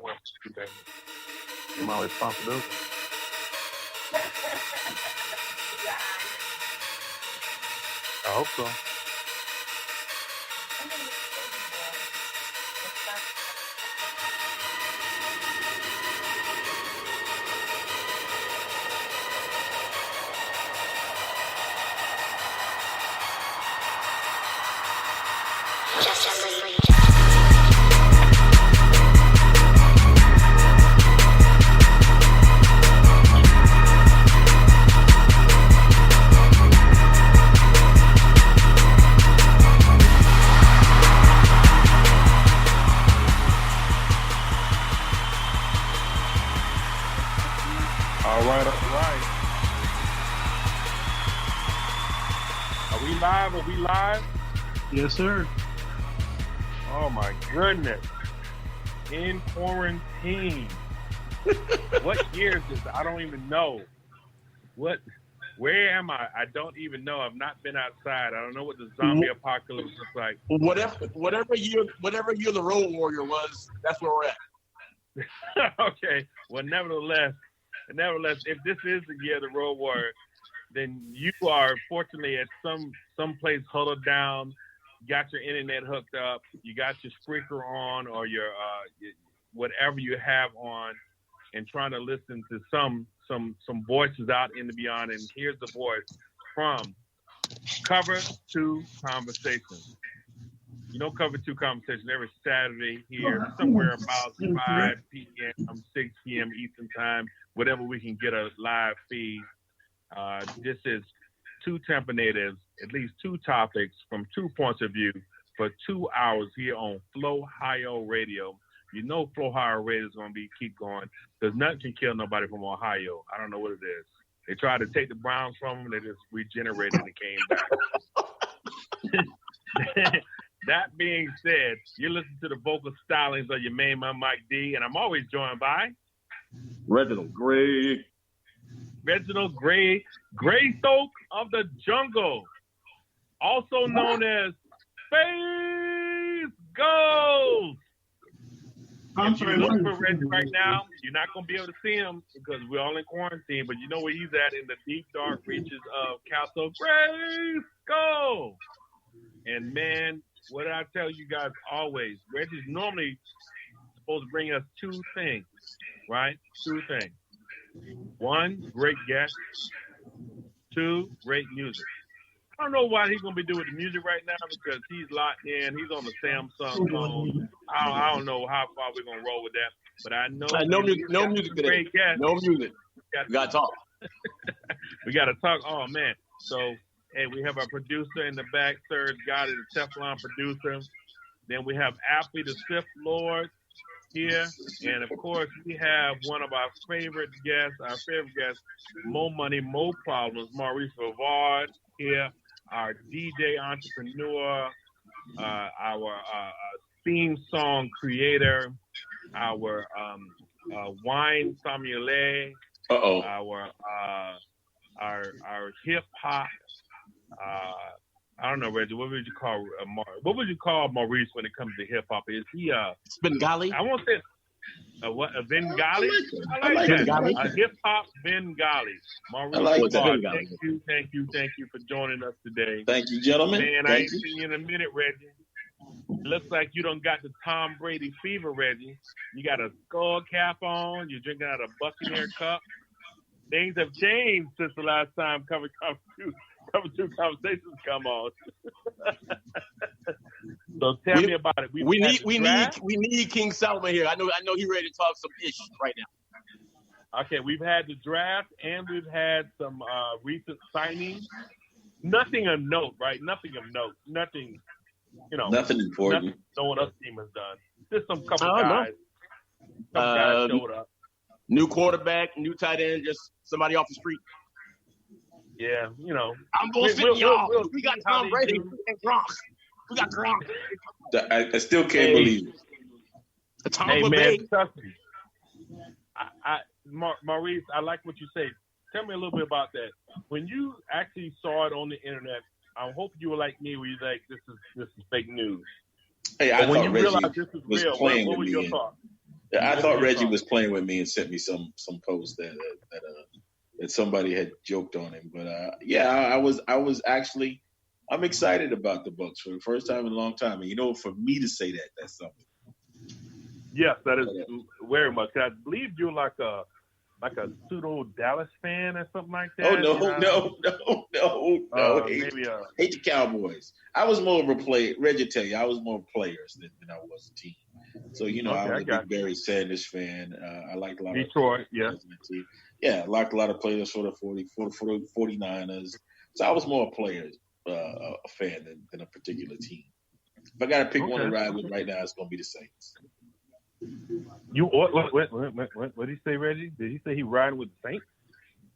wear for 2 days. It's my responsibility. I hope so. All right, all right. Are we live? Are we live? Yes, sir. Oh my goodness. In quarantine. What year is this? I don't even know. Where am I? I don't even know. I've not been outside. I don't know what the zombie apocalypse looks like. Whatever year the Road Warrior was, that's where we're at. Okay. Well, nevertheless, if this is the year of the Road Warrior, then you are fortunately at some place huddled down, got your internet hooked up, you got your speaker on or your whatever you have on, and trying to listen to some voices out in the beyond. And here's the voice from Cover 2 Conversations. You know, Cover 2 Conversations every Saturday here, somewhere about 5 p.m., 6 p.m. Eastern Time, whatever we can get a live feed. This is 2 Tampa natives, at least 2 topics from 2 points of view for 2 hours here on Flow Ohio Radio. You know Flow Ohio Radio is going to keep going because nothing can kill nobody from Ohio. I don't know what it is. They tried to take the Browns from them. They just regenerated and came back. That being said, you listen to the vocal stylings of your main man, Mike D, and I'm always joined by Reginald Gray. Greystoke of the Jungle, also known as Space Ghost. If you look for Reggie right now, you're not going to be able to see him because we're all in quarantine, but you know where he's at in the deep, dark reaches of Castle Grayskull. And man, what did I tell you guys always? Reggie's normally supposed to bring us 2 things, right? 2 things. 1, great guest. 2, great music. I don't know what he's going to be doing with the music right now because he's locked in. He's on the Samsung phone. I don't know how far we're going to roll with that. But I know no music today. Guest. No music. We got to talk. We got to talk. Oh, man. So, hey, we have our producer in the back, Serge Gotti, the Teflon producer. Then we have Appy, the Sith Lord here. And, of course, we have one of our favorite guests, Mo Money, Mo Problems, Maurice Rivard here. Our DJ entrepreneur, our theme song creator, our wine sommelier, our hip hop. I don't know, Reggie. What would you call Maurice when it comes to hip hop? Is he Bengali? I won't say. A Bengali? I like that. Bengali. A hip-hop Bengali. Maurice, I like that. Thank you for joining us today. Thank you, gentlemen. Man, I ain't seen you in a minute, Reggie. Looks like you done got the Tom Brady fever, Reggie. You got a skull cap on. You're drinking out a Buccaneer cup. Things have changed since the last time Cover 2 Conversations come on. So tell me about it. We need King Solomon here. I know he's ready to talk some ish right now. Okay, we've had the draft and we've had some recent signings. Nothing of note, right? Nothing of note. Nothing, Nothing important. Nothing no one else team has done. Just some couple guys. Some guys showed up. New quarterback, new tight end, just somebody off the street. Yeah, I'm bullshitting y'all. We got Tom Brady and Gronk. We got Gronk. I still can't believe it. Hey, man, trust me. Maurice, I like what you say. Tell me a little bit about that. When you actually saw it on the internet, I hope you were like me, where you're like, this is fake news. Hey, I when thought you Reggie realized this is was real, playing what with was your me. thought? I thought Reggie was playing with me and sent me some post that somebody had joked on him. But yeah, I was actually I'm excited about the Bucks for the first time in a long time. And for me to say that, that's something. Yes, that is very much. I believe you're like a pseudo Dallas fan or something like that. No. Maybe hate the Cowboys. I was more of a player. Reggie tell you, I was more players than I was a team. So I was a big Barry Sanders fan. I liked a lot Detroit, of I liked a lot of players for the 49ers. So I was more a player a fan than a particular team. If I got to pick one to ride with right now, it's going to be the Saints. What did he say, Reggie? Did he say he riding with the Saints?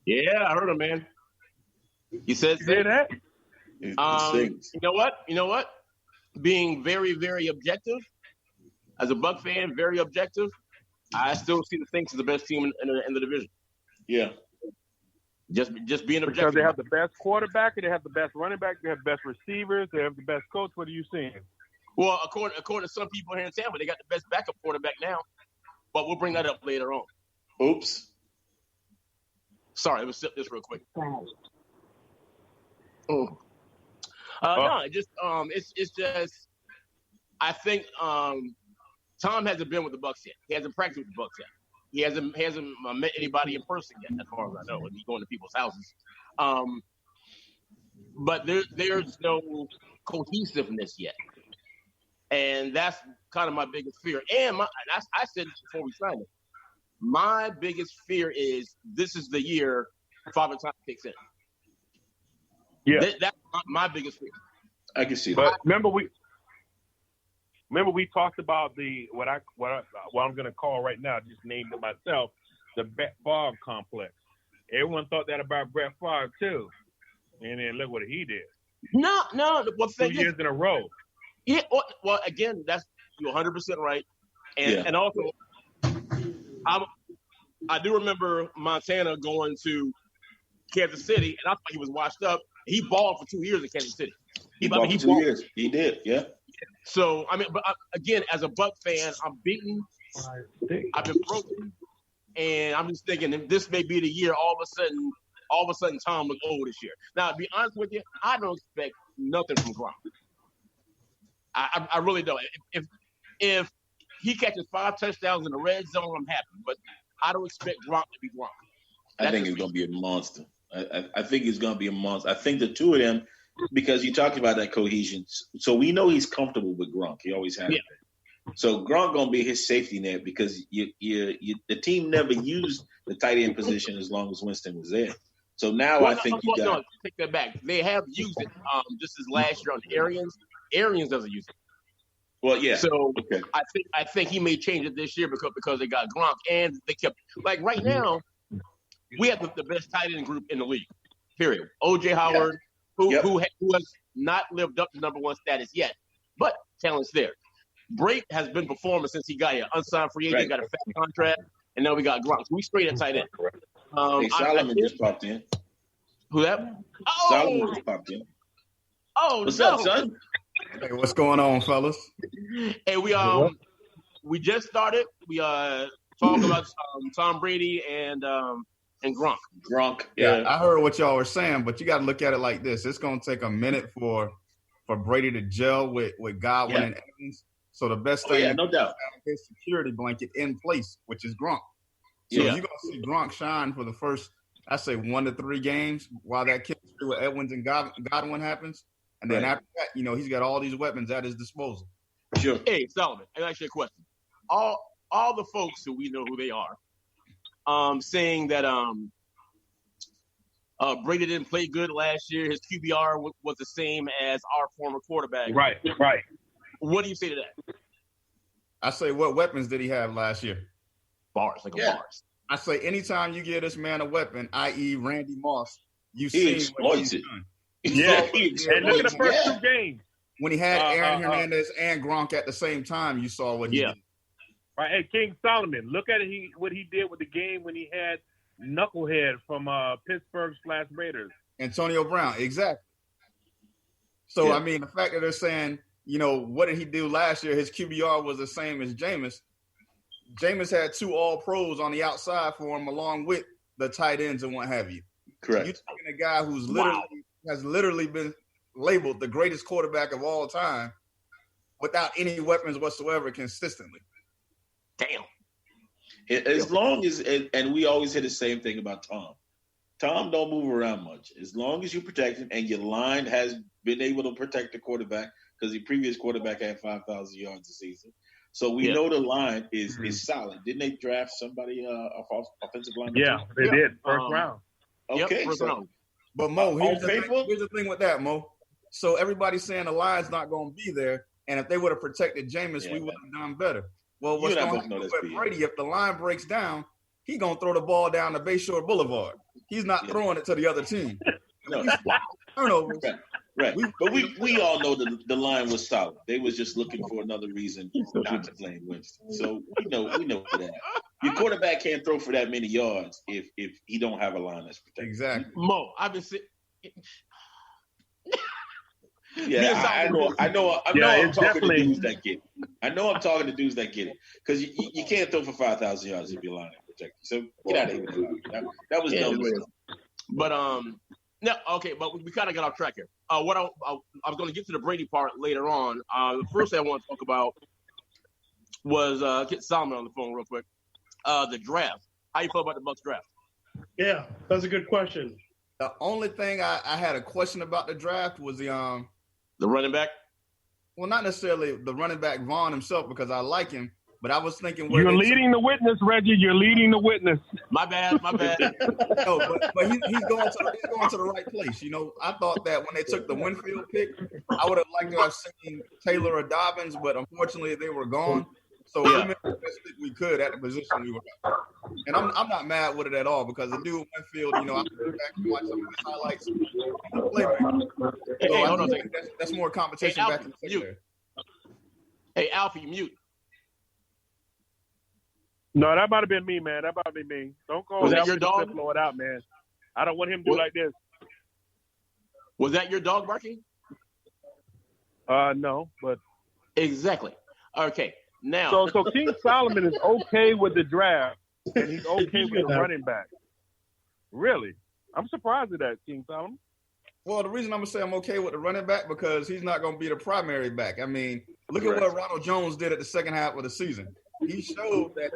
Yeah, I heard him, man. He said that. You know what? Being very, very objective, as a Buck fan, very objective, I still see the Saints as the best team in the division. Yeah. Just being objective. Because they have the best quarterback, they have the best running back, they have the best receivers, they have the best coach. What are you seeing? Well, according to some people here in Tampa, they got the best backup quarterback now. But we'll bring that up later on. Oops. Sorry, let me sip this real quick. No, it's just I think Tom hasn't been with the Bucs yet. He hasn't practiced with the Bucs yet. He hasn't met anybody in person yet, as far as I know. He's going to people's houses. But there's no cohesiveness yet. And that's kind of my biggest fear. And I said this before we signed it. My biggest fear is this is the year Father Time kicks in. Yeah. That's my biggest fear. I can see that. But remember we talked about what I'm going to call right now, just named it myself, the Brett Favre complex. Everyone thought that about Brett Favre too. And then look what he did. No. Well, 2 years in a row. Yeah, well, again, you're 100% right, and also, I do remember Montana going to Kansas City, and I thought he was washed up. He balled for 2 years in Kansas City. He balled for 2 years. He did, yeah. So but again, as a Buck fan, I'm beaten. I've been broken, and I'm just thinking this may be the year. All of a sudden, Tom looks old this year. Now, to be honest with you, I don't expect nothing from Gronk. I really don't. If he catches 5 touchdowns in the red zone, I'm happy. But I don't expect Gronk to be Gronk. I think it's going to be a monster. I think it's going to be a monster. I think the two of them, because you talked about that cohesion, so we know he's comfortable with Gronk. He always has been. So Gronk going to be his safety net because the team never used the tight end position as long as Winston was there. So now I think you got. No, take that back. They have used it just as last year on Arians. Arians doesn't use it. Well, yeah. So I think he may change it this year because they got Gronk and they kept right now we have the best tight end group in the league. Period. O.J. Howard, who has not lived up to number one status yet, but talent's there. Brate has been performing since he got here. Unsigned free agent, got a fat contract, and now we got Gronk. So we straight at tight end. Hey, Solomon just popped in. Who that? Oh! Solomon just popped in. Oh, what's up, son? Hey, what's going on, fellas? Hey, we just started. We talking about Tom Brady and Gronk. Gronk, yeah. I heard what y'all were saying, but you got to look at it like this: it's going to take a minute for Brady to gel with Godwin and Evans. So the best thing, no doubt, his security blanket in place, which is Gronk. So you're going to see Gronk shine for the first, I say, 1 to 3 games while that chemistry with Evans and Godwin happens. And then after that, he's got all these weapons at his disposal. Sure. Hey, Solomon, I'll ask you a question. All the folks who we know who they are, saying that Brady didn't play good last year. His QBR was the same as our former quarterback. Right. What do you say to that? I say, what weapons did he have last year? Bars. Bars. I say, anytime you give this man a weapon, i.e. Randy Moss, he exploits it. Yeah, and look at the first 2 games. When he had Aaron Hernandez and Gronk at the same time, you saw what he did. Right, hey, King Solomon, look at what he did with the game when he had Knucklehead from Pittsburgh/Raiders. Antonio Brown, exactly. So, I mean, the fact that they're saying, what did he do last year? His QBR was the same as Jameis. Jameis had 2 All-Pros on the outside for him, along with the tight ends and what have you. Correct. You're taking a guy who's literally been labeled the greatest quarterback of all time without any weapons whatsoever consistently. Damn. As long as, and we always say the same thing about Tom. Tom don't move around much. As long as you protect him and your line has been able to protect the quarterback, because the previous quarterback had 5,000 yards a season. So we know the line is solid. Didn't they draft somebody offensive line? Yeah, they did. First round. Okay. First round. But Mo, here's the thing with that, Mo. So everybody's saying the line's not going to be there, and if they would have protected Jameis, we would have done better. Well, what's going to happen with Brady, if the line breaks down, he's going to throw the ball down the Bayshore Boulevard. He's not throwing it to the other team. Turnovers. Right. But we all know the line was solid. They was just looking for another reason not to blame Winston. So we know that. Your quarterback can't throw for that many yards if he don't have a line that's protected. Exactly. Mo, I've been sitting. Yeah, I know. I'm talking to dudes that get it. I know I'm talking to dudes that get it, because you can't throw for 5,000 yards if your line is protected. So get out of here. That was dumb. But no, okay, but we kind of got off track here. What I was going to get to the Brady part later on. The first thing I want to talk about was get Solomon on the phone real quick. The draft. How you feel about the Bucs draft? Yeah, that's a good question. The only thing I had a question about the draft was the running back. Well, not necessarily the running back Vaughn himself, because I like him, but I was thinking you're leading the witness, Reggie. You're leading the witness. My bad. No, but he's going to the right place. You know, I thought that when they took the Winfield pick, I would have liked to have seen Taylor or Dobbins, but unfortunately they were gone. So we made the best pick we could at the position we were at. And I'm not mad with it at all, because the dude Winfield, you know, I went back and watched some of his highlights. So hold on a second. That's more competition back in the secondary. Hey, Alfie, mute. No, that might have been me, man. That might have been me. Don't call Was that your dog? Blow it out, man. I don't want him to do like this. Was that your dog barking? No, but exactly. Okay. Now, so King Solomon is okay with the draft, and he's okay with the running back. Really? I'm surprised at that, King Solomon. Well, the reason I'm going to say I'm okay with the running back, because he's not going to be the primary back. I mean, look at what Ronald Jones did at the second half of the season. He showed that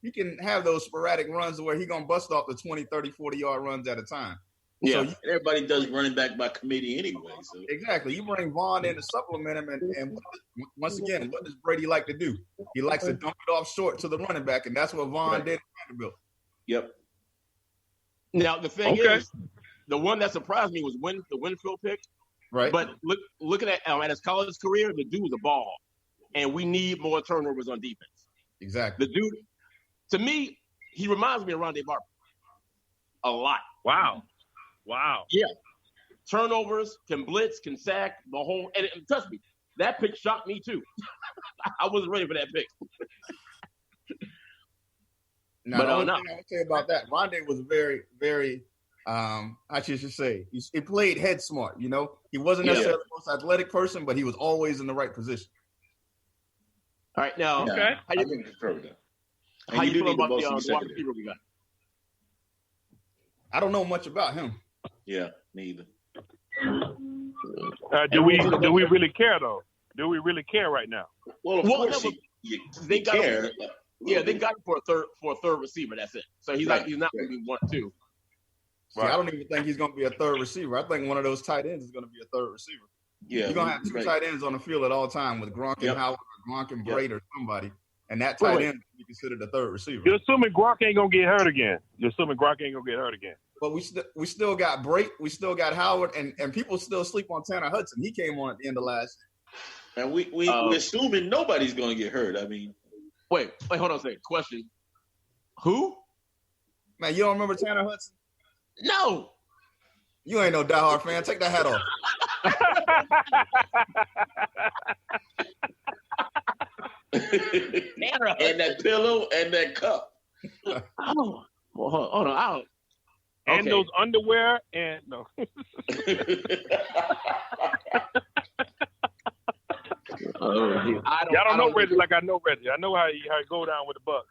he can have those sporadic runs where he's going to bust off the 20, 30, 40-yard runs at a time. Yeah, so everybody does running back by committee anyway. So. Exactly. You bring Vaughn in to supplement him, and once again, what does Brady like to do? He likes to dump it off short to the running back, and that's what Vaughn did at Vanderbilt. Yep. Now, the thing is, the one that surprised me was the Winfield pick. Right. But looking at his college career, the dude's a ball, and we need more turnovers on defense. Exactly. The dude, to me, he reminds me of Rondé Barber a lot. Wow. Yeah. Turnovers, can blitz, can sack, the whole – and trust me, that pick shocked me too. I wasn't ready for that pick. Now, the only thing I would say about that, Rondé was very, very how should you say? He played head smart, you know? He wasn't necessarily the most athletic person, but he was always in the right position. All right, now – okay. I think it's perfect. How you feel about the wide receiver we got? I don't know much about him. Yeah, me either. Do we really care though? Do we really care right now? Well, of course they got care. Yeah, they got him for a third receiver. That's it. So he's not going to be 1-2. See, I don't even think he's going to be a third receiver. I think one of those tight ends is going to be a third receiver. Yeah, you're going to have two tight ends on the field at all time with Gronk and Howard, or Gronk and Braid or somebody, and that tight end will be considered a third receiver. You're assuming Gronk ain't going to get hurt again. But we still got Brake, we still got Howard, and people still sleep on Tanner Hudson. He came on at the end of last year. And we're assuming nobody's going to get hurt. I mean, wait, hold on a second. Question: who? Man, you don't remember Tanner Hudson? No. You ain't no diehard fan. Take that hat off. And that pillow and that cup. Oh, well, hold on. And those underwear and no. Y'all don't know Reggie like I know Reggie. I know how it go down with the Bucks.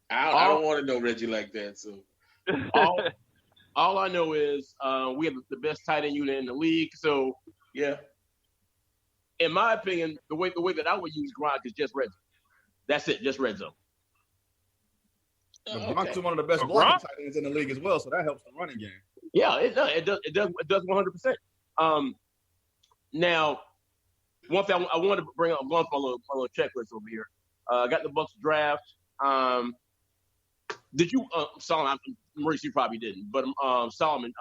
I don't want to know Reggie like that. So all I know is we have the best tight end unit in the league. So yeah, in my opinion, the way that I would use Gronk is just red zone. That's it, just red zone. Gronk's one of the best blocking tight ends in the league as well, so that helps the running game. Yeah, it does 100%. Now, one thing I wanted to bring up, I'm going for my little checklist over here. I got the Bucks draft. Did you, Solomon? Maurice, you probably didn't, but Solomon,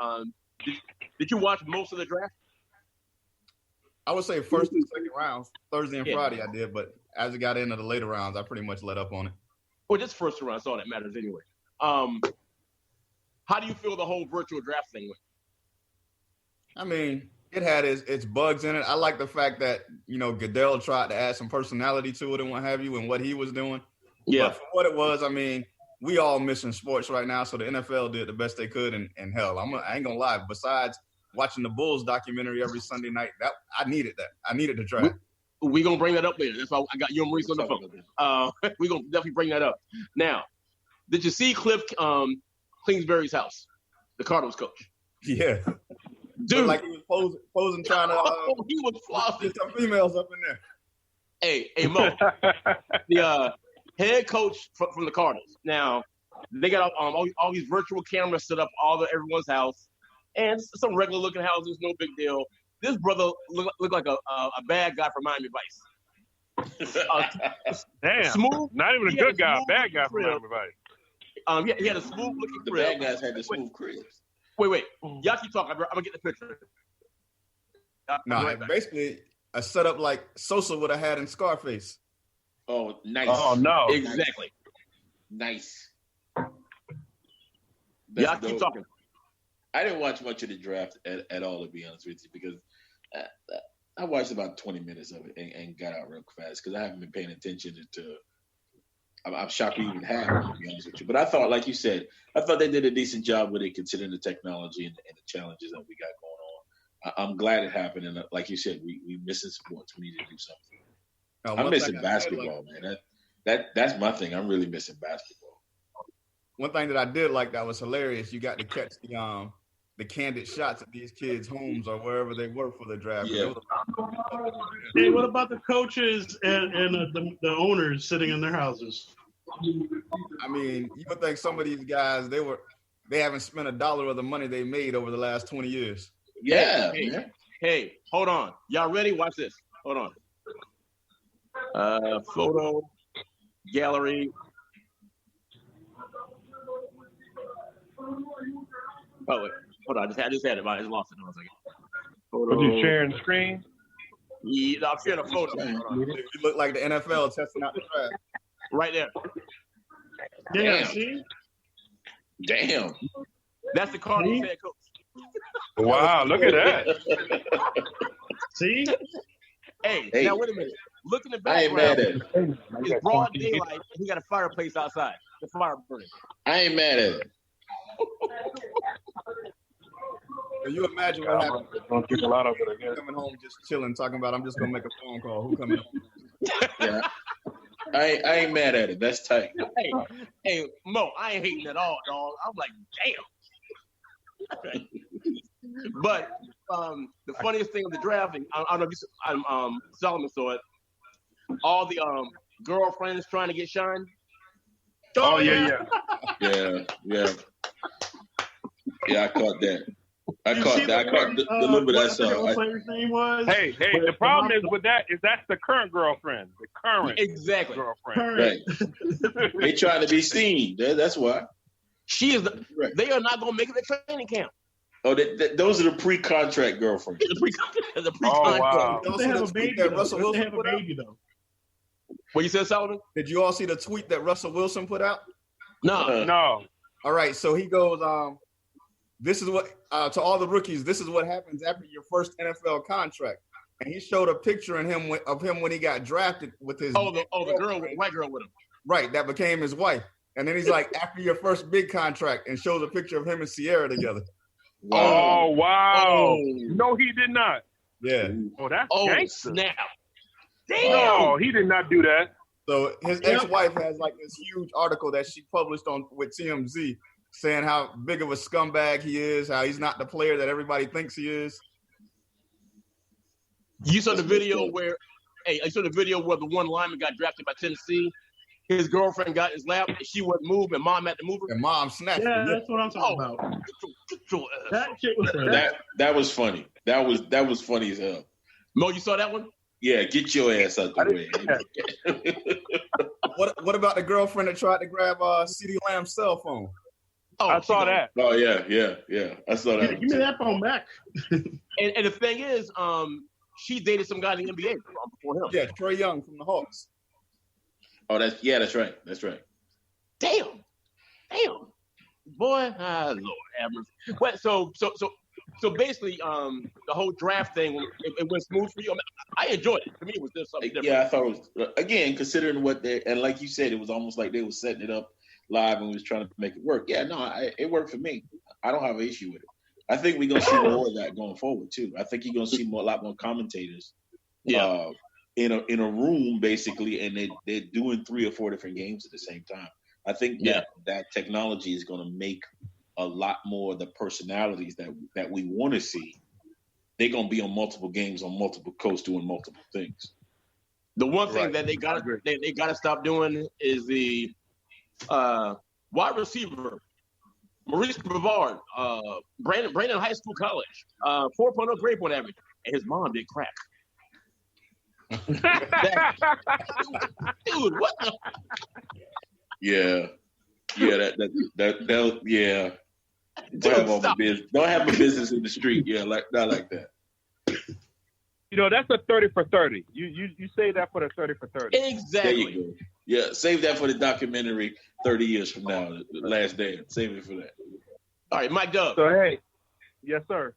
did you watch most of the draft? I would say first and second rounds, Thursday and Friday I did, but as it got into the later rounds, I pretty much let up on it. Well, just first round, that's all that matters anyway. How do you feel the whole virtual draft thing went? I mean, it had its bugs in it. I like the fact that, Goodell tried to add some personality to it and what have you and what he was doing. Yeah. But for what it was, I mean, we all missing sports right now, so the NFL did the best they could. And hell, I ain't going to lie. Besides watching the Bulls documentary every Sunday night, I needed that. I needed the draft. We're going to bring that up later. That's why I got you and Maurice on the phone. We're going to definitely bring that up. Now, did you see Cliff Kingsbury's house, the Cardinals coach? Yeah. Dude. Like he was posing trying to he was flossing. Get some females up in there. Hey, Mo. The head coach from the Cardinals. Now, they got all these virtual cameras set up all everyone's house. And some regular looking houses, no big deal. This brother looked like a bad guy from Miami Vice. Damn. Smooth. Not even a good guy, a bad guy from Miami Vice. He had a smooth looking The crib. bad guys had the smooth cribs. Wait. Y'all keep talking. I'm going to get the picture. No, basically a setup like Sosa would have had in Scarface. Oh, nice. Oh, no. Exactly. Nice. Y'all keep talking. I didn't watch much of the draft at all, to be honest with you, because I watched about 20 minutes of it and got out real fast because I haven't been paying attention to. I'm shocked we even have, to be honest with you. But I thought, like you said, they did a decent job with it, considering the technology and the challenges that we got going on. I'm glad it happened, and like you said, we missing sports. We need to do something. I'm missing basketball, man. That's my thing. I'm really missing basketball. One thing that I did like that was hilarious. You got to catch the candid shots at these kids' homes or wherever they work for the draft. Yeah. Hey, what about the coaches and the owners sitting in their houses? I mean, you would think some of these guys they haven't spent $1 of the money they made over the last 20 years. Yeah. Hey, hold on. Y'all ready? Watch this. Hold on. Photo gallery. Oh wait, hold on. I just had it. I just lost it. 1 second. Photo. Are you sharing the screen? Yeah, I'm sharing a photo. You look like the NFL testing out the draft. Right there. Yeah, Damn. see? Damn. That's the Cardinals head coach. Wow, look at that. See? Hey, now wait a minute. Look in the I ain't mad background. at it. It's broad daylight. He got a fireplace outside. The fire burning. I ain't mad at it. Can you imagine what happened? Don't think a lot of it again. Coming home just chilling, talking about I'm just gonna make a phone call. Who coming home? Yeah. I ain't mad at it. That's tight. Hey, Mo, I ain't hating at all, dog. I'm like, damn. But the funniest thing of the drafting, I don't know if you, Solomon saw it. All the girlfriends trying to get shine. Oh yeah. Yeah, I caught that. I You caught see that. I caught the little bit I saw. What player's name was? Hey, the problem is with that is that's the current girlfriend, the current Exactly. girlfriend. Right. They trying to be seen. That's why. She is. Right. They are not going to make it to training camp. Oh, those are the pre-contract girlfriends. The pre-contract. Oh wow. If they have a baby, that Russell though. If they Wilson have a put out? baby, though. What you said, Solomon? Did you all see the tweet that Russell Wilson put out? No. No. All right, so he goes, this is what to all the rookies, this is what happens after your first NFL contract. And he showed a picture of him when he got drafted with his The girl, white girl with him. right, that became his wife. And then he's like, after your first big contract, and shows a picture of him and Sierra together. Oh wow. Oh. No, he did not. Yeah. Oh, that's Oh, gangster. snap. No, he did not do that. So his ex-wife has like this huge article that she published with TMZ saying how big of a scumbag he is, how he's not the player that everybody thinks he is. You saw the video where the one lineman got drafted by Tennessee. His girlfriend got in his lap, and she wouldn't move, and mom had to move her. And mom snatched Yeah, him. that's what I'm talking about. Get your ass. That shit was That was funny. That was funny as hell. Mo, you saw that one? Yeah, get your ass out the way. What about the girlfriend that tried to grab CeeDee Lamb's cell phone? Oh, I saw that. Oh yeah. I saw that. Give me that phone back. And the thing is, she dated some guy in the NBA before him. Yeah, Trae Young from the Hawks. Oh, that's right. That's right. Damn. Boy, Lord have mercy. Well, so basically, the whole draft thing, it went smooth for you. I mean, I enjoyed it. To me, it was just something different. Yeah, I thought it was, again, considering what and like you said, it was almost like they were setting it up live and was trying to make it work. Yeah, no, it worked for me. I don't have an issue with it. I think we're gonna see more of that going forward too. I think you're gonna see a lot more commentators. Yeah. In a room basically, and they're doing 3 or 4 different games at the same time. I think that technology is going to make a lot more of the personalities that we want to see. They're going to be on multiple games on multiple coasts doing multiple things. The one thing that they gotta stop doing is the wide receiver, Maurice Brevard, Brandon High School College, 4.0 grade point average, and his mom did crack. Dude, what the? Yeah. Don't have a business in the street. Yeah, not like that. You know, that's a 30 for 30. You say that for the 30 for 30. Exactly. There you go. Yeah, save that for the documentary 30 years from now, The Last Dance. Save it for that. All right, Mike Dub. So hey, yes sir.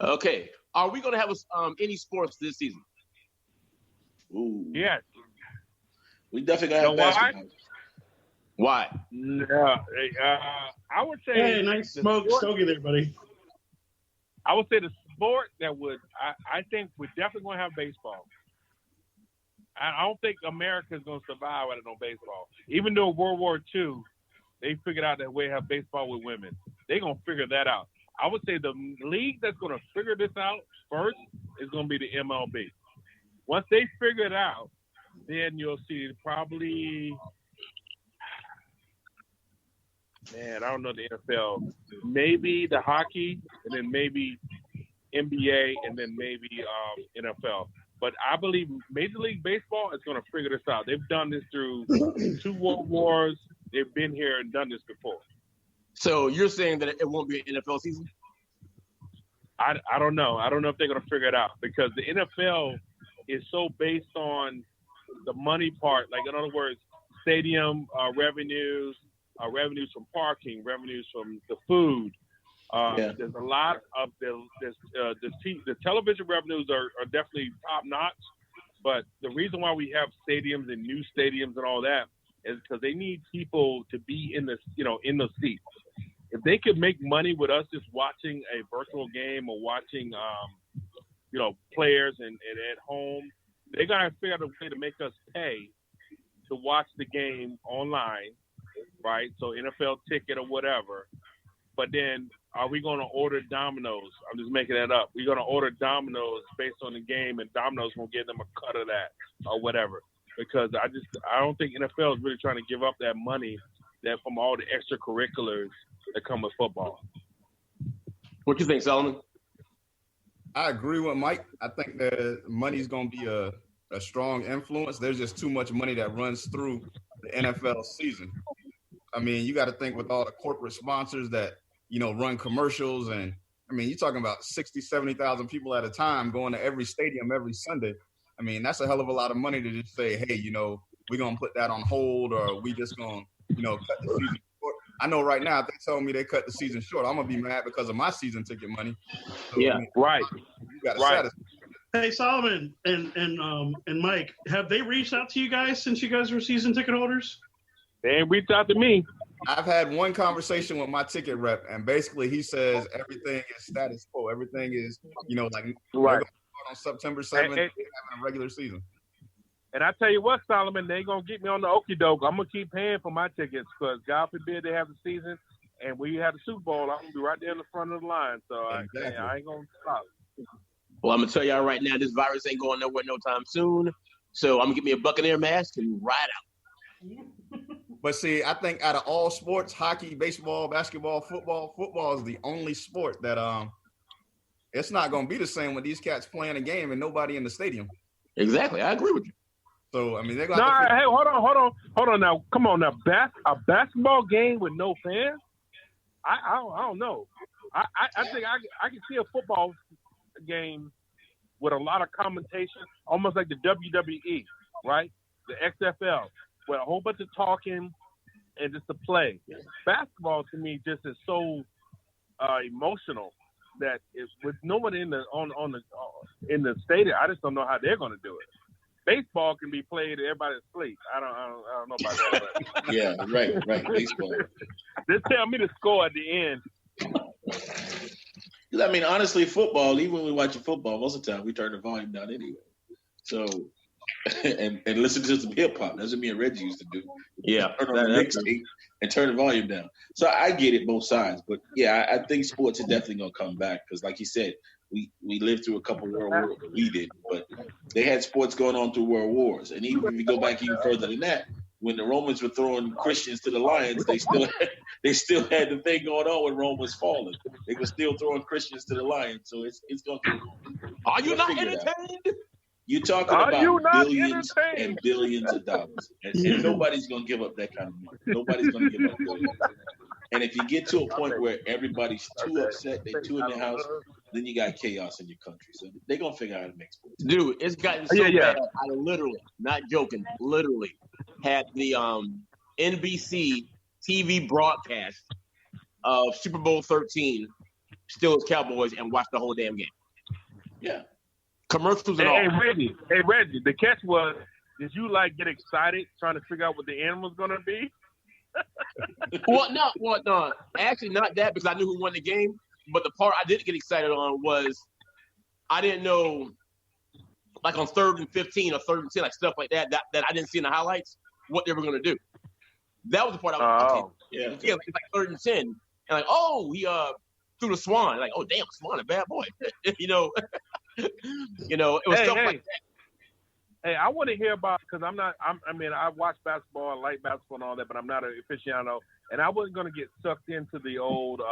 Okay, are we going to have any sports this season? Ooh. Yes. We definitely got to have basketball. Why? No, I would say. Hey, nice smoke stogie there, buddy. I would say the sport that I think we're definitely going to have baseball. I don't think America's going to survive without no baseball. Even though World War II, they figured out that way to have baseball with women. They're going to figure that out. I would say the league that's going to figure this out first is going to be the MLB. Once they figure it out, then you'll see probably, man, I don't know the NFL. Maybe the hockey, and then maybe NBA, and then maybe NFL. But I believe Major League Baseball is going to figure this out. They've done this through 2 World Wars. They've been here and done this before. So you're saying that it won't be an NFL season? I don't know. I don't know if they're going to figure it out because the NFL is so based on the money part. Like, in other words, stadium revenues, revenues from parking, revenues from the food. There's a lot of the television revenues are definitely top notch, but the reason why we have stadiums and new stadiums and all that is because they need people to be in the seats. If they could make money with us just watching a virtual game or watching players and at home, they gotta figure out a way to make us pay to watch the game online, right? So NFL ticket or whatever. But then, are we going to order Domino's? I'm just making that up. We're going to order Domino's based on the game, and Domino's will give them a cut of that or whatever. Because I don't think NFL is really trying to give up that money that from all the extracurriculars that come with football. What you think, Solomon? I agree with Mike. I think that money is going to be a strong influence. There's just too much money that runs through the NFL season. I mean, you got to think with all the corporate sponsors that, run commercials. And, I mean, you're talking about 60, 70,000 people at a time going to every stadium every Sunday. I mean, that's a hell of a lot of money to just say, hey, we're going to put that on hold or we just going to, cut the season short. I know right now if they tell me they cut the season short, I'm going to be mad because of my season ticket money. So, yeah, I mean, right. You got to satisfy. Hey, Solomon and Mike, have they reached out to you guys since you guys were season ticket holders? They ain't reached out to me. I've had one conversation with my ticket rep, and basically he says everything is status quo. Everything is, right. On September 7th, having a the regular season. And I tell you what, Solomon, they gonna get me on the okie doke. I'm gonna keep paying for my tickets because God forbid they have the season and we have the Super Bowl. I'm gonna be right there in the front of the line. So I ain't gonna stop. Well, I'm gonna tell y'all right now, this virus ain't going nowhere no time soon. So I'm gonna get me a Buccaneer mask and ride out. But see, I think out of all sports, hockey, baseball, basketball, football is the only sport that it's not gonna be the same when these cats playing a game and nobody in the stadium. Exactly, I agree with you. So I mean, they're No, gonna. hey, hold on now. Come on now, a basketball game with no fans? I don't know. I think I can see a football game with a lot of commentation, almost like the WWE, right? The XFL, with a whole bunch of talking and just the play. Basketball to me just is so emotional that with no one in the stadium, I just don't know how they're going to do it. Baseball can be played, everybody's asleep. I don't know about that. But. Yeah, right. Baseball. Just tell me the score at the end. I mean, honestly, football, even when we watch football, most of the time we turn the volume down anyway. So, and listen to some hip hop. That's what me and Reggie used to do. Yeah. Turn on the mixtape and turn the volume down. So I get it both sides. But yeah, I think sports are definitely going to come back because, like you said, we lived through a couple world wars. We did, but they had sports going on through world wars. And even if you go back even further than that, when the Romans were throwing Christians to the lions, they still had the thing going on when Rome was falling. They were still throwing Christians to the lions. So it's going to. Are you not entertained? You're talking about billions and billions of dollars, and nobody's going to give up that kind of money. Nobody's going to give up billions. And if you get to a point where everybody's too upset, they're too in the house, then you got chaos in your country. So they're going to figure out how to make sports. Dude, it's gotten so bad. I literally, not joking, literally had the NBC TV broadcast of Super Bowl 13, Steelers Cowboys, and watched the whole damn game. Yeah. Commercials and all. Hey, Reggie, the catch was, did you get excited trying to figure out what the animal's going to be? No. Actually, not that because I knew who won the game. But the part I didn't get excited on was I didn't know, on 3rd and 15 or 3rd and 10, stuff like that I didn't see in the highlights, what they were going to do. That was the part I was it's 3rd and 10. And he threw the Swan. Oh, damn, Swan, a bad boy. It was stuff like that. Hey, I want to hear about, because I watch basketball, I like basketball and all that, but I'm not an aficionado. And I wasn't going to get sucked into the old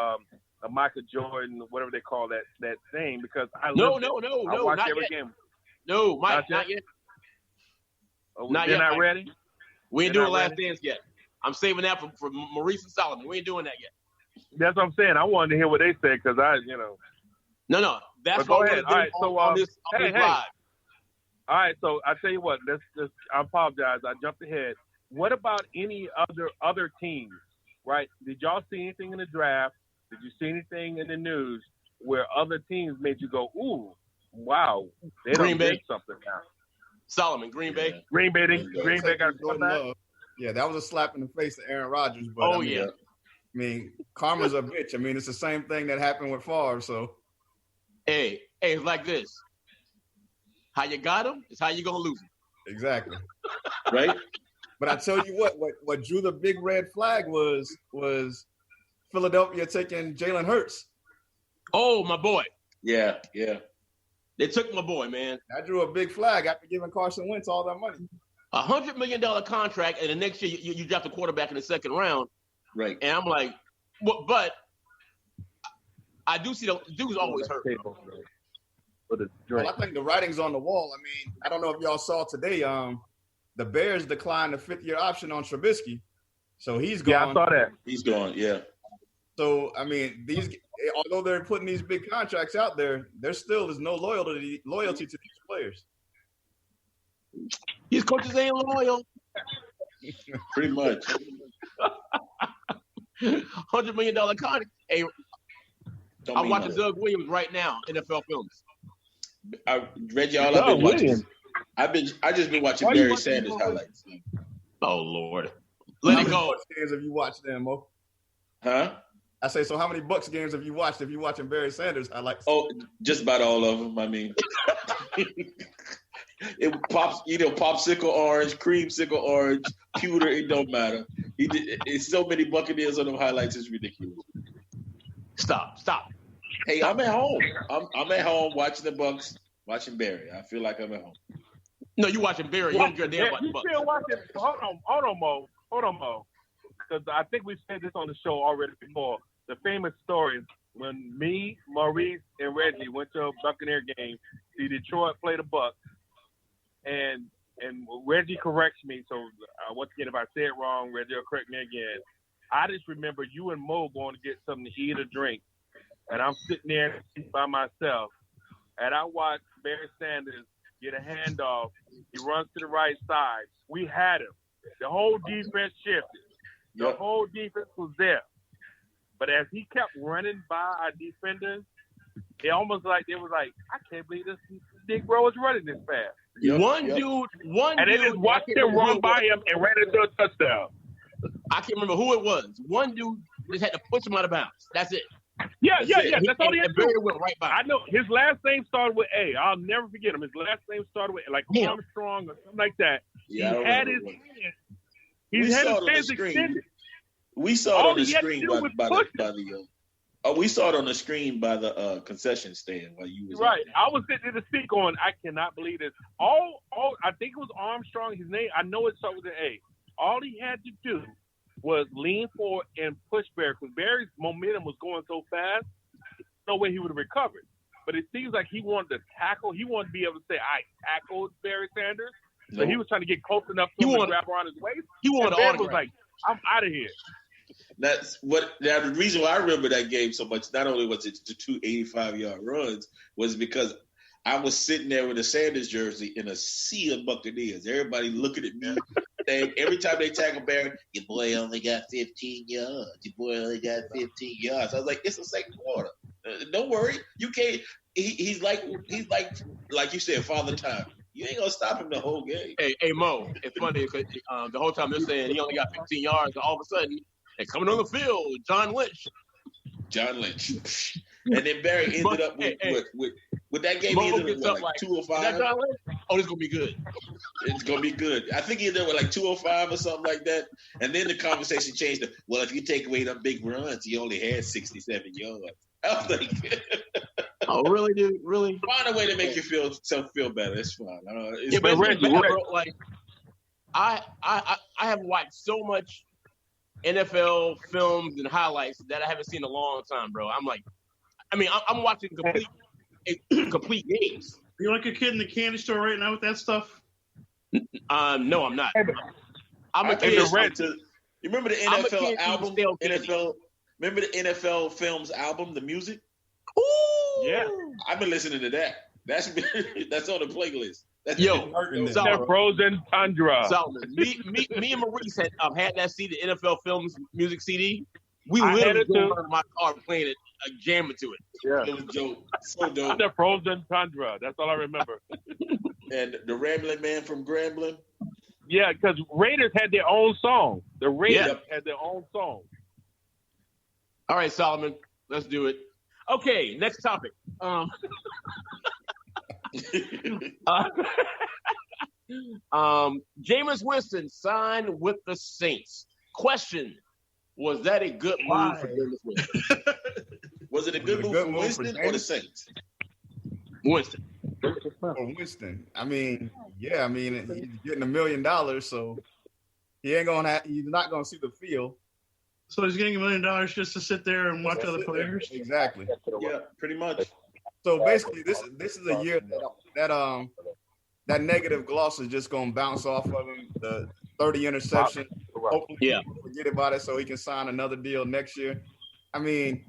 Michael Jordan, whatever they call that thing, because I watch every game. No, Mike, not yet. Oh, they're not ready? We ain't doing Last Dance yet. I'm saving that for Maurice and Solomon. We ain't doing that yet. That's what I'm saying. I wanted to hear what they said because No, that's what we're going to do on this live. All right, so I tell you what. I apologize. I jumped ahead. What about any other teams? Right? Did y'all see anything in the draft? Did you see anything in the news where other teams made you go, "Ooh, wow, they Green Bay did something now"? Solomon, Green Bay. Yeah. Green Bay got Jordan. Yeah, that was a slap in the face to Aaron Rodgers. But I mean, karma's a bitch. I mean, it's the same thing that happened with Favre. So, hey, it's like this. How you got him is how you gonna lose him. Exactly. Right. But I tell you what drew the big red flag was Philadelphia taking Jalen Hurts. Oh, my boy. Yeah. They took my boy, man. That drew a big flag after giving Carson Wentz all that money. $100 million contract, and the next year you draft a quarterback in the second round. Right. And I'm like, but I do see the dude's always hurt. Well, I think the writing's on the wall. I mean, I don't know if y'all saw today. The Bears declined the 5th-year option on Trubisky, so he's gone. Yeah, I saw that. He's gone. Yeah. So I mean, although they're putting these big contracts out there still is no loyalty to these players. These coaches ain't loyal. Pretty much. $100 million contract. Hey, I'm watching Doug Williams right now, NFL Films. Reggie, all I've been watching. I just been watching Barry Sanders highlights. Oh Lord, let it go. How many Bucs games have you watched, then, Mo? Huh? I say, so how many Bucs games have you watched? If you're watching Barry Sanders highlights? Oh, just about all of them. I mean, It pops, popsicle orange, creamsicle orange, pewter. It don't matter. It's so many Buccaneers on them highlights. It's ridiculous. Stop. Hey, I'm at home. I'm at home watching the Bucks, watching Barry. I feel like I'm at home. No, you watching Barry. You don't care damn about the You Bucks. still watching? Hold on, Mo. Because I think we said this on the show already before. The famous story when me, Maurice, and Reggie went to a Buccaneer game, see Detroit play the Bucks, and Reggie corrects me. So once again, if I say it wrong, Reggie will correct me again. I just remember you and Mo going to get something to eat or drink, and I'm sitting there by myself, and I watch Barry Sanders get a handoff. He runs to the right side. We had him. The whole defense shifted. The whole defense was there. But as he kept running by our defenders, it almost like they was like, I can't believe this Negro is running this fast. One dude, and they just watched him run by him and ran into a touchdown. I can't remember who it was. One dude just had to push him out of bounds. That's it. Yeah. That's all he had to do. Went right by. I know his last name started with A. I'll never forget him. His last name started with like Armstrong or something like that. Yeah, he had his hands. He had his hands extended. We saw it on the screen we saw it on the screen by the concession stand while you was right. I was sitting in the seat going, I cannot believe this. All I think it was Armstrong. His name, I know it started with an A. All he had to do was lean forward and push Barry because Barry's momentum was going so fast, no way he would have recovered. But it seems like he wanted to tackle. He wanted to be able to say, I tackled Barry Sanders. So he was trying to get close enough to him to grab around his waist. He wanted Barry was like, I'm out of here. That's what. Now the reason why I remember that game so much, not only was it the 2 85-yard runs, was because I was sitting there with a Sanders jersey in a sea of Buccaneers. Everybody looking at me. Every time they tackle Barry, your boy only got 15 yards. Your boy only got 15 yards. I was like, it's the second quarter. Don't worry, you can't. He's like you said, Father Time. You ain't gonna stop him the whole game. Hey Mo, it's funny because the whole time they're saying he only got 15 yards, and all of a sudden they're coming on the field, John Lynch. And then Barry ended up with that game. He ended up with like 205. Oh, this gonna be good. It's gonna be good. I think he ended up with like 205 or something like that. And then the conversation changed to, well, if you take away them big runs, he only had 67 yards. I was like, oh, really, dude? Really? Find a way to make you feel better. It's fine. Like I have watched so much NFL films and highlights that I haven't seen in a long time, bro. I'm watching complete games. You're like a kid in the candy store right now with that stuff? No, I'm not. I'm a kid. You remember the NFL album? Remember the NFL Films album, the music? Ooh! Yeah. I've been listening to that. That's on the playlist. Frozen Tundra. Solomon, me and Maurice had that CD, the NFL Films music CD. We literally go in my car playing it, jamming to it. Yeah. It was dope. So dope. The Frozen Tundra. That's all I remember. And the Rambling Man from Grambling. Yeah, because Raiders had their own song. The Raiders had their own song. All right, Solomon, let's do it. Okay, next topic. Jameis Winston signed with the Saints. Question: was that a good move for Jameis Winston? Was it a good move for Winston or the Saints? Winston. For Winston. I mean, he's getting $1 million, so he's not gonna see the field. So he's getting $1 million just to sit there and watch other players. Exactly. Yeah, pretty much. So basically, this is a year that negative gloss is just gonna bounce off of him. The 30 interception. Hopefully, forget about it so he can sign another deal next year. I mean,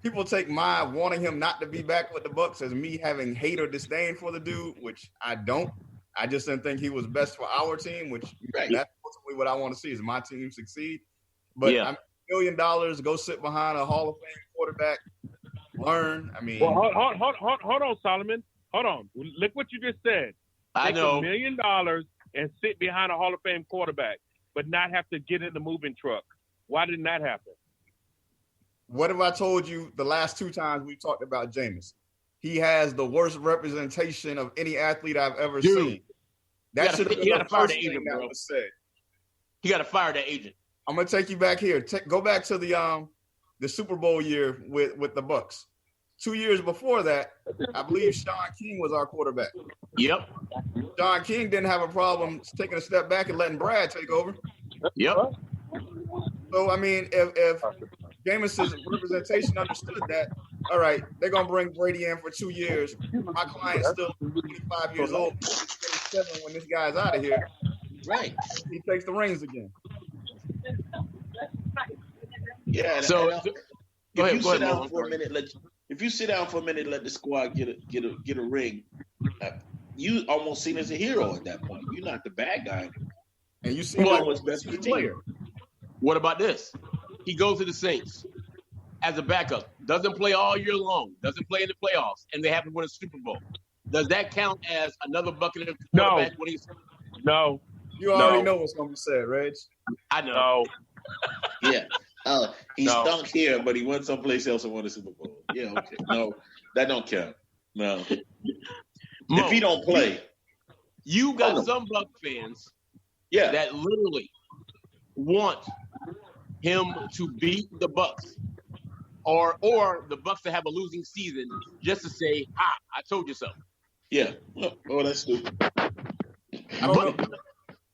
people take my wanting him not to be back with the Bucs as me having hate or disdain for the dude, which I don't. I just didn't think he was best for our team, which that's ultimately what I want to see is my team succeed. But $1 million, go sit behind a Hall of Fame quarterback, learn. I mean, well, hold on, Solomon. Hold on. Look what you just said. I know. $1 million and sit behind a Hall of Fame quarterback, but not have to get in the moving truck. Why didn't that happen? What have I told you the last 2 times we talked about Jameis? he has the worst representation of any athlete I've ever seen. That should have been the first thing that was said. He got to fire that agent. I'm gonna take you back here. Go back to the Super Bowl year with the Bucks. 2 years before that, I believe Sean King was our quarterback. Yep. Sean King didn't have a problem taking a step back and letting Brad take over. Yep. So I mean, if Jameis's representation understood that, all right, they're gonna bring Brady in for 2 years. My client's still 25 years old, 27 when this guy's out of here. Right. He takes the reins again. Yeah. So if you sit down for a minute, let the squad get a ring. You almost seen as a hero at that point. You're not the bad guy, and you see what's best for the player. What about this? He goes to the Saints as a backup, doesn't play all year long, doesn't play in the playoffs, and they happen to win a Super Bowl. Does that count as another bucket of quarterback? No. You already know what's going to be said, Reg. I know. Yeah. He stunk here, but he went someplace else and won a Super Bowl. Yeah, okay. No, that don't count. No. If he don't play. You got some Buck fans that literally want him to beat the Bucks or the Bucks to have a losing season just to say, I told you so. Yeah. Oh, that's stupid.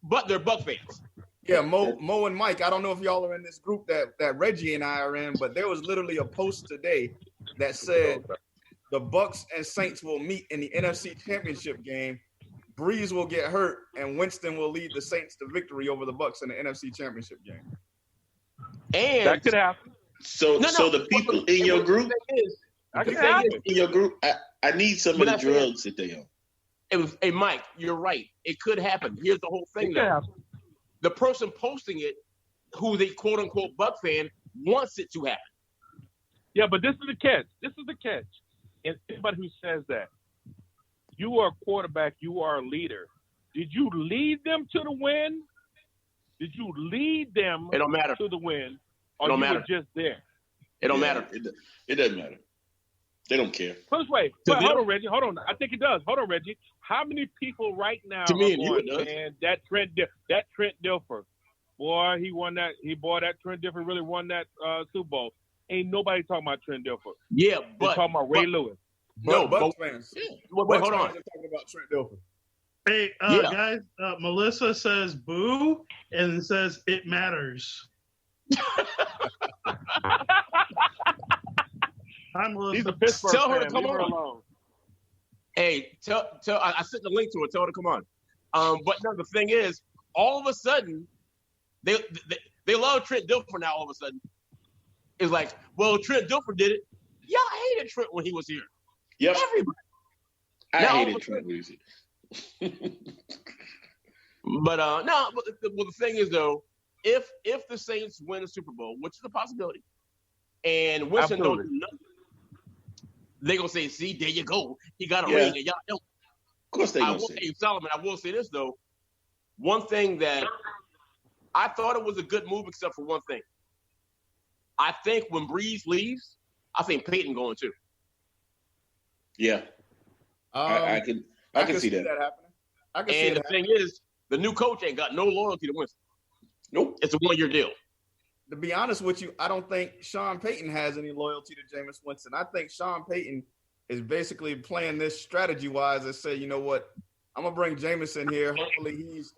But they're Buck fans. Yeah, Mo and Mike, I don't know if y'all are in this group that Reggie and I are in, but there was literally a post today that said the Bucks and Saints will meet in the NFC Championship game. Breeze will get hurt, and Winston will lead the Saints to victory over the Bucks in the NFC Championship game. And that could happen. So the people in your group, I need some of the drugs that they on. Hey, Mike, you're right. It could happen. Here's the whole thing, though. The person posting it, who's a quote-unquote Buck fan, wants it to happen. Yeah, but this is the catch. And anybody who says that, you are a quarterback, you are a leader. Did you lead them to the win? Did you lead them to the win? Or it don't you matter. were just there? It don't matter. It doesn't matter. They don't care. Put this way. Hold on, Reggie. Hold on. I think it does. Hold on, Reggie. How many people right now to me and you, and that Trent Dilfer, boy, he won that. That Trent Dilfer really won that Super Bowl. Ain't nobody talking about Trent Dilfer. Yeah, but they're talking about Ray Lewis. Bucks fans. Wait, hold on. They're talking about Trent Dilfer. Hey, guys, Melissa says boo and says it matters. Hi, Melissa. He's a Pittsburgh Tell her fan. to come Leave her on. alone. Hey, I sent the link to her. Tell her to come on. But no, the thing is, all of a sudden, they love Trent Dilfer now. All of a sudden, it's like, well, Trent Dilfer did it. Y'all hated Trent when he was here. Yep. Everybody. I now, hated Trent when he was here. But the thing is though, if the Saints win a Super Bowl, which is a possibility, and Winston don't do nothing, they gonna say, "See, there you go, he got a ring, and y'all don't." Of course they gonna say. Hey, Solomon, I will say this though. One thing that I thought it was a good move, except for one thing. I think when Breeze leaves, I think Peyton going too. Yeah, I can see that happening. I can see and the thing is, the new coach ain't got no loyalty to Winston. Nope, it's a 1-year deal. To be honest with you, I don't think Sean Payton has any loyalty to Jameis Winston. I think Sean Payton is basically playing this strategy-wise and say, you know what, I'm gonna bring Jameis in here. Hopefully, he's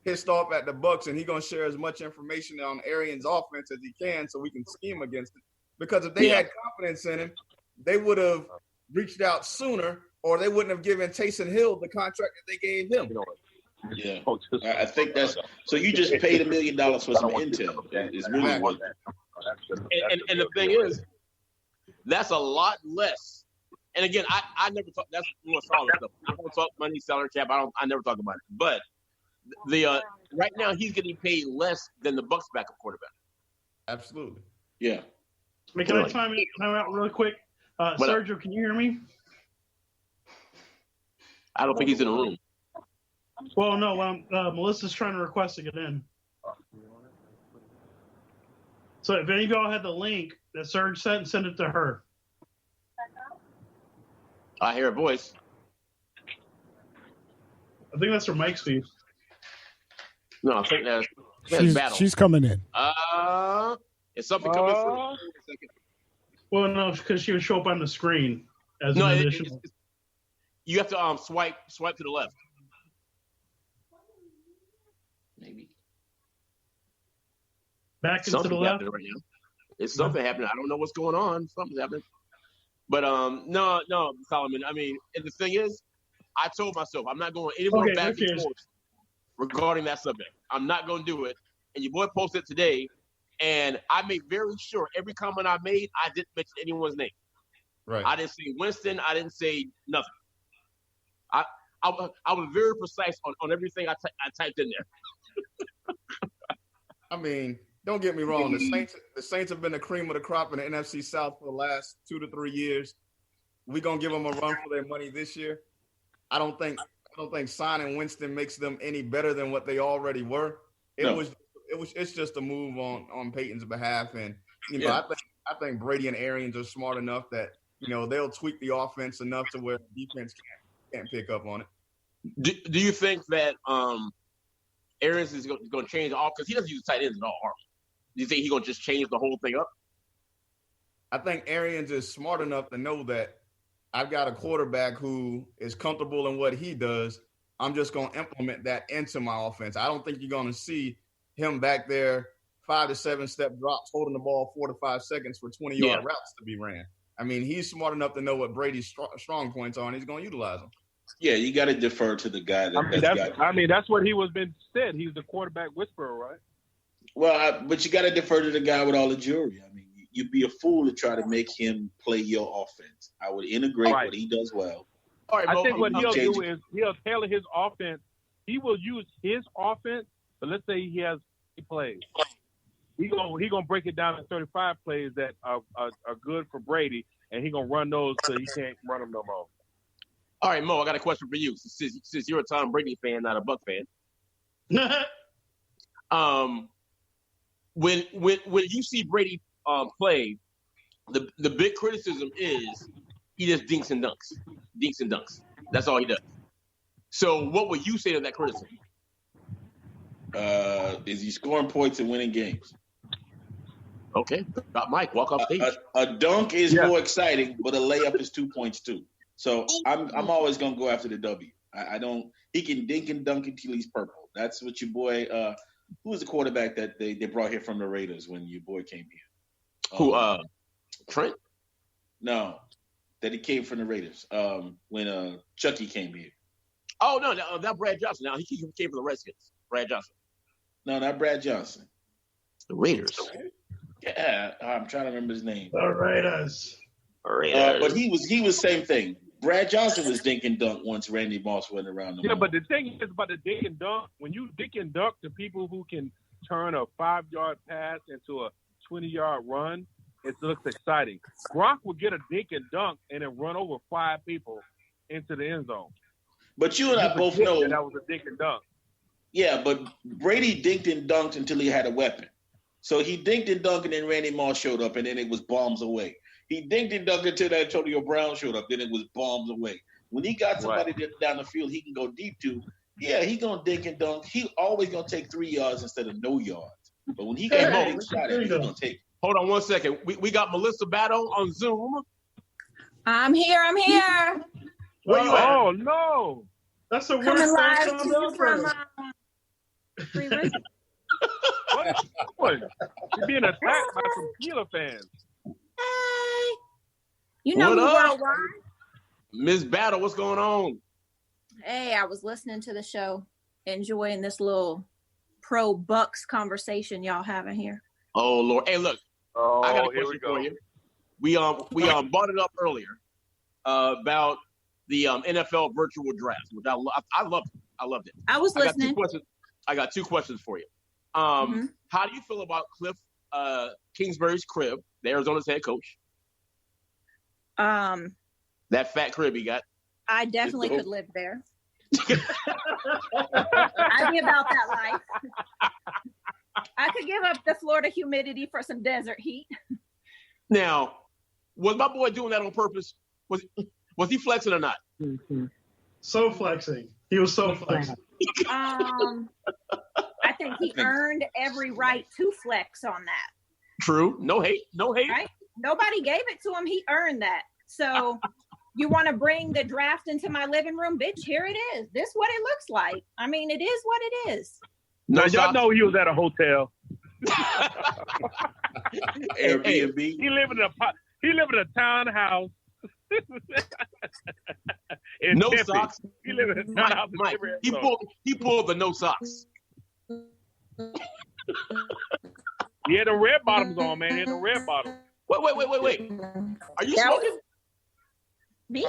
pissed off at the Bucks and he's gonna share as much information on Arians' offense as he can, so we can scheme against it. Because if they had confidence in him, they would have reached out sooner, or they wouldn't have given Taysom Hill the contract that they gave him. Yeah, I think that's so. You just paid $1 million for some intel. That is really what. And the thing is, that's a lot less. And again, I never talk. That's more solid stuff. I don't talk money, salary cap. I never talk about it. But the right now he's getting paid less than the Bucks backup quarterback. Absolutely. Yeah. Wait, can I time out really quick? Sergio, can you hear me? I don't think he's in the room. Well, no, Melissa's trying to request to get in. So if any of y'all had the link that Serge sent, send it to her. I hear a voice. I think that's from Mike's feed. No, I think that's Battle. She's coming in. Is something coming through? Well, no, because she would show up on the screen as an additional. You have to swipe to the left. Maybe. Back into the left. Right now. It's something happening. I don't know what's going on. Something's happening. But no, Solomon. I mean, and the thing is, I told myself I'm not going any more back and forth regarding that subject. I'm not going to do it. And your boy posted today, and I made very sure every comment I made, I didn't mention anyone's name. Right. I didn't say Winston. I didn't say nothing. I was very precise on everything I typed in there. I mean, don't get me wrong. The Saints have been the cream of the crop in the NFC South for the last 2 to 3 years. We're gonna give them a run for their money this year. I don't think signing Winston makes them any better than what they already were. It's just a move on Peyton's behalf, and I think Brady and Arians are smart enough that they'll tweak the offense enough to where the defense can't pick up on it. Do you think that Arians is going to change all, because he doesn't use tight ends at all? Do you think he's going to just change the whole thing up? I think Arians is smart enough to know that I've got a quarterback who is comfortable in what he does. I'm just going to implement that into my offense. I don't think you're going to see him back there 5 to 7 step drops, holding the ball 4 to 5 seconds for 20-yard routes to be ran. I mean, he's smart enough to know what Brady's strong points are, and he's going to utilize them. Yeah, you got to defer to the guy that's what he was been said. He's the quarterback whisperer, right? Well, but you got to defer to the guy with all the jewelry. I mean, you'd be a fool to try to make him play your offense. I would integrate what he does well. All right, I think what he'll do is he'll tailor his offense. He will use his offense, but let's say he has 8 plays. He gonna break it down to 35 plays that are good for Brady, and he gonna run those so he can't run them no more. All right, Mo, I got a question for you. Since you're a Tom Brady fan, not a Buck fan. When you see Brady play, the big criticism is he just dinks and dunks. That's all he does. So what would you say to that criticism? Is he scoring points and winning games? Okay, got Mike. Walk off stage. A dunk is more exciting, but a layup is 2 points too. So I'm always gonna go after the W. I don't. He can dink and dunk until he's purple. That's what your boy. Who was the quarterback that they brought here from the Raiders when your boy came here? Who? Trent? No, that he came from the Raiders. When Chucky came here. Oh no, that Brad Johnson. Now he came from the Redskins. Brad Johnson. No, not Brad Johnson. The Raiders. Yeah, I'm trying to remember his name. The Raiders. But he was same thing. Brad Johnson was dink and dunk once Randy Moss wasn't around. But the thing is about the dink and dunk, when you dink and dunk to people who can turn a 5-yard pass into a 20-yard run, it looks exciting. Gronk would get a dink and dunk and then run over 5 people into the end zone. But you and I both know that was a dink and dunk. Yeah, but Brady dinked and dunked until he had a weapon. So he dinked and dunked, and then Randy Moss showed up, and then it was bombs away. He dinked and dunked until Antonio Brown showed up, then it was bombs away. When he got somebody down the field he can go deep to, he gonna dink and dunk. He always gonna take 3 yards instead of no yards. But when he got shot at, he's gonna take. Hold on 1 second. We got Melissa Battle on Zoom. I'm here. Where you at? Oh no, that's the coming worst live to you from Free what? You're being attacked by some Steelers fans. Hey, you know me worldwide. Miss Battle, what's going on? Hey, I was listening to the show, enjoying this little pro Bucks conversation y'all having here. Oh Lord! Hey, look, I got a question for you. We brought it up earlier about the NFL virtual draft, which I loved it. I loved it. I was listening. I got 2 questions for you. How do you feel about Cliff Kingsbury's crib, the Arizona's head coach? That fat crib he got. I definitely could live there. I'd be about that life. I could give up the Florida humidity for some desert heat. Now, was my boy doing that on purpose? Was he flexing or not? So flexing. He was so flexing. I think he earned every right to flex on that. True. No hate. Right? Nobody gave it to him. He earned that. So you want to bring the draft into my living room? Bitch, here it is. This is what it looks like. I mean, it is what it is. No, y'all know he was at a hotel. Airbnb. He lived in a townhouse. No Tempe. socks. He lived in a townhouse. Mike, he pulled the no socks. He had the red bottoms on, man. He had the red bottoms. Wait. Are you That was- smoking? Me?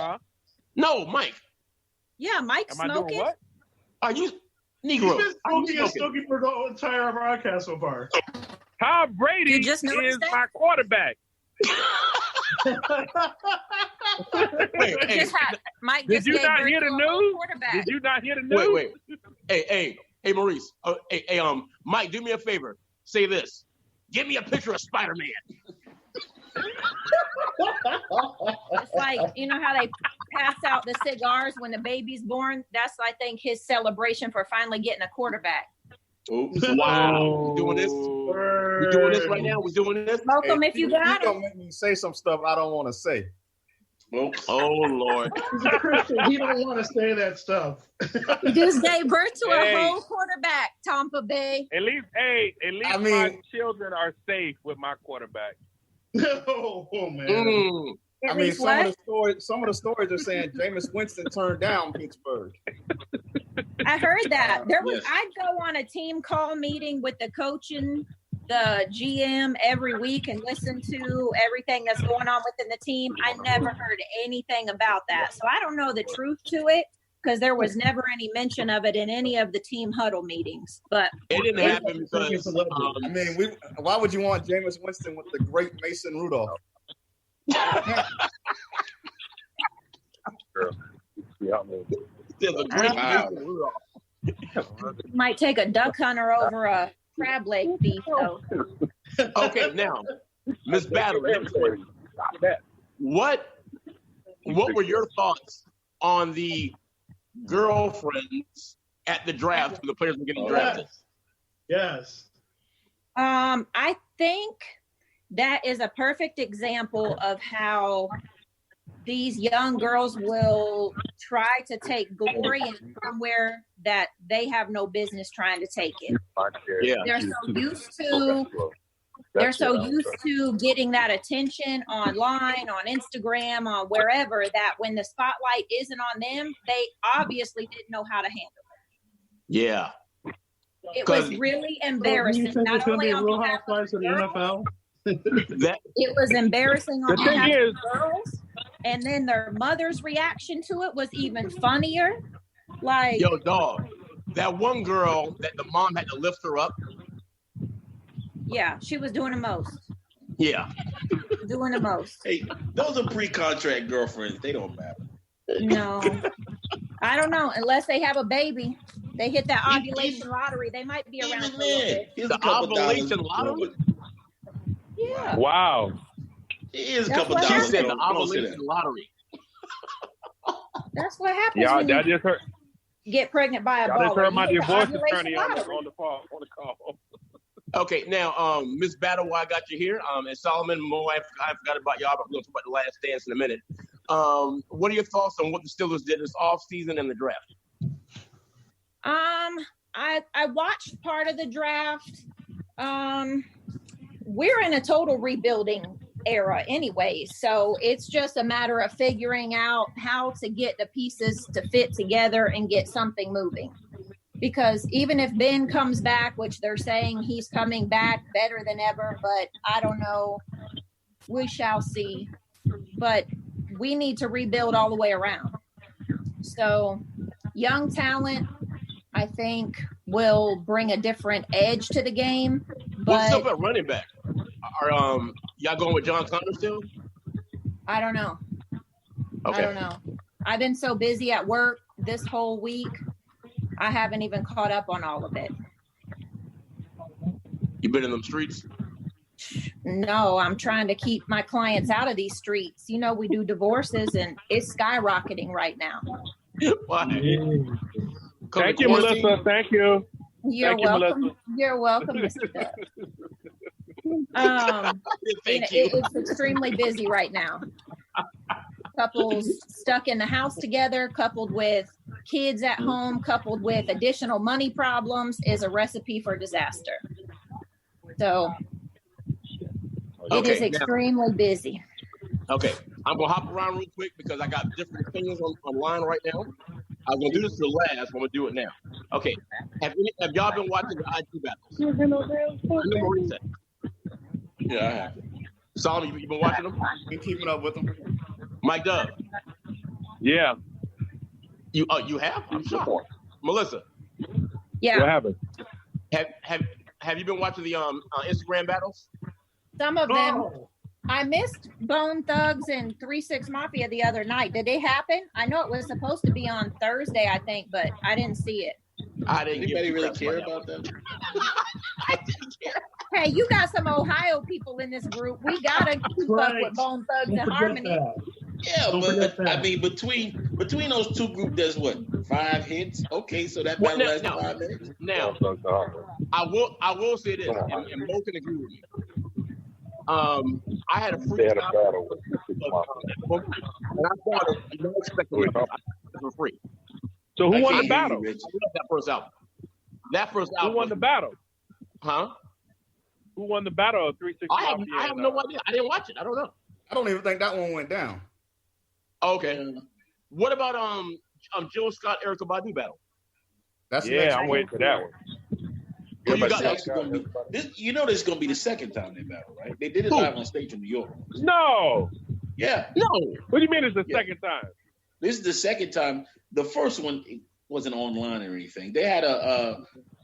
No, Mike. Yeah, Mike's Am I smoking. doing what? Are you He's Negro? been Are you smoking and smoking? smoking for the entire broadcast so far. Tom Brady You just noticed is that? my quarterback. Wait, hey, Just had, Mike Did just you gave not birth hear the to a whole news? quarterback. Did you not hear the news? wait. Hey, Maurice. Mike, do me a favor. Say this. Give me a picture of Spider-Man. It's like, you know how they pass out the cigars when the baby's born? That's, I think, his celebration for finally getting a quarterback. Oops. Wow. We doing this? We doing this right now? We doing this? Smoke them if you got You're them. gonna make me say some stuff I don't want to say. Oops. Oh Lord. He's a Christian. He don't want to say that stuff. He just gave birth to Hey. a whole quarterback, Tampa Bay. At least I mean- my children are safe with my quarterback. Oh man. Mm. At I mean, least some what? of the stories are saying Jameis Winston turned down Pittsburgh. I heard that. There was. Yes. I'd go on a team call meeting with the coach and the GM every week and listen to everything that's going on within the team. I never heard anything about that, so I don't know the truth to it because there was never any mention of it in any of the team huddle meetings. But It didn't happen because I mean, why would you want Jameis Winston with the great Mason Rudolph? there's a great Wow. might take a duck hunter over a crab leg thief. So Okay, now, Miss Battle, what were your thoughts on the girlfriends at the draft when the players were getting drafted? Yes. I think that is a perfect example of how these young girls will try to take glory in somewhere that they have no business trying to take it. Yeah. They're so used to getting that attention online, on Instagram, on wherever, that when the spotlight isn't on them, they obviously didn't know how to handle Yeah. it. It was 'Cause- really Do you embarrassing, think not it's gonna only be on Real behalf of Housewives of the the girls, NFL? That it was embarrassing on The thing behalf is, of the girls, and then their mother's reaction to it was even funnier. Like, yo, dog. That one girl that the mom had to lift her up. yeah, she was doing the most. Yeah. Doing the most. Hey, those are pre-contract girlfriends. They don't matter. No. I don't know. Unless they have a baby. They hit that ovulation lottery. They might be around Even for a little then, bit. here's The a couple ovulation dollars. lottery? Yeah. wow. Here's a That's couple what She dollars. said the Don't say ovulation that. lottery. That's what happens Y'all, when I you just heard. get pregnant by a Y'all just baller. heard my You hit the divorce ovulation attorney on lottery. the call. Okay, now, Miss Battle, why I got you here? And Solomon, Mo, I forgot about y'all, but we're going to talk about the Last Dance in a minute. What are your thoughts on what the Steelers did this offseason and the draft? I watched part of the draft. We're in a total rebuilding era anyway, so it's just a matter of figuring out how to get the pieces to fit together and get something moving. Because even if Ben comes back, which they're saying he's coming back better than ever, but I don't know, we shall see. But we need to rebuild all the way around. So young talent, I think, will bring a different edge to the game. What's up But at running back? Are y'all going with John Connor still? I don't know. Okay. I don't know. I've been so busy at work this whole week. I haven't even caught up on all of it. You been in them streets? No, I'm trying to keep my clients out of these streets. You know, we do divorces and it's skyrocketing right now. Why? Thank you, Melissa. Thank you. You're welcome. Melissa. You're welcome, Mr. Doug. Thank you. It's extremely busy right now. Couples stuck in the house together, coupled with kids at home, coupled with additional money problems, is a recipe for disaster. So it is extremely busy. Okay, I'm gonna hop around real quick because I got different opinions online right now. I was gonna do this for last, but I'm gonna do it now. Okay, have y'all been watching the IG battles? Yeah, I have. Solomon, you been watching them? Been keeping up with them. Mike Dub, Yeah. you have? I'm shocked. Melissa, Yeah, What happened? have you been watching the Instagram battles? some of them. Oh, I missed Bone Thugs and 3-6 Mafia the other night. Did they happen? I know it was supposed to be on Thursday, I think, but I didn't see it. I didn't. Anybody give a really crap care that. about that? I didn't care. Hey, you got some Ohio people in this group. We gotta keep up Right. with Bone Thugs don't and forget Harmony. that. Yeah, Don't but forget that. I mean, between those two groups, there's what, 5 hits? Okay, so that Well, battle lasted no. 5 minutes. Now, I will say this, and Mo can agree with me. I had a free copy, and I bought it unexpectedly for free. So who I won can't the hear battle? you, Rich. I love that first album. That first Who album. won the battle? Huh? Who won the battle of 3-6 I have Mafia? no idea. I didn't watch it. I don't know. I don't even think that one went down. Okay. What about Jill Scott, Erykah Badu battle? That's the next Yeah, I'm one. waiting for that one. Who you This got? is actually gonna be, this is going to be the second time they battle, right? They did it Who? live on stage in New York. No. Yeah, No. What do you mean it's the Yeah. second time? this is the second time. The first one wasn't online or anything. They had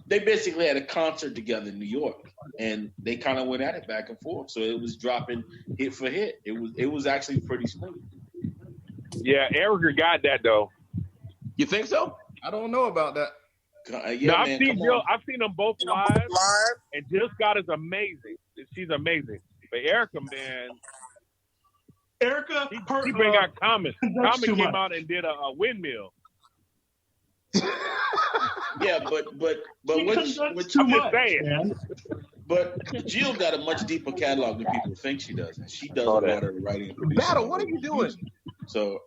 they basically had a concert together in New York, and they kind of went at it back and forth. So it was dropping hit for hit. It was actually pretty smooth. Yeah, Erica got that though. You think so? I don't know about that. Yeah, No, I've man, seen come Jill. on. I've seen them both live, and Jill Scott is amazing. She's amazing. But Erica, man, Erica, she bring out Common. That's Common too came much. out and did a windmill. Yeah, but she which conducts too I'm just much, saying. man. but Jill got a much deeper catalog than people think she does, and she does a lot of the writing. and producing. Battle, what are you doing? So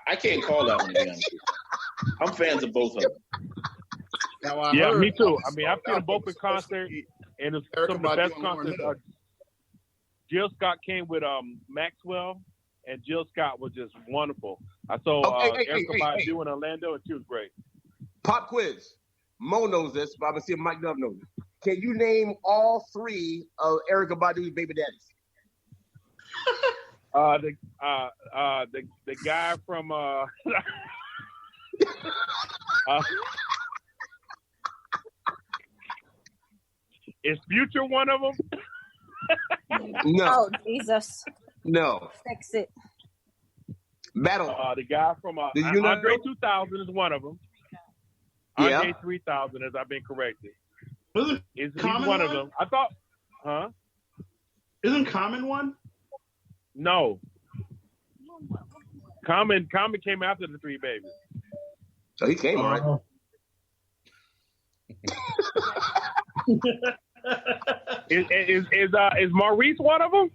I can't call that one to be honest with you. I'm fans of both of them. Now, I Yeah, heard- me too. I mean, I've seen them both in concert, and it's Erykah some of the Badu best and Lauryn concerts. Hill. Jill Scott came with Maxwell, and Jill Scott was just wonderful. I saw Okay, Erykah hey. Badu in Orlando, and she was great. Pop quiz. Mo knows this, but I'm gonna see if Mike Dove knows it. Can you name all 3 of Erykah Badu's baby daddies? The guy from is Future one of them? No, Oh, Jesus. no. Fix it. Battle. The guy from Do you know- Andre 2000 is one of them. Yeah. Andre 3000, as I've been corrected, Isn't he's Common one of one? them. I thought, huh? Isn't Common one? No. Common came after the 3 babies. So he came, all right. Oh. Is Maurice one of them?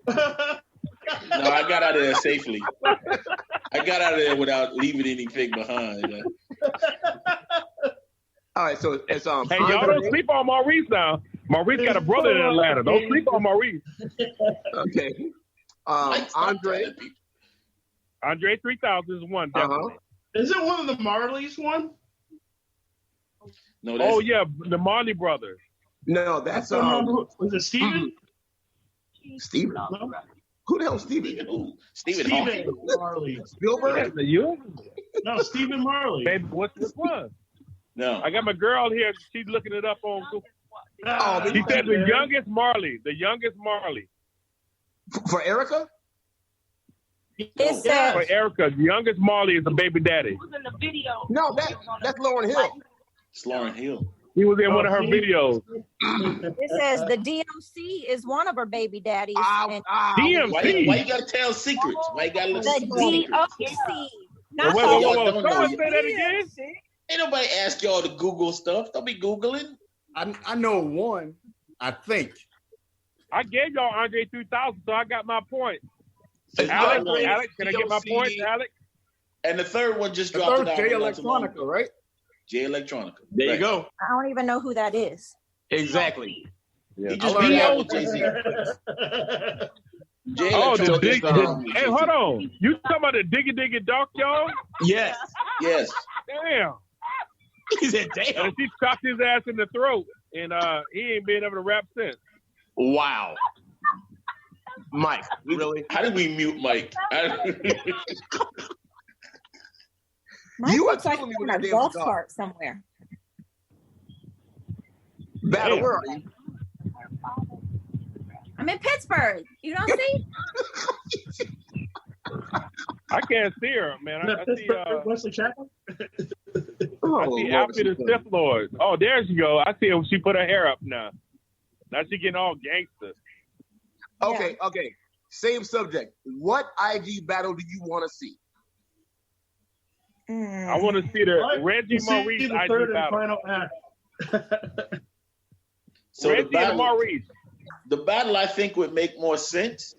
No, I got out of there safely. I got out of there without leaving anything behind. All right, so it's Hey, y'all don't sleep on Maurice now. Maurice got a brother in Atlanta. Don't sleep on Maurice. Okay. Mike, stop Andre. telling people. Andre 3000 is one, definitely. Isn't one of the Marleys one? No, that's, Oh yeah, the Marley brothers. No, that's Was it Steven? Steven. No? Who the hell is Steven? Stephen who? Stephen Stephen Hawking. Marley. Spielberg? You? No, Stephen Marley. Baby, what's this one? No. I got my girl here. She's looking it up on Google. Ah, Oh, She said the man. youngest Marley. The youngest Marley. For Erica? It said For Erica, the youngest Marley is the baby daddy. No, that's Lauryn Hill. It's Lauryn Hill. He was in one of her videos. It says the DMC is one of her baby daddies. And DMC? Why you gotta tell secrets? Why you gotta listen to the secrets? DMC. Not Whoa. Someone say that again? Ain't nobody ask y'all to Google stuff. Don't be Googling. I know one, I think. I gave y'all Andre 3000, so I got my point. It's Alex, Andre, can I get my DMC, point, Alex? And the third one just The dropped third it out. Jay not too long Electronica, ago. right? Jay Electronica. There you Right. go. I don't even know who that is. Exactly. He just I beat learned out that with Jay-Z. Jay Oh, the Electronica dig. is, Hey, hold on. You talking about the diggy dark, y'all? Yes. Yes. Damn. He said, damn. And she chopped his ass in the throat, and he ain't been able to rap since. Wow. Mike, really? How did we mute Mike? Mike You are looks like telling me he's what on a that golf damn cart somewhere. Battle, where are you? I'm in Pittsburgh. You don't see? I can't see her, man. I see Wesley Chapman. I see Alfie the Sith Lord. Oh, there she go. I see her. She put her hair up now. Now she getting all gangster. Okay. Same subject. What IG battle do you want to see? I want to see the Reggie Maurice the IG third and battle. final act. So Reggie and Maurice. the battle I think would make more sense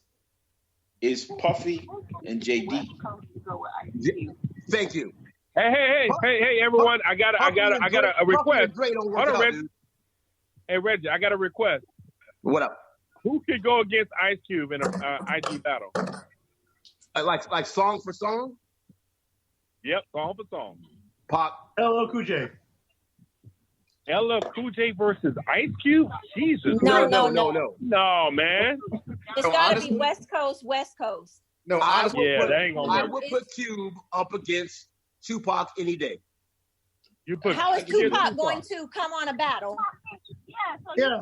is Puffy and JD. Thank you. Hey, everyone! I got a request. Hold on, Reggie. Hey, Reggie, I got a request. What up? Who could go against Ice Cube in a IG battle? Like song for song? Yep, song for song. Pop. LL Cool J. LL Cool J versus Ice Cube? Jesus. No. No, man. It's No, got to honestly- be West Coast. No, honestly, Yeah, that ain't gonna I work. would put Cube up against Tupac any day. You put How is you get Tupac going to come on a battle? Yeah.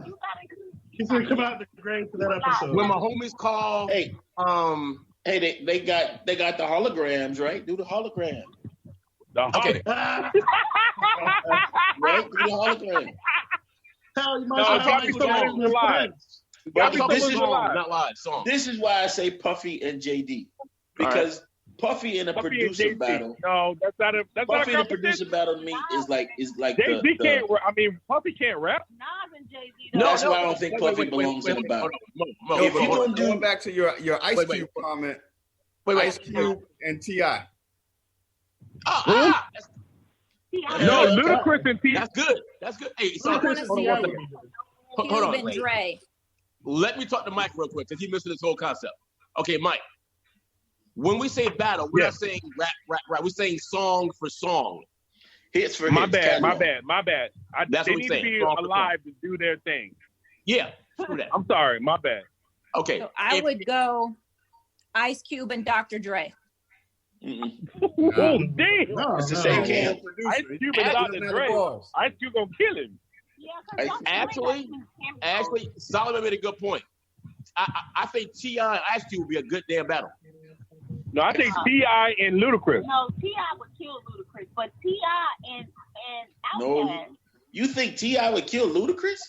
He's going to come out the grave for that episode. When my homies call, Hey, they got the holograms, right? Do the hologram, okay. Ah, right? Do the hologram. hell, you No, might as well Bobby talk Soul about is alive. friends. Bobby Talk Soul about is song, alive. not live song. This is why I say Puffy and JD because Puffy in a Puffy and producer JC. battle. No, that's not a Puffy in a competition. producer battle to me is like JC can't. I mean, Puffy can't rap. That's why I don't think Puffy belongs in the battle. Mo, If you going do- back to your Ice Wait, Cube comment, wait. Ice Cube and T.I. No, Ludacris and T. That's good. Hey, so I wanna hold see on one it. second. Hold Cube on. and Dre. Let me talk to Mike real quick because he missed this whole concept. Okay, Mike. When we say battle, we're not saying rap. We're saying song for song. Hits for My hits, bad. catalog. That's They what need we're to be saying. Song for alive to do their thing. Yeah, screw that. I'm sorry. My bad. Okay. So I if- would go Ice Cube and Dr. Dre. Mm-mm. Oh, damn. No, It's the no. same camp. Ice Cube and Dr. Dre. Ice Cube gonna kill him. Actually, Solomon made a good point. I think T.I. and Ice Cube would be a good damn battle. No, I think T.I. and Ludacris. No, T.I. would kill Ludacris, but T.I. and No, Outkast. you think T.I. would kill Ludacris?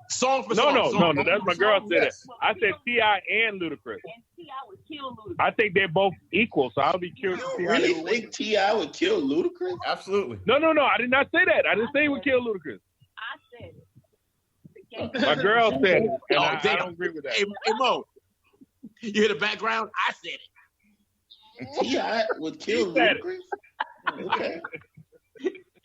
Song for No, song. no. That's my girl said it. I said T.I. and Ludacris. And T.I. would kill Ludacris. I think they're both equal, so I'll be curious to see You how they really will win. think T.I. would kill Ludacris? Absolutely. No. I did not say that. I didn't say he would kill Ludacris. I said it. My girl said it, and Oh, I damn. don't agree with that. Hey, Mo, you hear the background? I said it. T.I. would kill said it. Ludacris? Okay.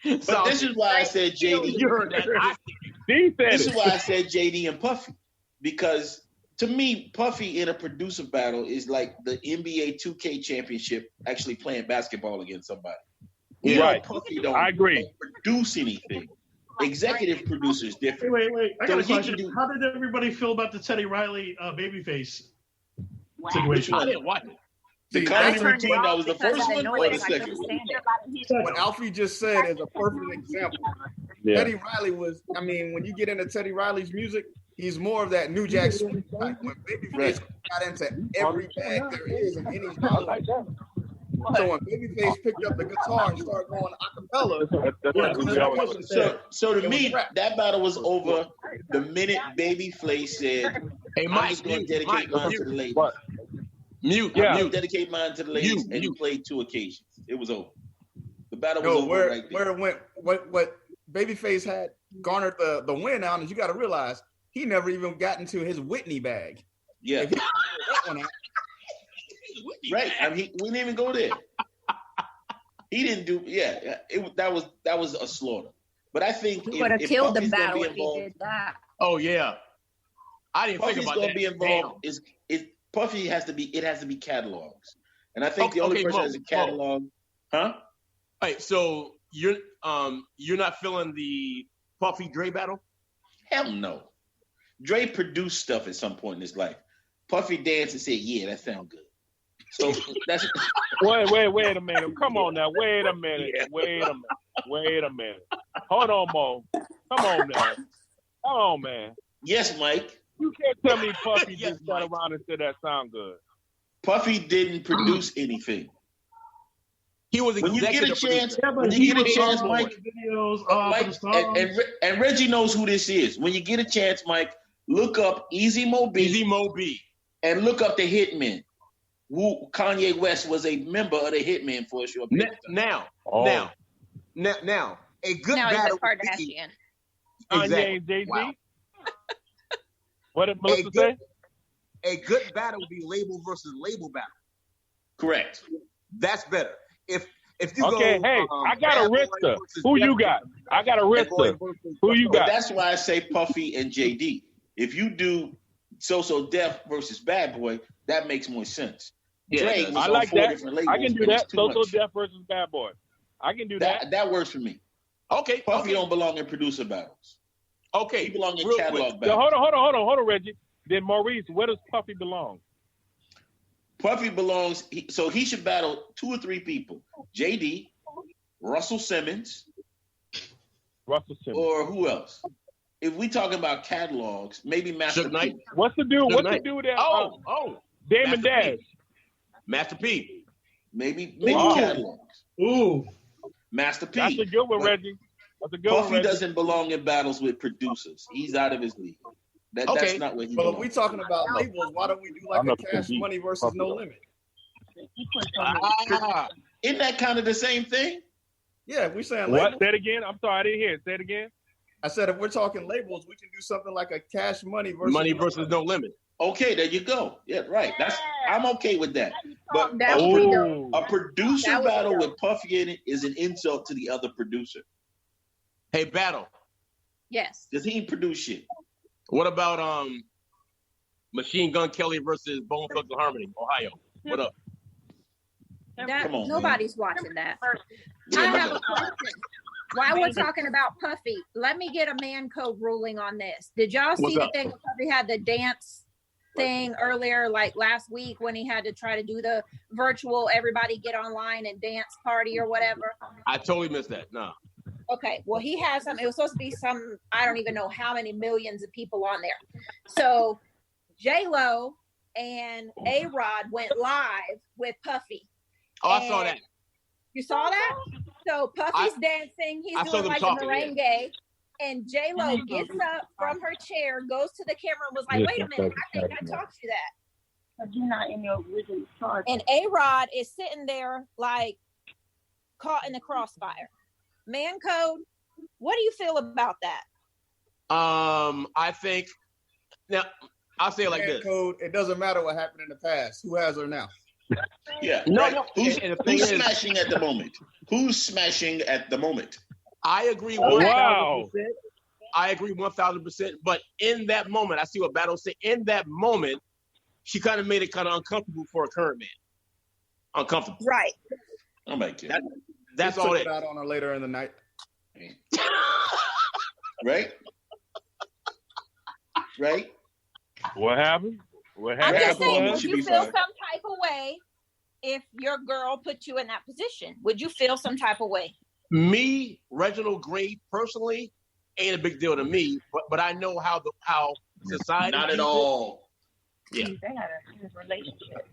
But So, this is why I said JD. you heard that. I said it. He said This is it. why I said JD and Puffy. Because to me, Puffy in a producer battle is like the NBA 2K championship actually playing basketball against somebody. You know, Right. Puffy don't, I agree. don't produce anything. Executive producer is different. Wait. I got So a he can question. do- How did everybody feel about the Teddy Riley babyface Wow. situation? I didn't watch it. The See, comedy Alfie- routine that was the Because first of the one or the noise, I second couldn't one? stand it. What Alfie just said is a perfect example. Yeah. Teddy Riley was, I mean, when you get into Teddy Riley's music, he's more of that New Jack Swing type. When Babyface Right. got into every bag there is in any genre, So when Babyface picked up the guitar and started going acapella, so to me, that battle was over the minute Babyface said, "Hey, I'm Mike, just going to dedicate mine to the ladies." Mute. I'm going to dedicate mine to the ladies, and you played 2 occasions. It was over. The battle was over right there. Where it went, what Babyface had garnered the win out, is you got to realize he never even got into his Whitney bag. Yeah. If he that one out, right. I mean, we didn't even go there. He didn't do. Yeah. That was a slaughter. But I think he would have killed the Puffy's battle if he did that. Oh yeah. I didn't think about that. Be involved. Puffy has to be. It has to be catalogs, and I think the only person has a catalog. Huh? All right. So you're not feeling the Puffy Dre battle? Hell no. Dre produced stuff at some point in his life. Puffy danced and said, "Yeah, that sounds good." So that's. Wait a minute. Come on now. Wait a minute. Hold on, Mo. Come on now. Come on, man. Yes, Mike. You can't tell me Puffy just sat around and said that sound good. Puffy didn't produce anything. He was when you get a chance, Mike. And Reggie knows who this is. When you get a chance, Mike, look up Easy Mo B, and look up the Hitmen. Who Kanye West was a member of the Hitmen for a short period. Now, a good battle. Kardashian. Kanye and Jay-Z. Wow. What did Melissa say? A good battle would be label versus label battle. Correct. That's better. If you okay, go, hey, I got a Rista. Who you got? I got a Rista. Who you got? But that's why I say Puffy and JD. If you do So Def versus Bad Boy, that makes more sense. Yeah, Drake I like that. I can do that. So Def versus Bad Boy. I can do that. That works for me. Okay. Puffy don't belong in producer battles. Okay. He belongs in catalog battles. So hold on, Reggie. Then Maurice, where does Puffy belong? Puffy belongs. He should battle 2 or 3 people: JD, Russell Simmons, or who else? If we talking about catalogs, maybe Master P. What's the dude? What's the dude that? Damon Dash. Master P. Maybe catalogs. Ooh. Master P. That's a good one, Reggie. That's a good Puffy one. Doesn't belong in battles with producers. He's out of his league. That's not what he belongs. But if we talking about labels, why don't we do like a Cash Money versus No Limit? Isn't that kind of the same thing? Yeah, we saying what? labels. Say it again. I'm sorry, I didn't hear it. Say it again. I said if we're talking labels, we can do something like a Cash Money versus No Limit. Okay, there you go. Yeah, right. I'm okay with that. But a producer battle with Puffy in it is an insult to the other producer. Hey, battle. Yes. Because he ain't produce shit. What about Machine Gun Kelly versus Bone Thugs and Harmony, Ohio? What up? Come on, nobody's watching that. I have a question. While we're talking about Puffy, let me get a man code ruling on this. Did y'all see the thing Puffy had the dance thing earlier, like last week, when he had to try to do the virtual everybody get online and dance party or whatever? I totally missed that. No. Okay, well, he has some. It was supposed to be some. I don't even know how many millions of people on there. So J-Lo and A-Rod went live with Puffy. Oh, I saw that. You saw that? So Puffy's dancing. He's doing like a merengue. And J-Lo gets up from her chair, goes to the camera, and was like, wait a minute, I think I taught you that. But you're not in your original charge. And A-Rod is sitting there like caught in the crossfire. Man code, what do you feel about that? I think, now, I'll say it like this. Code, it doesn't matter what happened in the past. Who has her now? Yeah. No. Who's smashing at the moment? Who's smashing at the moment? I agree 1,000%. I agree 1,000%. But in that moment, I see what Battle said. In that moment, she kind of made it kind of uncomfortable for a current man. Uncomfortable. Right. Oh my God. That's all it. Put it out on her later in the night. Right? Right? What happened? I'm just saying, would you feel some type of way if your girl put you in that position? Would you feel some type of way? Me, Reginald Gray, personally, ain't a big deal to me. But I know how society. Not at all. Yeah. They got a serious relationship.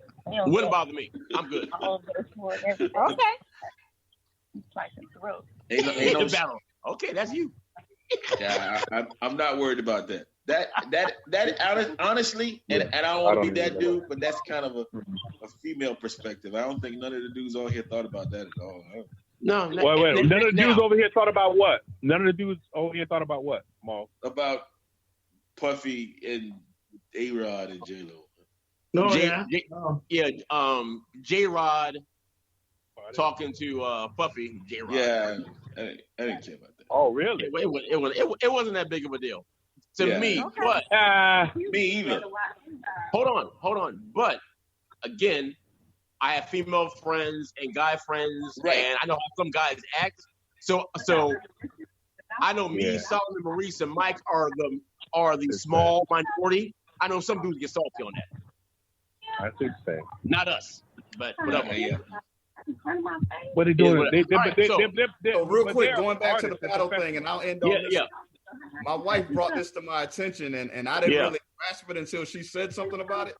Wouldn't bother me. I'm good. All of those for everything. Okay. Slice and throat. Ain't no battle. Okay, that's you. Yeah, I'm not worried about that. That honestly, and I don't want to be that dude, but that's kind of a female perspective. I don't think none of the dudes over here thought about that at all. No. Wait. None of the dudes over here thought about what? None of the dudes over here thought about what, Maul? About Puffy and A-Rod and J-Lo. No, J-Rod talking to Puffy. J-Rod. Yeah, I didn't care about that. Oh, really? It wasn't that big of a deal to me. Okay. But me either. Hold on. But again, I have female friends and guy friends, Right. and I know how some guys act. So I know me, Solomon, Maurice, and Mike are the small minority. I know some dudes get salty on that. I think so. Not us, but whatever. Yeah. What are they doing? So real quick, they're going back to the artists. battle thing, and I'll end on this. Yeah. My wife brought this to my attention, and I didn't Yeah. really grasp it until she said something about it.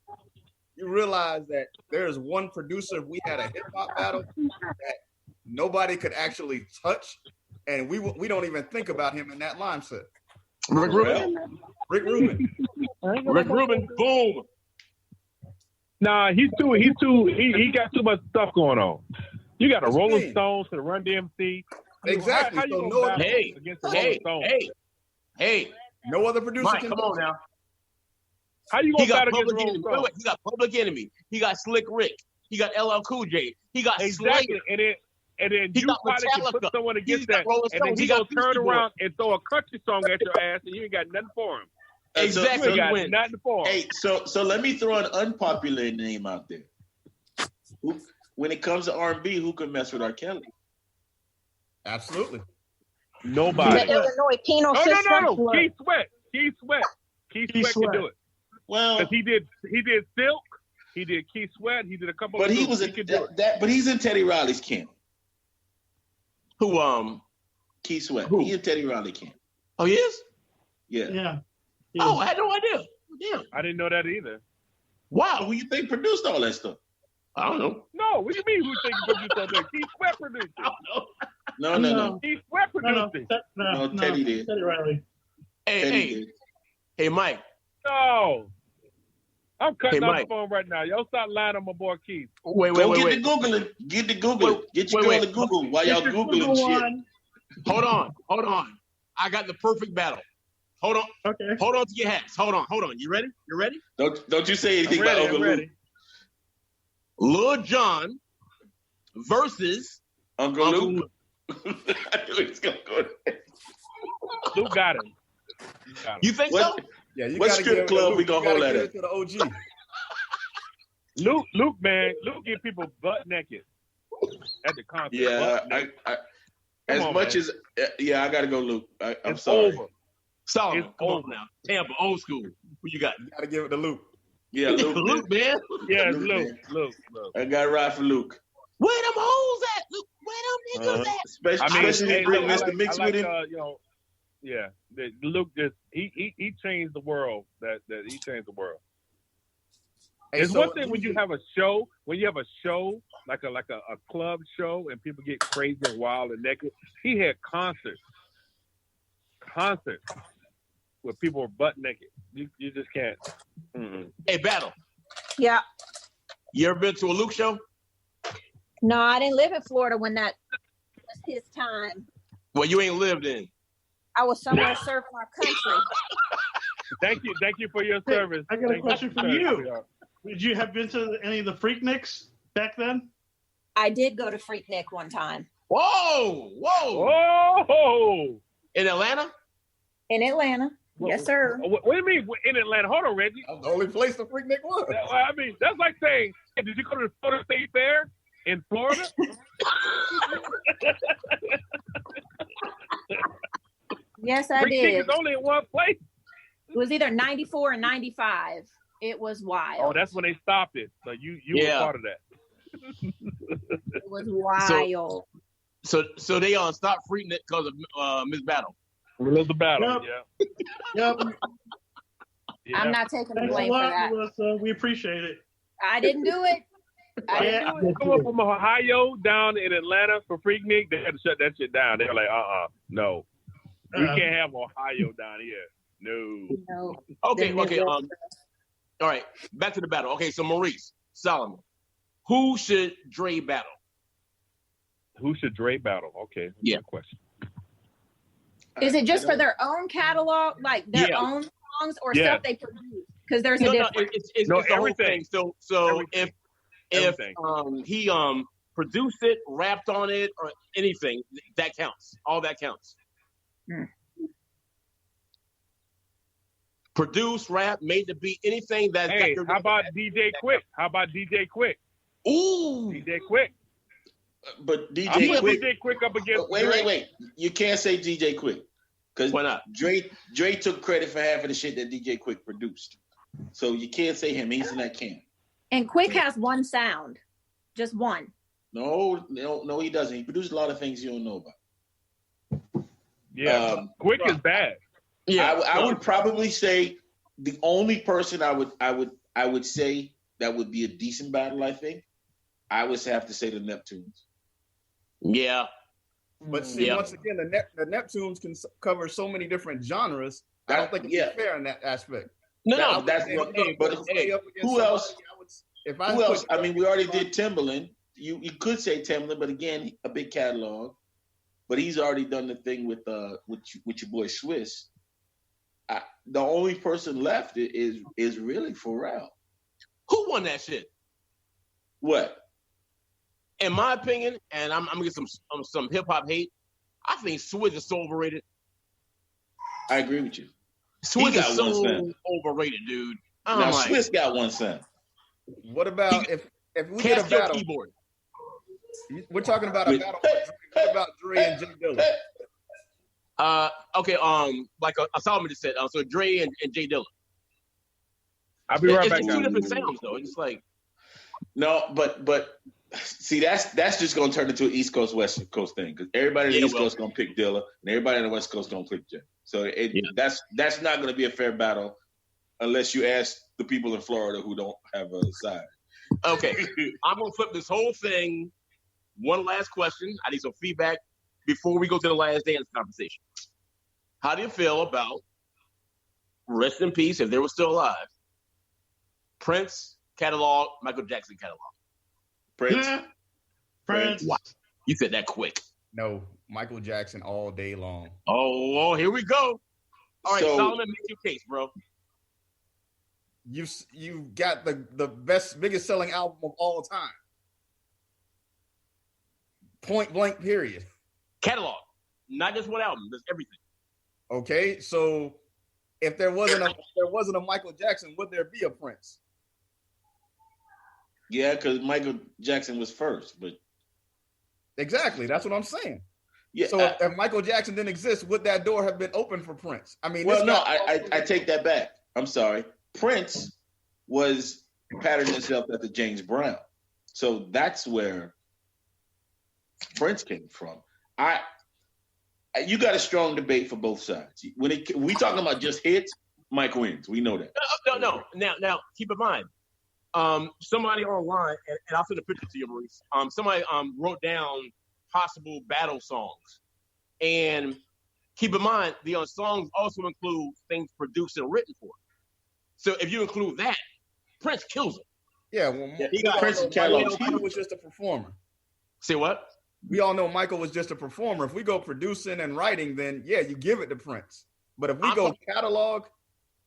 You realize that there is one producer, we had a hip hop battle that nobody could actually touch, and we don't even think about him in that line set. Rick Rubin. Rick Rubin. Boom. Nah, he got too much stuff going on. You got a What you Rolling mean? Stones to the Run DMC. Exactly. How you So gonna no, battle Hey, against the Rolling Stones? hey. no other producer Mike, can come do on it. now. How you He gonna got battle against Public the Rolling Enemy. Stones? He got Public Enemy. He got Slick Rick. He got LL Cool J. He got Exactly, Slayer. and then He you got probably can put Metallica. someone against He's got that, Rolling and then Stones. he He got gonna turn Beastie Boys. around and throw a country song at your ass, and you ain't got nothing for him. Exactly. You ain't got wins. nothing for him. Hey, so let me throw an unpopular name out there. When it comes to R&B, who can mess with R. Kelly? Absolutely. Nobody. The Illinois penal Oh system. no! Keith Sweat can do it. Well, Because he did Silk, he did Keith Sweat, he did a couple. but of he was could do it. but he's in Teddy Riley's camp. Who Keith Sweat. Who? He in Teddy Riley camp. Oh, he is? Yeah. Yeah. Oh, I had no idea. Damn. I didn't know that either. Wow. Who you think produced all that stuff? I don't know. No, what do you mean? Who think you produced something? Keith Sweat produced it. No. Keith Sweat No, produced it. No, Teddy did. Teddy Riley. Teddy Hey, did. Mike. No. I'm cutting Hey, off Mike. the phone right now. Y'all stop lying on my boy Keith. Wait. Go get the Googling. Get the Googling. Get your girl to Google while y'all Googling shit. Hold on. I got the perfect battle. Hold on. Okay. Hold on to your hats. Hold on. You ready? Don't you say anything I'm ready. about I'm Uncle ready. Lil Jon versus Uncle Uncle Luke. I knew he was gonna go there. Luke got him. You think What- so? Yeah, you What gotta strip give it to club Luke. we gonna You gotta hold that give at? it to the OG. Luke, get people butt naked at the concert. Yeah, Butt naked. I Come as on, much man. as I gotta go, Luke. I'm It's sorry. over. Solomon, It's come on over. now. Tampa, old school. Who you got? You gotta give it to Luke. Yeah, Luke. Luke, man. Yeah, Luke, Luke. I got to ride for Luke. Where them hoes at? Luke, where them niggas at? Especially hey, bring I Mr. like- Mix I like, with him. Yeah, Luke just he changed the world. That he changed the world. Hey, It's so one thing when you have a show, like a club show, and people get crazy and wild and naked. He had concerts where people were butt naked. You just can't. Mm-mm. Hey, Battle. Yeah. You ever been to a Luke show? No, I didn't live in Florida when that was his time. Well, you ain't lived in. I was somewhere serving our country. Thank you for your service. I got a Thank question for sir. you. Would you have been to any of the Freakniks back then? I did go to Freaknik one time Whoa. Oh, In Atlanta? in Atlanta. Yes, sir. what do you mean in Atlanta? Hold on, Reggie. That was the only place the Freaknik was. I mean, that's like saying, hey, did you go to the Florida State Fair in Florida? Yes, I Freak did. is only in one place. It was either 94 or 95. It was wild. Oh, that's when they stopped it. So you Yeah. were part of that. It was wild. So they stopped Freaknik because of Miss Battle. We love the battle. Yep. Yeah. Yep. Yeah. I'm not taking the Thanks a blame for lot, that. Melissa. We appreciate it. I didn't do it. I didn't do it. Come up from Ohio down in Atlanta for Freaknik. They had to shut that shit down. They were like, no, we can't have Ohio down here. No. No. Okay. All right. Back to the battle. Okay. So Maurice Solomon, who should Dre battle? Who should Dre battle? Okay. Yeah. Good question. Is it just for their own catalog, like their own songs, or stuff they produce? Because there's a difference. It's the whole everything. thing. So Everything. if Everything. he produced it, rapped on it, or anything, that counts. All that counts. Produce, rap, made the beat, anything that. Hey, how about DJ Quick? How about DJ Quick? Ooh, DJ Quick. But I'm DJ putting Quick. DJ Quick up against. Wait. You can't say DJ Quick because why not? Dre took credit for half of the shit that DJ Quick produced, so you can't say him. He's in that camp. And Quick has one sound, just one. No, he doesn't. He produced a lot of things you don't know about. Yeah, Quick is bad. Yeah, I would probably say the only person I would say that would be a decent battle. I think I would have to say the Neptunes. Yeah. But see, once again, the Neptunes can cover so many different genres. I don't think it's fair in that aspect. No, that's what. But who else? Who else? I mean, we already did Timbaland. You could say Timbaland, but again, a big catalog. But he's already done the thing with your boy Swiss. The only person left is really Pharrell. Who won that shit? What? In my opinion, and I'm gonna get some hip hop hate. I think Swizz is so overrated. I agree with you. Swizz is so overrated, dude. Now Swizz got one cent. What about if we get a battle? Keyboard. We're talking about a battle. What about Dre and Jay Dilla? Okay. Like Solomon just said. So Dre and Jay Dilla. I'll be right back. It's two different sounds, though. It's like no, but see, that's just gonna turn into an East Coast West Coast thing because everybody in the East Coast gonna pick Dilla and everybody in the West Coast gonna pick Jay. So that's not gonna be a fair battle unless you ask the people in Florida who don't have a side. Okay, I'm gonna flip this whole thing. One last question. I need some feedback before we go to the last dance conversation. How do you feel about, rest in peace, if they were still alive, Prince catalog, Michael Jackson catalog? Prince. Wow. You said that quick. No, Michael Jackson all day long. Oh, here we go. All right, So, Solomon, make your case, bro. You got the biggest selling album of all time. Point blank, period. Catalog, not just one album. There's everything. Okay, so if there wasn't a Michael Jackson, would there be a Prince? Yeah, because Michael Jackson was first, but Exactly, that's what I'm saying. yeah. So if Michael Jackson didn't exist, would that door have been open for Prince? I mean, I take that back. I'm sorry. Prince was patterned himself after James Brown, so that's where Prince came from. You got a strong debate for both sides. When we talking about just hits, Mike wins. We know that. No. Now, keep in mind, somebody online, and I'll send a picture to you, Maurice. Somebody wrote down possible battle songs, and keep in mind the songs also include things produced and written for. So if you include that, Prince kills it. Yeah, well, He got Prince and catalog. Michael was just a performer. Say what? We all know Michael was just a performer. If we go producing and writing, then yeah, you give it to Prince. But if we go catalog,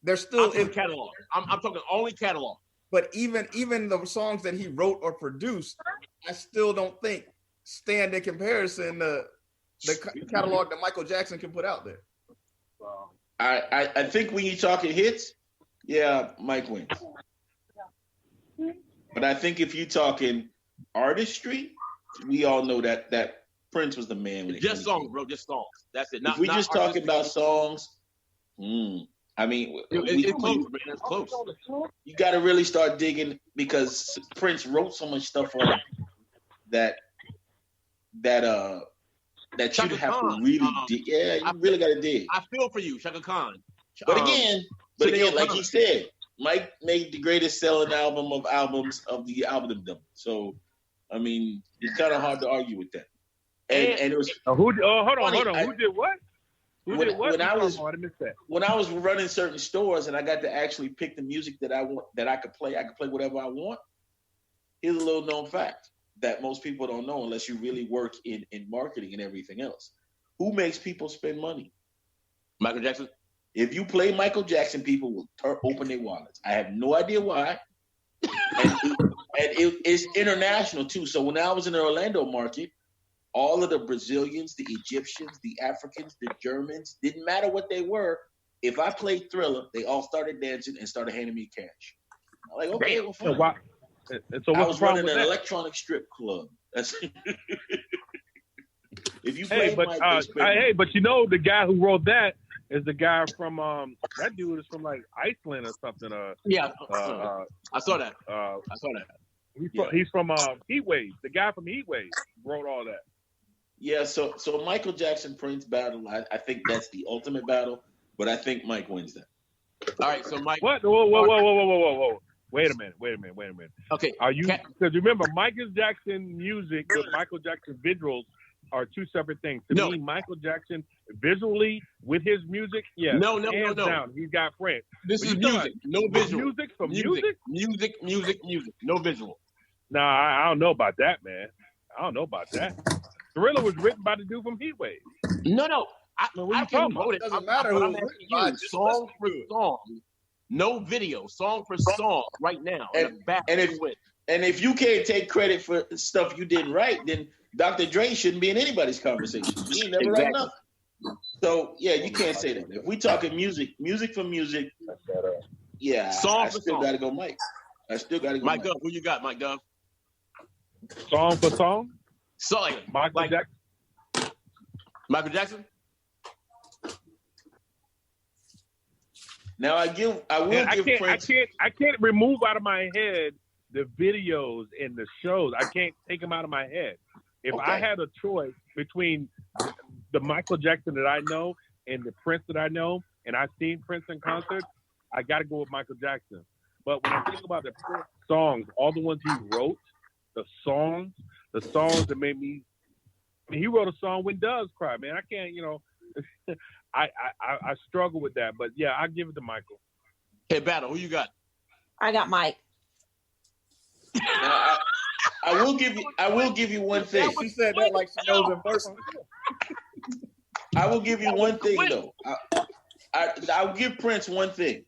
there's still catalog. I'm talking only catalog. But even the songs that he wrote or produced, I still don't think stand in comparison to the catalog that Michael Jackson can put out there. I think when you're talking hits, yeah, Mike wins. But I think if you're talking artistry, we all know that Prince was the man. Just songs, bro. Just songs. That's it. If we just talking about songs, I mean, it's close, man. It's close. You got to really start digging because Prince wrote so much stuff on it that you'd have to really dig. Yeah, you really got to dig. I feel for you, Chaka Khan. But again, But again, like he said, Mike made the greatest selling album of albums of the albumdom. So, I mean, it's kind of hard to argue with that. And it was hold on. Who did what? When I was running certain stores and I got to actually pick the music that I want, that I could play whatever I want. Here's a little known fact that most people don't know unless you really work in marketing and everything else. Who makes people spend money? Michael Jackson. If you play Michael Jackson, people will open their wallets. I have no idea why. It's international too. So when I was in the Orlando market, all of the Brazilians, the Egyptians, the Africans, the Germans, didn't matter what they were. If I played Thriller, they all started dancing and started handing me cash. I'm like, okay, well, fine. So I was running an electronic strip club. That's if you play but you know the guy who wrote that is the guy from that dude is from like Iceland or something. I saw that. He's from Heat Wave. The guy from Heat Wave wrote all that. Yeah, so Michael Jackson Prince battle, I think that's the ultimate battle, but I think Mike wins that. All right, so Mike. What? Whoa. Wait a minute. Okay. Are you? Because remember, Michael Jackson music with Michael Jackson visuals are two separate things. To me, Michael Jackson visually with his music, No. Down, he's got Prince. This is music, no visual. Music. No visual. Nah, I don't know about that, man. I don't know about that. Thriller was written by the dude from Heat Wave. No. I can't vote it. It doesn't matter who it's written by. Song for song. No video, song for song right now. And if you can't take credit for stuff you didn't write, then Dr. Dre shouldn't be in anybody's conversation. He ain't never write nothing. So yeah, you can't say that. If we talking music for music, I still gotta go Mike. Mike Dove, who you got, Mike Dove? Song for song? Michael Jackson. Michael Jackson? Now I will give Prince. I can't remove out of my head the videos and the shows. I can't take them out of my head. If I had a choice between the Michael Jackson that I know and the Prince that I know, and I've seen Prince in concert, I got to go with Michael Jackson. But when I think about the Prince songs, all the ones he wrote, the songs that made me. I mean, he wrote a song "When Doves Cry," man. I can't, I struggle with that, but yeah, I'll give it to Michael. Hey, Battle, who you got? I got Mike. I will give you one thing. She said that like she knows in person. I will give you one thing though. I'll give Prince one thing.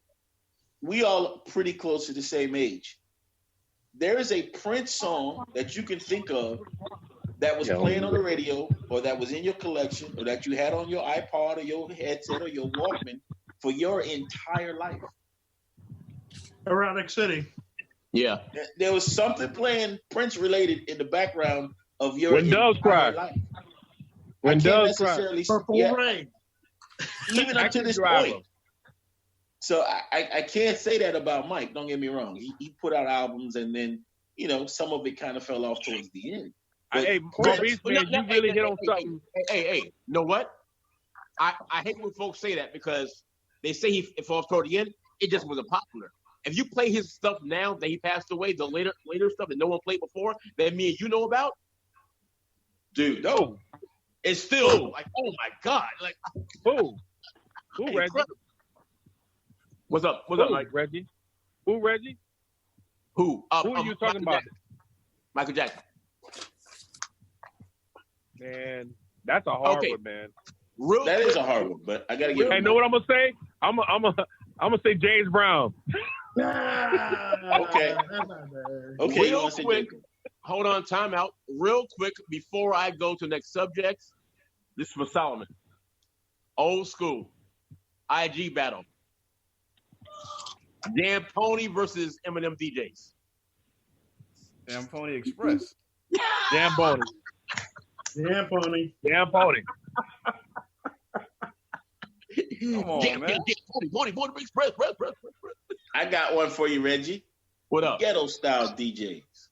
We all pretty close to the same age. There is a Prince song that you can think of that was playing on the radio or that was in your collection or that you had on your iPod or your headset or your Walkman for your entire life. Erotic City. Yeah. There was something playing Prince related in the background of your When Doves Cry. life. When Doves Cry. Purple Rain. Even up to this point. So I can't say that about Mike. Don't get me wrong. He put out albums and then, some of it kind of fell off towards the end. Hey, Maurice, man, you really hit on something. Hey, you know what? I hate when folks say that because they say he falls toward the end. It just wasn't popular. If you play his stuff now that he passed away, the later stuff that no one played before, that me and you know about, dude, no, it's still like, oh my God, like who, Reggie? What's up, Mike? Reggie? Who, Reggie? Who? Who are you talking about? Michael Jackson. Man, that's a hard one, man. That is a hard one, but I gotta get. Hey, know what I'm gonna say? I'm gonna say James Brown. Okay. Real quick, hold on, time out. Real quick, before I go to the next subject, this is for Solomon. Old school, IG battle. Dan Pony versus Eminem DJs. Dan Pony Express. Dan Pony. Dan Pony. Dan Pony. Come on, man. Pony, Express. I got one for you, Reggie. What up? Ghetto style DJs.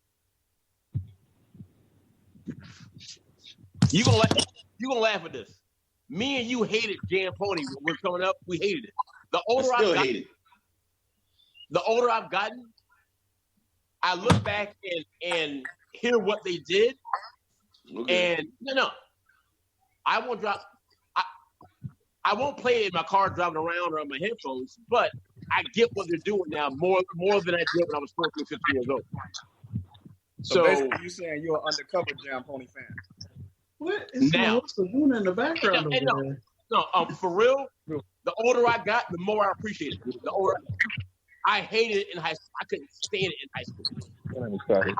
You gonna laugh at this. Me and you hated Dan Pony when we were coming up. We hated it. The older I got, hate it. the older I've gotten, I look back and hear what they did. Okay. And no, I won't drop. I won't play it in my car driving around or on my headphones, but I get what they're doing now more than I did when I was 14, 15 years old. So basically, you're saying you're an undercover Jam Pony fan. What is Melissa doing in the background over there? No, for real, the older I got, the more I appreciate it. The older I hated it in high school. I couldn't stand it in high school.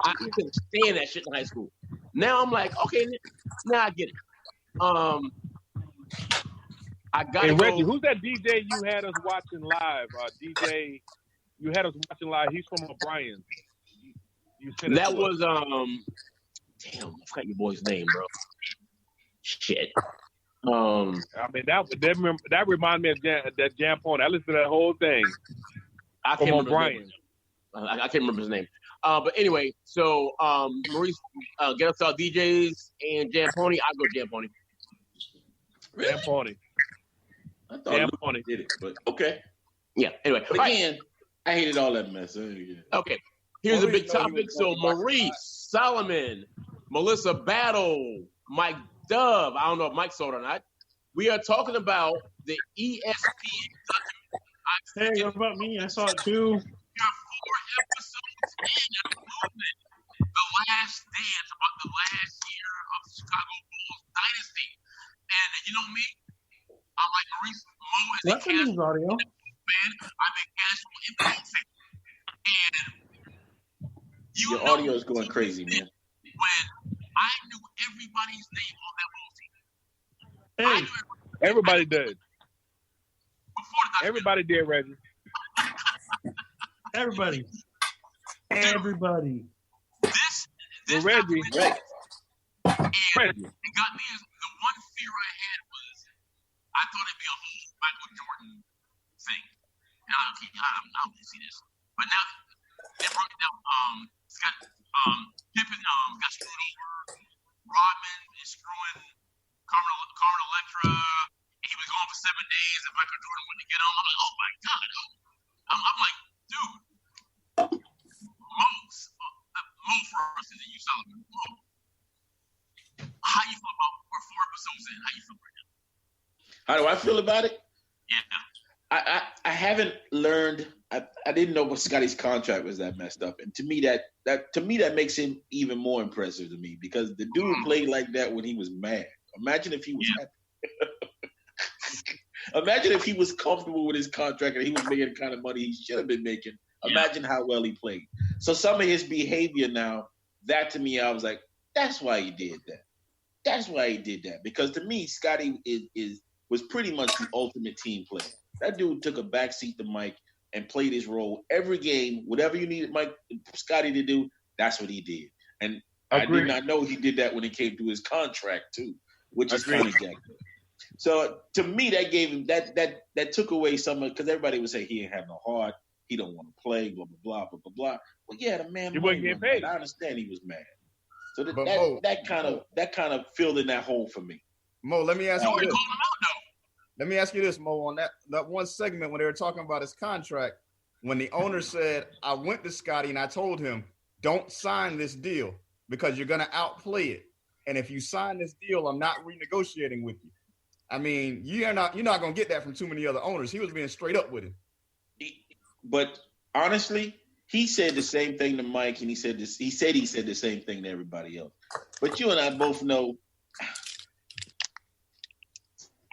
I couldn't stand that shit in high school. Now I'm like, okay, now I get it. I got Hey, Reggie, who's that DJ you had us watching live? DJ, you had us watching live. He's from O'Brien. That was damn, I forgot your boy's name, bro. Shit. I mean that reminded me of that Jam Pony. I listened to that whole thing. I can't remember O'Brien. I can't remember his name. But anyway, so Maurice, get us our DJs and Jam Pony. I'll go Jam Pony. Really? Jam Pony. I thought Jam Pony did it, but okay. Yeah. Anyway, but again, I hated all that mess. Okay. Here's a big topic. So Maurice, Solomon, Melissa Battle, Mike Dove. I don't know if Mike saw it or not. We are talking about the ESPN documentary. Hey, what about me? I saw it too. 4 episodes in The Last Dance, about the last year of the Chicago Bulls dynasty. And you know me, I'm like Maurice Mo as a casual audio fan. I'm a casual NBA fan. And your audio is going crazy, man. When I knew everybody's name on that Bulls team. Hey, everybody did. Everybody did, Reggie. Everybody. This Reggie. Reggie. It got me. The one fear I had was I thought it'd be a whole Michael Jordan thing. And I don't see this. But now they broke it down. Pippen got screwed over. Rodman is screwing Carmen Electra. He was gone for 7 days, and Michael Jordan went to get him. I'm like, oh my God. I'm like, dude. Mo first, and then you Solomon. Mo. How you feel about we're 4 episodes in? How you feel right now? How do I feel about it? Yeah. I haven't learned. I didn't know Scotty's contract was that messed up, and to me that makes him even more impressive to me because the dude played like that when he was mad. Imagine if he was happy. Imagine if he was comfortable with his contract and he was making the kind of money he should have been making. Imagine how well he played. So some of his behavior now, that to me, I was like, that's why he did that. That's why he did that. Because to me, Scotty was pretty much the ultimate team player. That dude took a backseat to Mike and played his role every game. Whatever you needed Scotty to do, that's what he did. And I did not know he did that when it came to his contract too, which is kind of jacked up. So to me, that gave him that took away some of, because everybody would say he ain't have no heart, he don't want to play, blah blah blah blah blah blah. Well, yeah, the man he wasn't getting paid. I understand he was mad. So that kind of filled in that hole for me. Mo, let me ask you this. Let me ask you this, Mo. On that one segment when they were talking about his contract, when the owner said, "I went to Scotty and I told him, don't sign this deal because you're gonna outplay it, and if you sign this deal, I'm not renegotiating with you." I mean, you're not gonna get that from too many other owners. He was being straight up with him. But honestly, he said the same thing to Mike, and he said the same thing to everybody else. But you and I both know,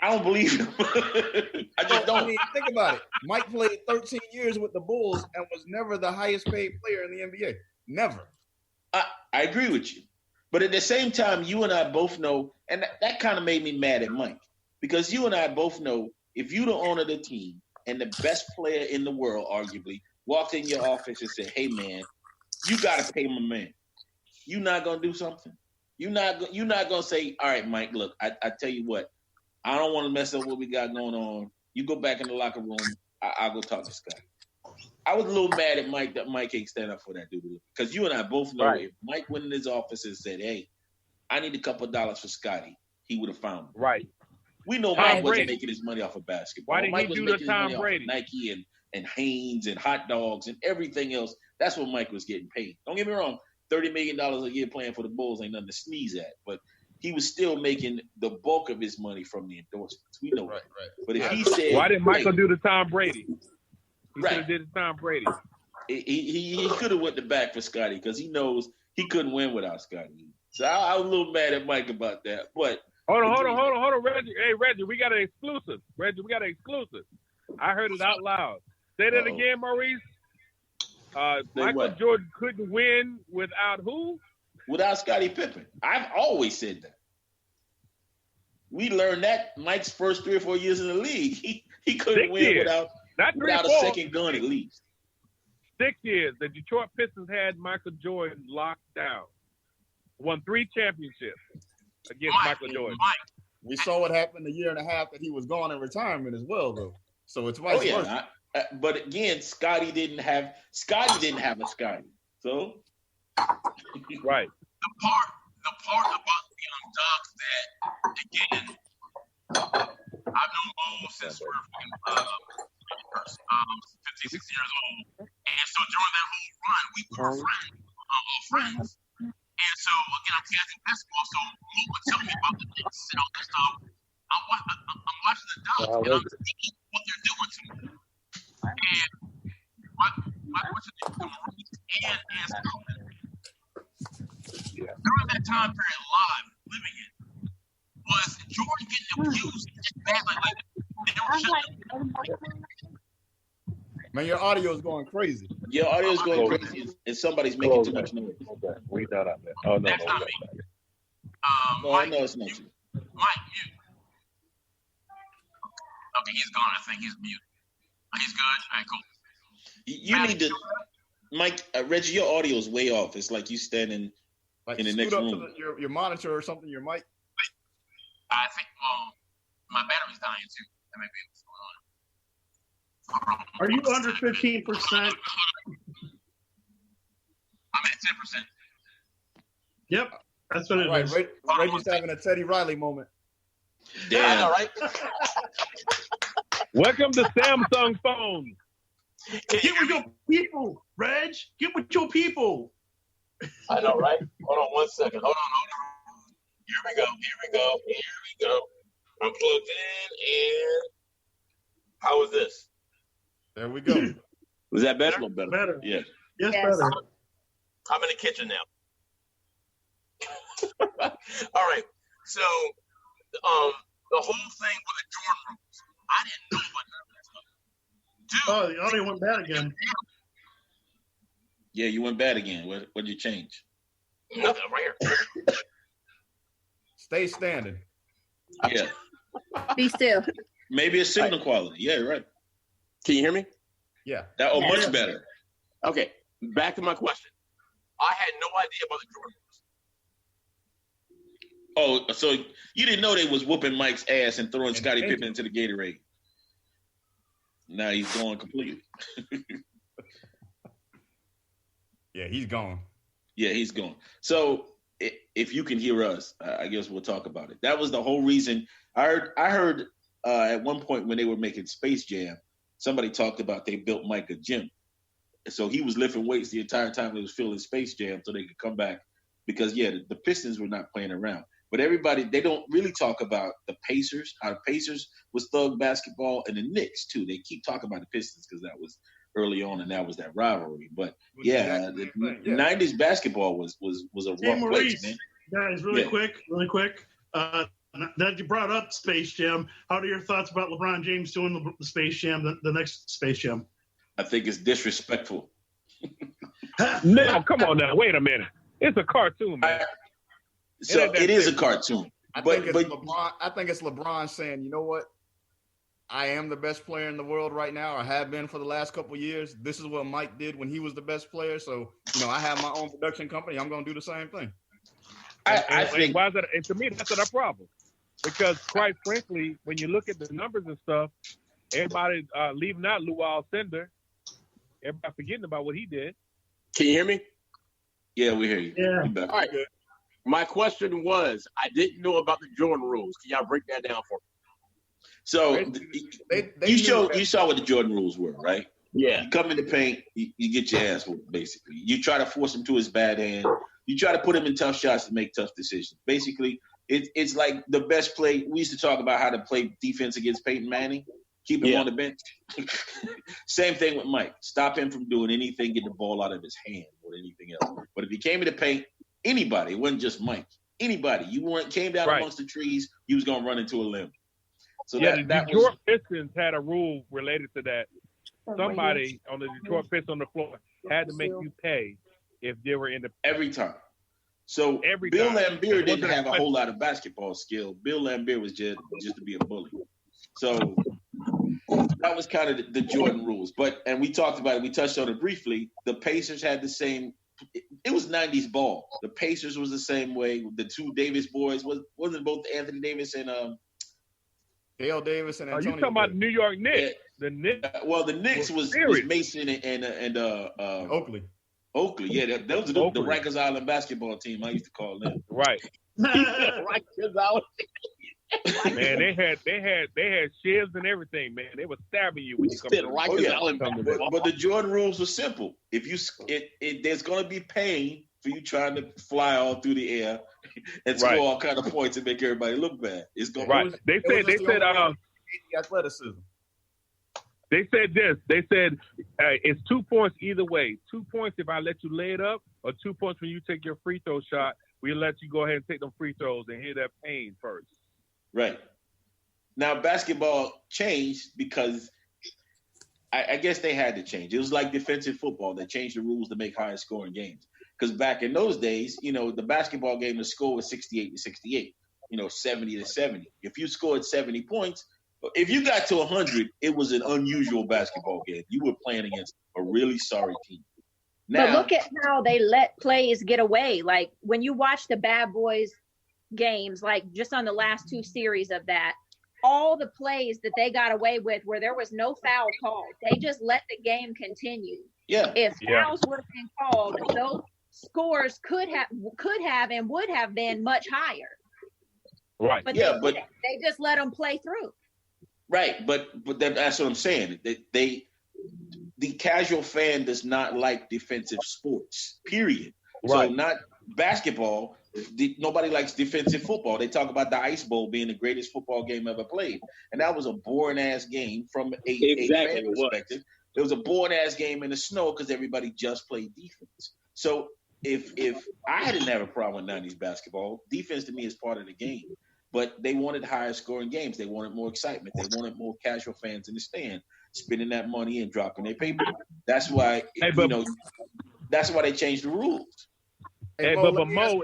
I don't believe him. I just don't. I mean, think about it. Mike played 13 years with the Bulls and was never the highest paid player in the NBA. Never. I agree with you. But at the same time, you and I both know, and that kind of made me mad at Mike, because you and I both know if you the owner of the team and the best player in the world, arguably, walked in your office and said, "Hey, man, you got to pay my man." You not going to do something? You're not going to say, "All right, Mike, look, I tell you what, I don't want to mess up what we got going on. You go back in the locker room. I'll go talk to Scott." I was a little mad at Mike that Mike ain't stand up for that dude. Because you and I both know if Mike went in his office and said, "Hey, I need a couple of dollars for Scotty," he would have found it. Right. We know Mike wasn't making his money off of basketball. Why didn't Mike he do was the making Tom his money Brady? off of Nike and Hanes and hot dogs and everything else. That's what Mike was getting paid. Don't get me wrong, $30 million a year playing for the Bulls ain't nothing to sneeze at, but he was still making the bulk of his money from the endorsements. We know that. Right. But if he said, why didn't Michael do the Tom Brady? He Right. should have did the Tom Brady. He could have went the back for Scotty because he knows he couldn't win without Scotty. So I was a little mad at Mike about that. But Hold on, Reggie. Hey, Reggie, we got an exclusive. I heard it out loud. Say that again, Maurice. Michael Jordan couldn't win without who? Without Scottie Pippen. I've always said that. We learned that Mike's first 3 or 4 years in the league. He couldn't win without a second gun at least. 6 years. The Detroit Pistons had Michael Jordan locked down. Won 3 championships against Michael Jordan. We saw what happened the year and a half that he was gone in retirement as well, though. So it's vice versa. But again, Scotty didn't have a Scotty. So right. The part about the Young Ducks that, again, I've known Bo since we're 15, 16 years old. And so during that whole run, we were friends. And so, again, I'm casting basketball, so Mo would tell me about the Knicks and all that stuff. I'm watching the Ducks, and I'm seeing what they're doing to me. And my question to Maurice and Scott, during that time period live, living it, was Jordan getting abused just bad like they were shutting. Man, your audio is going crazy. Your audio is going crazy, and somebody's making too much noise. We not on that. Oh, no. That's not me. Mike, no, it's not you. Mike, mute. Okay, he's gone. I think he's mute. He's good. All right, cool. You need to, Mike, Reggie, your audio is way off. It's like you standing in the next room. To your monitor or something, your mic. I think, my battery's dying too. That may be what's going on. Are you under 15%? I'm at 10%. Yep, that's what it is. Reggie's having a Teddy Riley moment. Yeah, I know, right? Welcome to Samsung phones. Get with your people, Reg. Get with your people. I know, right? Hold on 1 second. Hold on. Here we go. I'm plugged in, and how is this? There we go. Was that better? Better. Yeah. Yes, better. I'm in the kitchen now. All right. So, the whole thing with the Jordan rules, I didn't know about none of that stuff. Dude, Oh, the audio went bad again. Yeah, you went bad again. What did you change? Nothing right here. Stay standing. Yeah. Be still. Maybe a signal quality. Yeah, right. Can you hear me? Yeah. Much better. Okay. Back to my question. I had no idea about the Jordan rules. Oh, so you didn't know they was whooping Mike's ass and throwing Scottie Pippen into the Gatorade. Now he's gone completely. Yeah, he's gone. Yeah, he's gone. So if you can hear us, I guess we'll talk about it. That was the whole reason. I heard at one point when they were making Space Jam, somebody talked about they built Mike a gym. So he was lifting weights the entire time he was filming Space Jam so they could come back. Because, the Pistons were not playing around. But everybody, they don't really talk about the Pacers, how the Pacers was thug basketball, and the Knicks, too. They keep talking about the Pistons because that was early on and that was that rivalry. But, the 90s basketball was a rough place, man. Guys, really quick. Now that you brought up Space Jam, how are your thoughts about LeBron James doing the Space Jam, the next Space Jam? I think it's disrespectful. Now, come on now. Wait a minute. It's a cartoon, man. It is a cartoon. I think it's LeBron saying, you know what? I am the best player in the world right now, or have been for the last couple of years. This is what Mike did when he was the best player. So, I have my own production company. I'm going to do the same thing. I think why is that? And to me, that's not a problem. Because quite frankly, when you look at the numbers and stuff, everybody leaving out Lou Alcindor, everybody forgetting about what he did. Can you hear me? Yeah, we hear you. Yeah. All right. My question was, I didn't know about the Jordan rules. Can y'all break that down for me? So you saw what the Jordan rules were, right? Yeah. You come in the paint, you get your ass whooped, basically. You try to force him to his bad hand. You try to put him in tough shots to make tough decisions. Basically, it's like the best play. We used to talk about how to play defense against Peyton Manning. Keep him on the bench. Same thing with Mike. Stop him from doing anything, get the ball out of his hand or anything else. But if he came in the paint, anybody, it wasn't just Mike, anybody, came down amongst the trees, you was going to run into a limb. So the Detroit Pistons had a rule related to that. Somebody on the Detroit Pistons on the floor had to make you pay if they were in the every time. So Bill Laimbeer didn't have a whole lot of basketball skill. Bill Laimbeer was just to be a bully. So that was kind of the Jordan rules. And we talked about it. We touched on it briefly. The Pacers had the same. It was 90s ball. The Pacers was the same way. The two Davis boys wasn't both Anthony Davis and Dale Davis and Antonio. You talking about New York Knicks? Yeah. The Knicks. Well, the Knicks was Mason and Oakley. Oakley, yeah, those are the Rikers Island basketball team. I used to call them. Right. Rikers Island. Man, they had shivs and everything. Man, they were stabbing you when you come to Rikers Island. But the Jordan rules were simple. If you there's going to be pain for you trying to fly all through the air and score all kind of points and make everybody look bad. It's going They said athleticism. They said this. They said it's 2 points either way. 2 points if I let you lay it up, or 2 points when you take your free throw shot. We let you go ahead and take them free throws and hear that pain first. Right. Now basketball changed because I guess they had to change. It was like defensive football. They changed the rules to make higher scoring games. Because back in those days, the basketball game, the score was 68-68. 70-70. If you scored 70 points. If you got to 100, it was an unusual basketball game. You were playing against a really sorry team. Now, but look at how they let plays get away. Like when you watch the Bad Boys games, like just on the last 2 series of that, all the plays that they got away with where there was no foul called, they just let the game continue. Yeah. If fouls would have been called, those scores could have and would have been much higher. Right. But they just let them play through. Right, but that's what I'm saying. The casual fan does not like defensive sports, period. Right. So not basketball. Nobody likes defensive football. They talk about the Ice Bowl being the greatest football game ever played. And that was a boring-ass game from a fan perspective. It was a boring-ass game in the snow because everybody just played defense. So if I didn't have a problem with 90s basketball, defense to me is part of the game. But they wanted higher scoring games. They wanted more excitement. They wanted more casual fans in the stand, spending that money and dropping their paper. That's why, that's why they changed the rules. Hey, but Mo,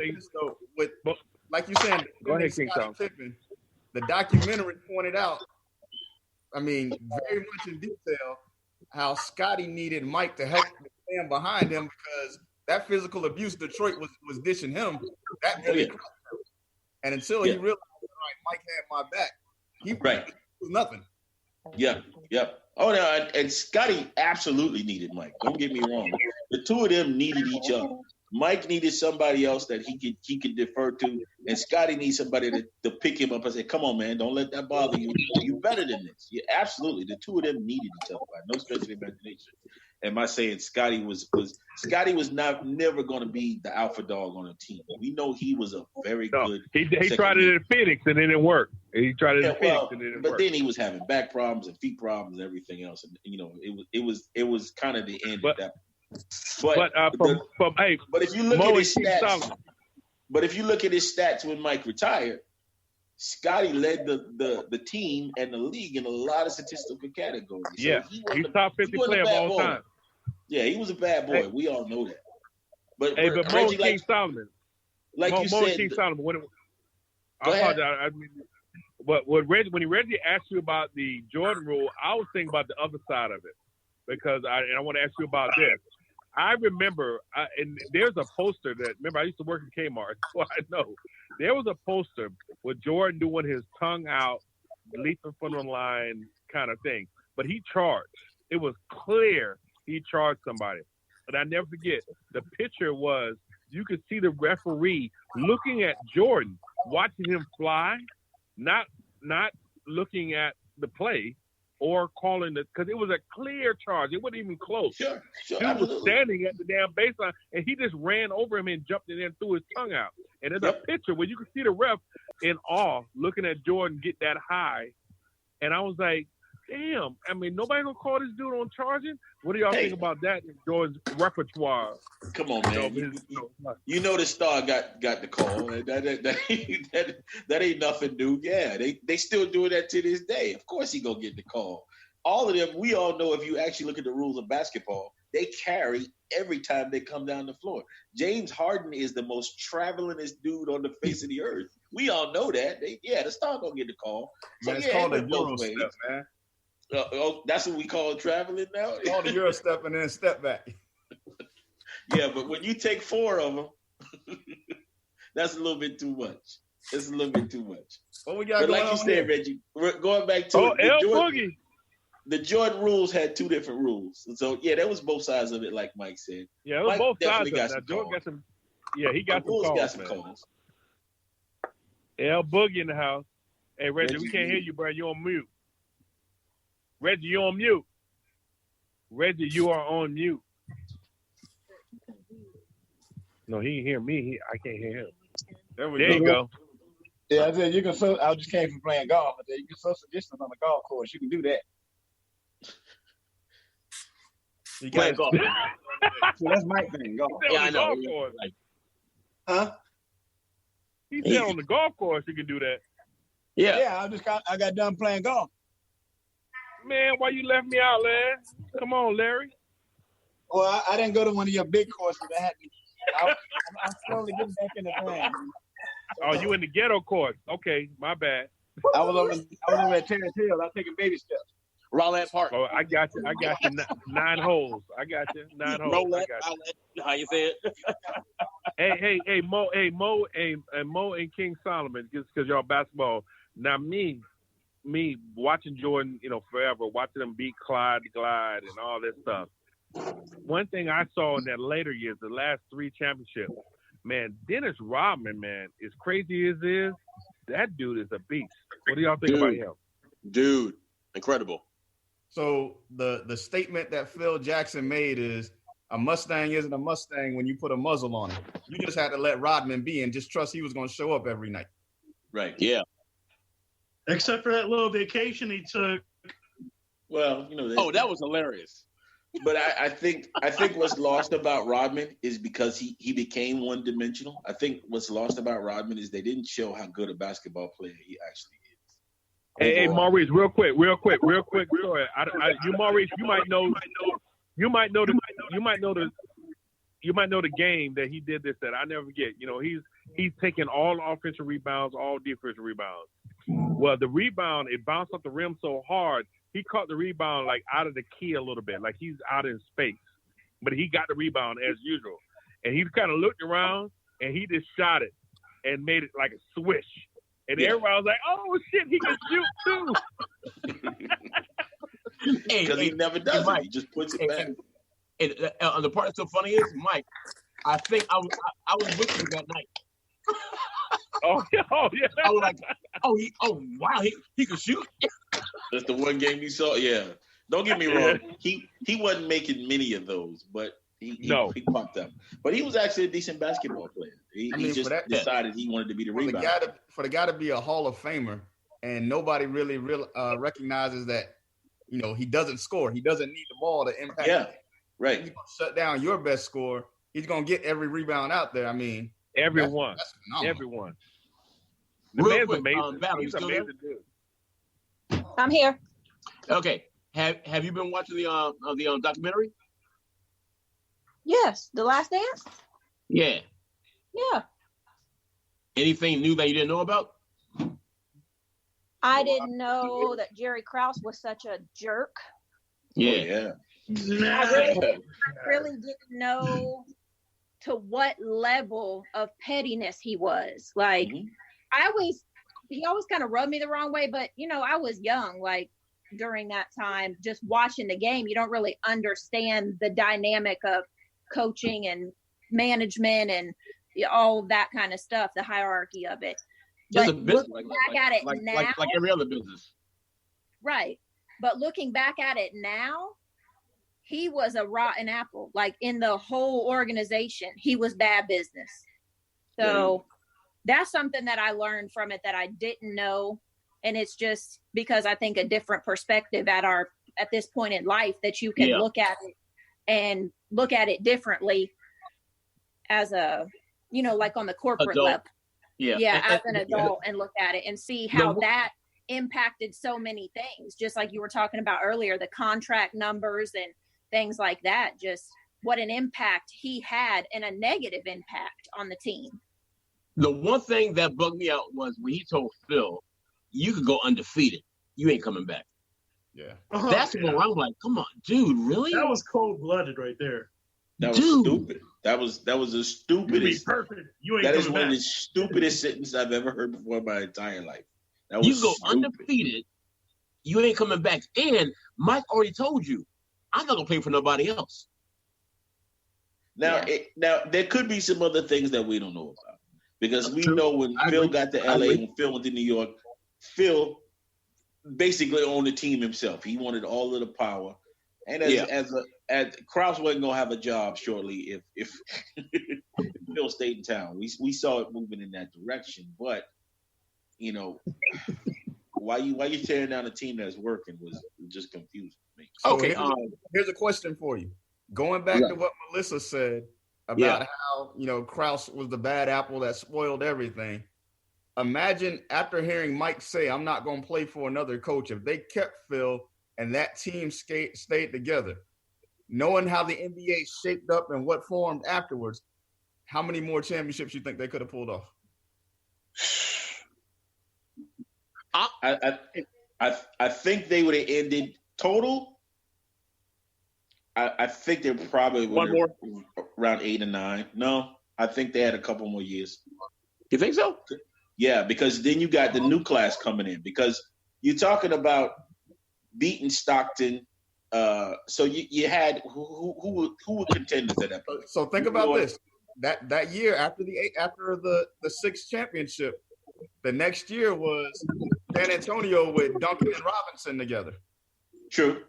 like you said, go ahead, King Tom. The documentary pointed out, very much in detail, how Scotty needed Mike to help stand behind him because that physical abuse Detroit was dishing him. That really and until he realized, Mike had my back, he was nothing. Yeah. Oh, no, and Scotty absolutely needed Mike. Don't get me wrong. The two of them needed each other. Mike needed somebody else that he could defer to, and Scotty needs somebody to pick him up and say, "Come on, man, don't let that bother you. You're better than this." Yeah, absolutely. The two of them needed each other. No stretch of the imagination. Am I saying Scotty was never going to be the alpha dog on a team? We know he was a very good. He tried it at Phoenix and it didn't work. He tried it at Phoenix and it didn't work. But then he was having back problems and feet problems and everything else, and it was kind of the end of that. But if you look at his stats, if you look at his stats when Mike retired, Scotty led the team and the league in a lot of statistical categories. Yeah, so he's top 50 player of all time. Yeah, he was a bad boy. We all know that. But Mo King Solomon, like you said, King Solomon. I apologize. But when Reggie asked you about the Jordan rule, I was thinking about the other side of it because I want to ask you about this. I remember, and there's a poster I used to work at Kmart, so I know. There was a poster with Jordan doing his tongue out, leap in front of the line kind of thing. But he charged. It was clear he charged somebody. But I never forget, the picture was, you could see the referee looking at Jordan, watching him fly, not looking at the play, or calling it, because it was a clear charge. It wasn't even close. Sure, He was absolutely. standing at the damn baseline, and he just ran over him and jumped in there and threw his tongue out. And there's a picture where you can see the ref in awe looking at Jordan get that high. And I was like, damn, I mean, nobody gonna call this dude on charging? What do y'all think about that in Jordan's repertoire? Come on, man. You know the Star got the call. That ain't nothing new. Yeah, they still doing that to this day. Of course he gonna get the call. All of them, we all know if you actually look at the rules of basketball, they carry every time they come down the floor. James Harden is the most travelingest dude on the face of the earth. We all know that. The Star gonna get the call. So, it's called a Euro step, man. That's what we call traveling now? It's called a Euro step and then step back. Yeah, but when you take 4 of them, that's a little bit too much. It's a little bit too much. What we got but going like you on said, here? Reggie, we're going back to Boogie. The Jordan rules had 2 different rules. So, that was both sides of it, like Mike said. Yeah, it was both sides of it. Jordan got some, he got some calls. L Boogie in the house. Hey, Reggie, we can't hear you, bro. You're on mute. Reggie, you're on mute. Reggie, you are on mute. No, he didn't hear me. I can't hear him. There you go. Yeah, I said you can. I just came from playing golf. I said you can social distance on the golf course. You can do that. You play golf. So that's my thing. Golf. Yeah, I know. Huh? He said on the golf course you can do that. Yeah. I got done playing golf. Man, why you left me out, Larry? Come on, Larry. Well, I didn't go to one of your big courses. I'm slowly getting back in the plan. Oh, you in the ghetto course? Okay, my bad. I was over at Terrace Hill. I was taking baby steps. Rowlett Park. Oh, I got you. 9 holes. I got you. 9 holes. Rowlett. How you say it? hey, Mo and King Solomon, just because y'all basketball. Now me watching Jordan, forever, watching him beat Clyde, Glide, and all this stuff. One thing I saw in that later years, the last 3 championships, man, Dennis Rodman, man, as crazy as is, that dude is a beast. What do y'all think about him? Dude, incredible. So the statement that Phil Jackson made is, a Mustang isn't a Mustang when you put a muzzle on it. You just had to let Rodman be and just trust he was going to show up every night. Right. Yeah. Except for that little vacation he took. Well, that was hilarious. But I think what's lost about Rodman is because he became one-dimensional. I think what's lost about Rodman is they didn't show how good a basketball player he actually is. Hey, Maurice, real quick story. Maurice, you might know the game that he did this at. I never forget. He's taking all offensive rebounds, all defensive rebounds. Well, the rebound, it bounced off the rim so hard, he caught the rebound like out of the key a little bit, like he's out in space. But he got the rebound as usual. And he kind of looked around and he just shot it and made it like a swish. And everybody was like, oh, shit, he can shoot too. Because he never does it. He just puts it back. And the part that's so funny is, Mike, I think I was with you that night. Oh yeah. I was like, wow, he can shoot. That's the one game you saw. Yeah. Don't get me wrong. He wasn't making many of those, but he popped up. But he was actually a decent basketball player. He just decided he wanted to be the rebounder. For the guy to be a Hall of Famer, and nobody really recognizes that, he doesn't score. He doesn't need the ball to impact. Yeah, right. He's going to shut down your best scorer. He's going to get every rebound out there. I mean, everyone. The man's amazing. He's amazing dude. I'm here. Okay. Have you been watching the documentary? Yes, The Last Dance. Yeah. Yeah. Anything new that you didn't know about? I didn't know that Jerry Krause was such a jerk. Yeah. I really didn't know to what level of pettiness he was. Like, he always kind of rubbed me the wrong way, but I was young, like during that time, just watching the game. You don't really understand the dynamic of coaching and management and all that kind of stuff, the hierarchy of it. Just but a business, looking back at it now, like every other business. right? But looking back at it now, he was a rotten apple. Like in the whole organization, he was bad business. So that's something that I learned from it that I didn't know. And it's just because I think a different perspective at this point in life that you can look at it and look at it differently as a, like on the corporate adult. level. Yeah. As an adult and look at it and see how that impacted so many things. Just like you were talking about earlier, the contract numbers and things like that, just what an impact he had and a negative impact on the team. The one thing that bugged me out was when he told Phil, you could go undefeated. You ain't coming back. Yeah. That's when I'm like, come on, dude, really? That was cold-blooded right there. That was stupid. That was the stupidest. You be perfect. You ain't that is coming one back. of the stupidest sentences I've ever heard before in my entire life. That was You go stupid. undefeated, you ain't coming back. And Mike already told you, I'm not gonna play for nobody else. Now, now there could be some other things that we don't know about because we know when Phil got to LA, when Phil went to New York, Phil basically owned the team himself. He wanted all of the power, and as Krause wasn't gonna have a job shortly if Phil stayed in town. We saw it moving in that direction, but why you tearing down a team that's working was just confusing me. So here's a question for you. Going back to what Melissa said about how, Krause was the bad apple that spoiled everything. Imagine after hearing Mike say, I'm not going to play for another coach, if they kept Phil and that team stayed together, knowing how the NBA shaped up and what formed afterwards, how many more championships you think they could have pulled off? I think they would have ended total. I think they probably would One more? around 8 or 9. No, I think they had a couple more years. You think so? Yeah, because then you got the new class coming in. Because you're talking about beating Stockton. So you had who were contenders at that point? So think about this. That year after the sixth championship, the next year was San Antonio with Duncan and Robinson together. True.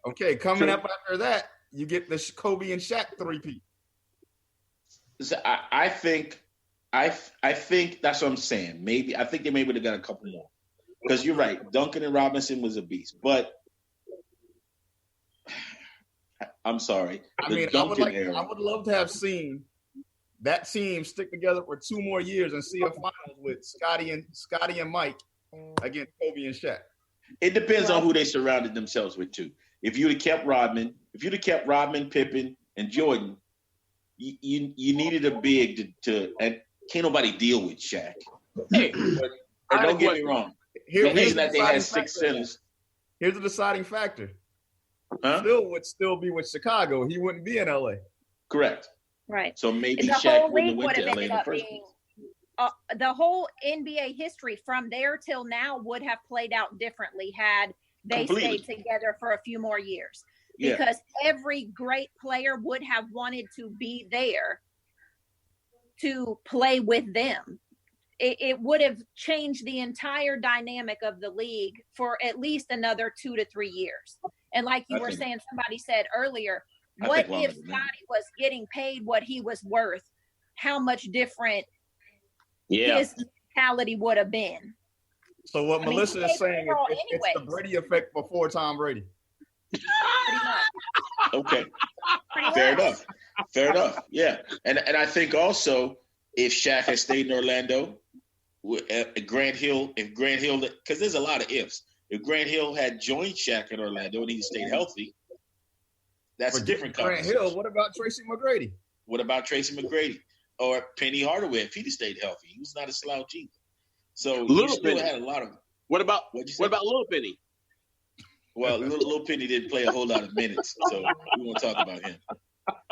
Okay, coming up after that, you get the Kobe and Shaq three-peat. So I think that's what I'm saying. I think they maybe would have got a couple more. Because you're right, Duncan and Robinson was a beast. But I'm sorry. I would love to have seen that team stick together for 2 more years and see a finals with Scotty and Mike against Kobe and Shaq. It depends on who they surrounded themselves with too. If you'd have kept Rodman, Pippen, and Jordan, you needed a big to and can't nobody deal with Shaq. Hey, but don't get me wrong. The reason that they had 6 centers. Here's the deciding factor. Huh? Phil would still be with Chicago. He wouldn't be in LA. Correct. Right. So maybe the Shaq whole wouldn't league have went would to have LA in ended the up first being place. the whole NBA history from there till now would have played out differently had they stayed together for a few more years. Because every great player would have wanted to be there to play with them. It would have changed the entire dynamic of the league for at least another 2 to 3 years. And like you were saying, somebody said earlier, what if Scotty was getting paid what he was worth? How much different his mentality would have been. So what Melissa is saying is it's the Brady effect before Tom Brady. Okay. Fair enough. Yeah. And I think also if Shaq had stayed in Orlando, Grant Hill, because there's a lot of ifs. If Grant Hill had joined Shaq in Orlando and he stayed healthy, that's a different conversation. Grant Hill, what about Tracy McGrady? What about Tracy McGrady? Or Penny Hardaway, if he'd stayed healthy. He was not a slouch either. So you still had a lot of. What about Little Penny? Well, Little Penny didn't play a whole lot of minutes, so we won't talk about him.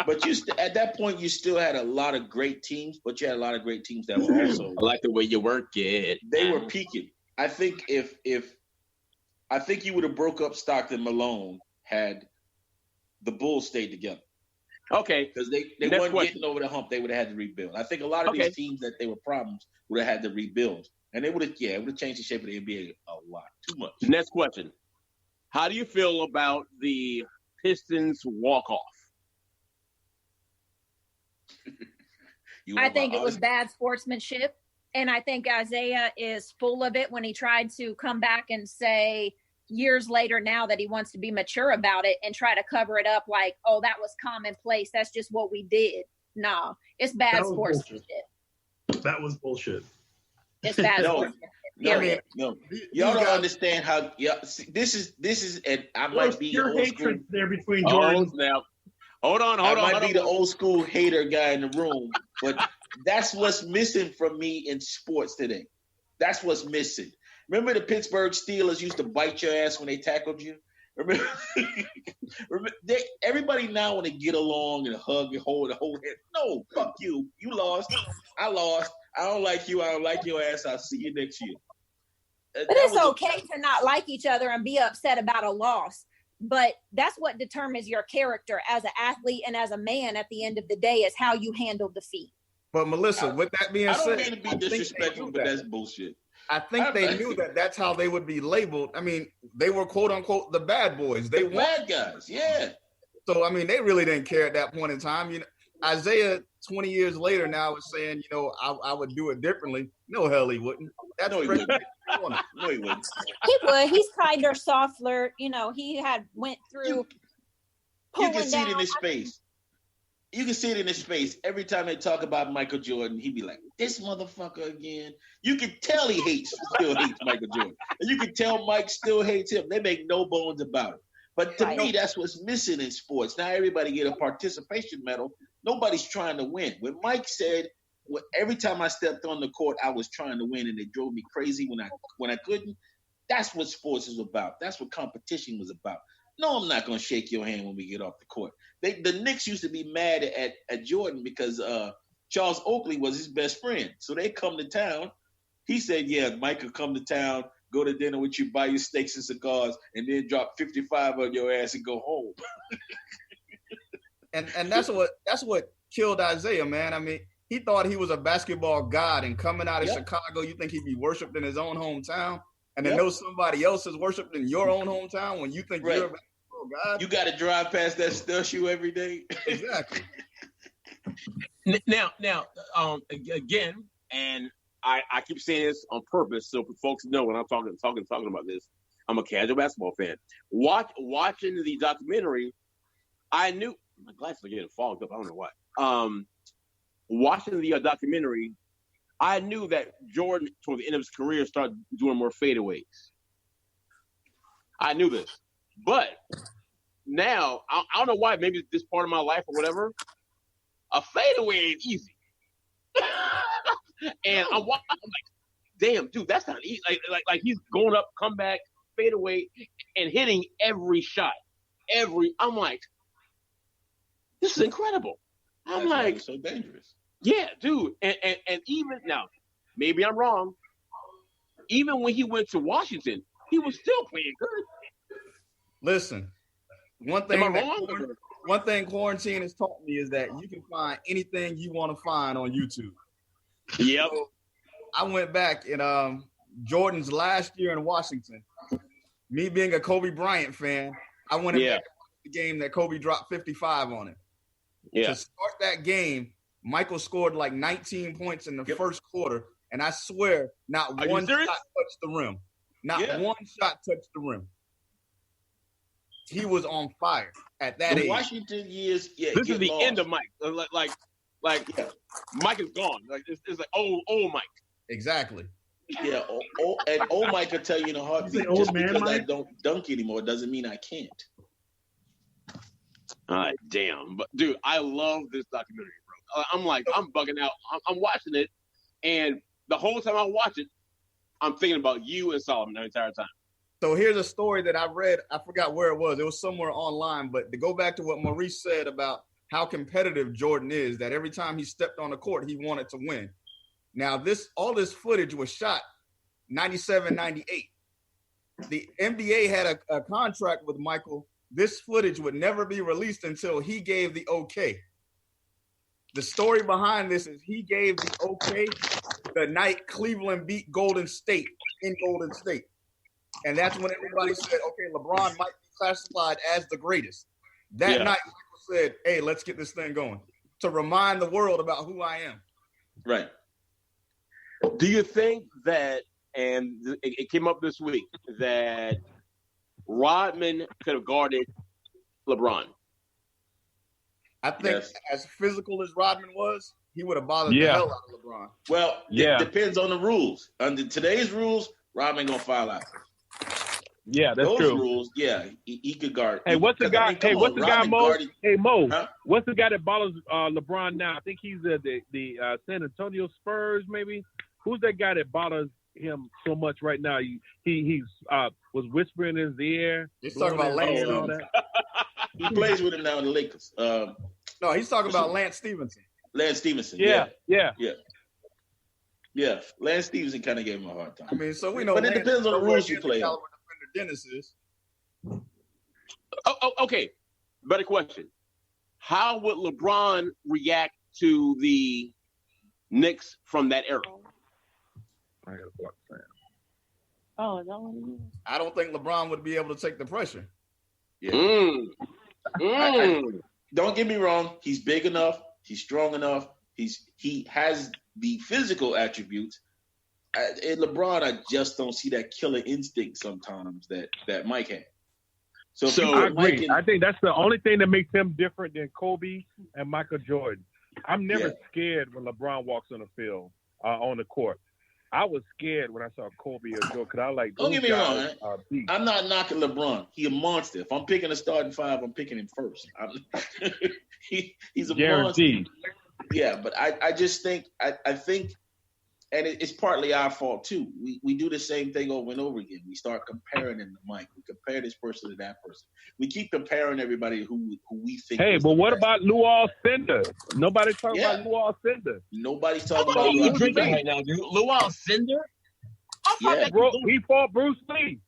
But at that point, you still had a lot of great teams, but you had a lot of great teams that were also. I like the way you work it. They were peaking. I think if you would have broke up Stockton Malone had the Bulls stayed together. Okay. Because they weren't getting over the hump, they would have had to rebuild. I think a lot of these teams that they were problems would have had to rebuild. And it would have changed the shape of the NBA a lot. Too much. Next question. How do you feel about the Pistons walk-off? I think it was bad sportsmanship. And I think Isaiah is full of it when he tried to come back and say years later now that he wants to be mature about it and try to cover it up like, oh, that was commonplace. That's just what we did. No, it's bad sportsmanship. That was bullshit. It's bad sportsmanship. No. Y'all don't understand how. Yeah, this is, and I might be your old hatred school. there between Jordan. Now, hold on. I might be the old school hater guy in the room, but that's what's missing from me in sports today. That's what's missing. Remember the Pittsburgh Steelers used to bite your ass when they tackled you? Remember everybody now want to get along and hug and hold hand. No, fuck you. You lost. I lost. I don't like you. I don't like your ass. I'll see you next year. But it's okay to not like each other and be upset about a loss. But that's what determines your character as an athlete and as a man at the end of the day is how you handle defeat. But Melissa, with that being said, I don't mean to be disrespectful, but that's bullshit. I think they knew that that's how they would be labeled. I mean, they were quote unquote the bad boys. They were bad guys, yeah. So I mean, they really didn't care at that point in time. You know, Isaiah 20 years later now is saying, you know, I would do it differently. No, hell he wouldn't. That's no, he wouldn't. No, he wouldn't. He would. He's kinder, softer. You know, he had went through. You can see it in his face. You can see it in his face. Every time they talk about Michael Jordan, he'd be like, this motherfucker again. You can tell he still hates Michael Jordan. And you can tell Mike still hates him. They make no bones about it. But to me, that's what's missing in sports. Now everybody get a participation medal. Nobody's trying to win. When Mike said, every time I stepped on the court, I was trying to win and it drove me crazy when I couldn't. That's what sports is about. That's what competition was about. No, I'm not going to shake your hand when we get off the court. The Knicks used to be mad at Jordan because Charles Oakley was his best friend. So they come to town. He said, yeah, Mike could come to town, go to dinner with you, buy you steaks and cigars, and then drop 55 on your ass and go home. and that's what killed Isaiah, man. I mean, he thought he was a basketball god, and coming out of Chicago, you think he'd be worshipped in his own hometown? And to know somebody else is worshipped in your own hometown when you think you're a basketball god? You got to drive past that Star shoe every day. Exactly. Now, again, and I keep saying this on purpose so folks know when I'm talking about this. I'm a casual basketball fan. Watching the documentary, I knew my glasses are getting fogged up. I don't know why. Watching the documentary, I knew that Jordan, toward the end of his career, started doing more fadeaways. I knew this. But now, I don't know why, maybe this part of my life or whatever, a fadeaway ain't easy. And I'm like, damn, dude, that's not easy. Like he's going up, come back, fadeaway, and hitting every shot. I'm like, this is incredible. I'm like, so dangerous. Yeah, dude. And even now, maybe I'm wrong. Even when he went to Washington, he was still playing good. Listen, one thing quarantine has taught me is that you can find anything you want to find on YouTube. Yep. So I went back in Jordan's last year in Washington. Me being a Kobe Bryant fan, I went back to the game that Kobe dropped 55 on it. Yeah. To start that game, Michael scored like 19 points in the first quarter, and I swear not one shot touched the rim. Not one shot touched the rim. He was on fire at that age. Washington years, this is the end of Mike. Like Mike is gone. Like it's like old Mike. Exactly. Yeah, and old Mike can tell you in a heartbeat. Just because I don't dunk anymore doesn't mean I can't. All right, damn. But dude, I love this documentary, bro. I'm like, I'm bugging out. I'm watching it, and the whole time I watch it, I'm thinking about you and Solomon the entire time. So here's a story that I read. I forgot where it was. It was somewhere online. But to go back to what Maurice said about how competitive Jordan is, that every time he stepped on the court, he wanted to win. Now, all this footage was shot 97, 98. The NBA had a contract with Michael. This footage would never be released until he gave the okay. The story behind this is he gave the okay the night Cleveland beat Golden State in Golden State. And that's when everybody said, okay, LeBron might be classified as the greatest. That night, people said, hey, let's get this thing going to remind the world about who I am. Right. Do you think that, and it came up this week, that Rodman could have guarded LeBron? I think as physical as Rodman was, he would have bothered the hell out of LeBron. Well, it depends on the rules. Under today's rules, Rodman gonna foul out. Yeah, that's Those true. rules, he could guard. Hey, what's the guy? What's the guy, Mo? Guarded, hey, Mo. Huh? What's the guy that bothers LeBron now? I think he's the San Antonio Spurs, maybe. Who's that guy that bothers him so much right now? He's was whispering in his ear. He's talking about Lance Stevenson. He plays with him now in the Lakers. No, he's talking about Lance Stevenson. Lance Stevenson. Yeah. Lance Stevenson kind of gave him a hard time. I mean, so we know. But it depends on the rules you play. Defender Dennis is. Okay. Better question. How would LeBron react to the Knicks from that era? Oh, is that what it is? I don't think LeBron would be able to take the pressure. Yeah. Don't get me wrong. He's big enough. He's strong enough. He has the physical attributes. In LeBron, I just don't see that killer instinct sometimes that Mike had. So I agree. I think that's the only thing that makes him different than Kobe and Michael Jordan. I'm never scared when LeBron walks on the field, on the court. I was scared when I saw Kobe or Jordan because I like. Don't get me wrong. I'm not knocking LeBron. He's a monster. If I'm picking a starting five, I'm picking him first. He's a guaranteed. Monster. Yeah, but I just think I think, and it's partly our fault too. We do the same thing over and over again. We start comparing them to Mike. We compare this person to that person. We keep comparing everybody who we think. Hey, but what about Lou Alcindor? Nobody's talking about Lou Alcindor. Nobody's talking about Lou Alcindor right now, dude. Lou Alcindor? Yeah, bro, he fought Bruce Lee.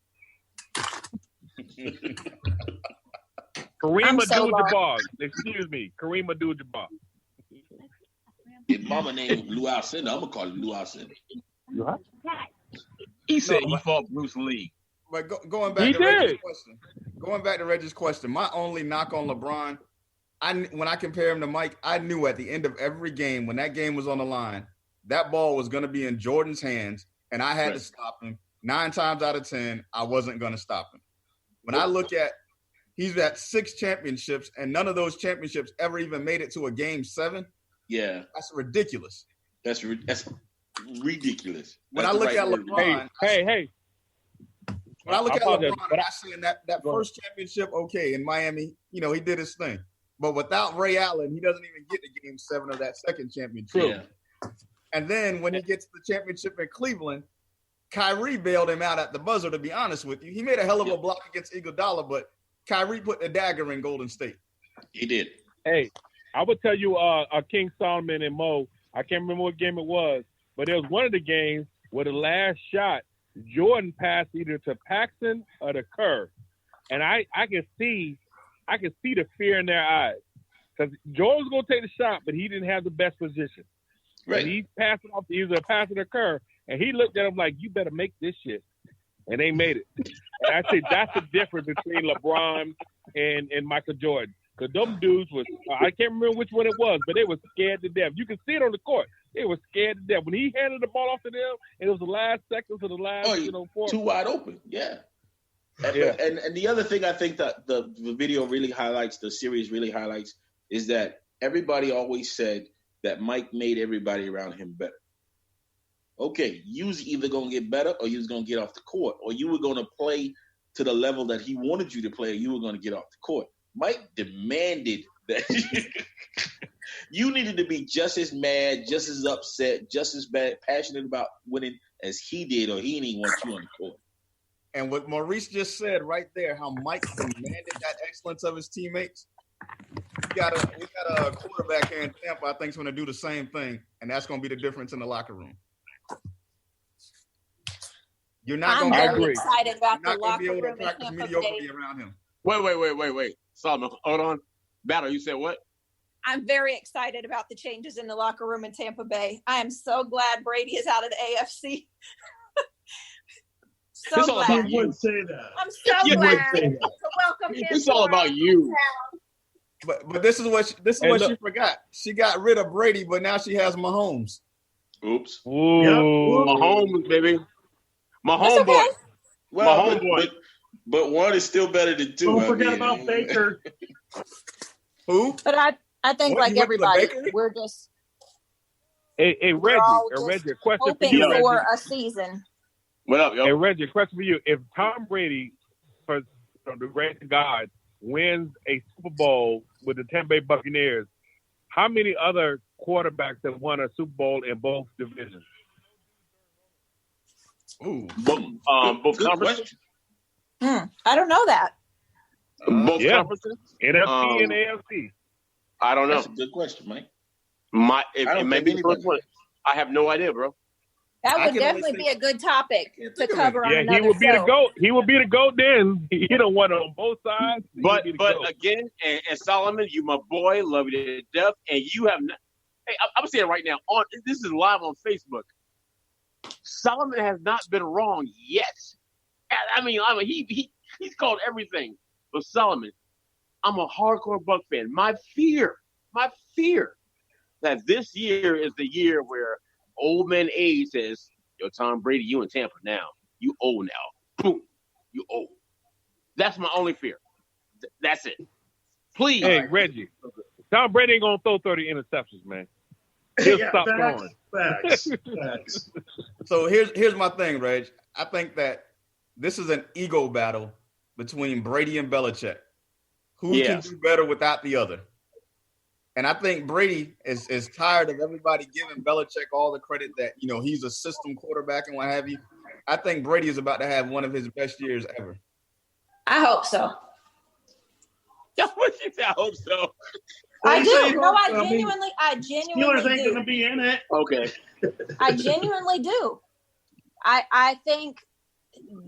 Kareem Abdul-Jabbar. Excuse me, Kareem Abdul-Jabbar. If mama named Lou Alcindor, I'm gonna call him Lou Alcindor. He said he fought Bruce Lee. But going back to Reggie's question, my only knock on LeBron, when I compare him to Mike, I knew at the end of every game, when that game was on the line, that ball was going to be in Jordan's hands, and I had to stop him. 9 times out of 10, I wasn't going to stop him. When I look at, he's at 6 championships, and none of those championships ever even made it to a game 7. Yeah, that's ridiculous. That's ridiculous. When I look at LeBron, when I look at LeBron, I'm saying that first championship, okay, in Miami, he did his thing. But without Ray Allen, he doesn't even get to game 7 of that second championship. Yeah. And then when he gets to the championship in Cleveland, Kyrie bailed him out at the buzzer, to be honest with you. He made a hell of a block against Iguodala, but Kyrie put the dagger in Golden State. He did. Hey, I would tell you, King Solomon and Mo, I can't remember what game it was, but it was one of the games where the last shot, Jordan passed either to Paxson or to Kerr. And I can see the fear in their eyes. Because Jordan was going to take the shot, but he didn't have the best position. Right. And he passed it off to either Paxson or Kerr. And he looked at him like, you better make this shit. And they made it. And I think that's the difference between LeBron and Michael Jordan. Because them dudes was, I can't remember which one it was, but they were scared to death. You can see it on the court. They were scared to death. When he handed the ball off to them, and it was the last seconds of the last, 4. Too wide open. Yeah. And the other thing I think that the video really highlights, the series really highlights, is that everybody always said that Mike made everybody around him better. Okay, you was either going to get better or you was going to get off the court, or you were going to play to the level that he wanted you to play, or you were going to get off the court. Mike demanded that you needed to be just as mad, just as upset, just as passionate about winning as he did, or he didn't want you on the court. And what Maurice just said right there, how Mike demanded that excellence of his teammates. We got a quarterback here in Tampa, I think, is going to do the same thing, and that's going to be the difference in the locker room. You're not going to be very excited about the locker room in practice mediocrity around him. Wait. Solomon, hold on. Battle, you said what? I'm very excited about the changes in the locker room in Tampa Bay. I am so glad Brady is out of the AFC. So It's all glad. about You you. would say that. I'm so You would glad say to that. welcome him. It's to all our about you. hometown. But this is what Hey, she look. forgot. She got rid of Brady, but now she has Mahomes. Oops. Ooh. Mahomes, baby. My That's homeboy. okay. Well, My homeboy. but one is still better than two. Don't I forget mean, about Baker. Who? But I think What, like you went to the everybody, bakery? we're just Hey, Reggie, all Reggie, just a question for hoping you, Reggie. for a season. What up, yo? Hey, Reggie, a question for you. If Tom Brady, for the grace of God, wins a Super Bowl with the Tampa Bay Buccaneers, how many other quarterbacks have won a Super Bowl in both divisions? Ooh. Both good conferences. question. I don't know that. Both Yeah. conferences. NFC and AFC. I don't know. That's a good question, Mike. It I don't may think be the first anybody- one. I have no idea, bro. That I would can only definitely think- be a good topic can't to think of cover it. on Yeah, another he would be show. the GOAT. He would be the GOAT then. He done won on both sides. He would be the But GOAT. again, and Solomon, you my boy, love you to death, and you have not. Hey, I'm saying right now, this is live on Facebook. Solomon has not been wrong yet. I mean, he's called everything. But Solomon, I'm a hardcore Buck fan. My fear that this year is the year where old man age says, "Yo, Tom Brady, you in Tampa now. You old now. Boom, you old." That's my only fear. That's it. Please. Hey, Reggie, Tom Brady ain't going to throw 30 interceptions, man. He'll Yeah, stop facts, throwing. facts. So here's my thing, Reg. I think that this is an ego battle between Brady and Belichick. Who can do better without the other? And I think Brady is tired of everybody giving Belichick all the credit that, he's a system quarterback and what have you. I think Brady is about to have one of his best years ever. I hope so. What you say? I hope so. I do. No, I I mean, genuinely Steelers ain't do. going to be in it. Okay. I genuinely do. I think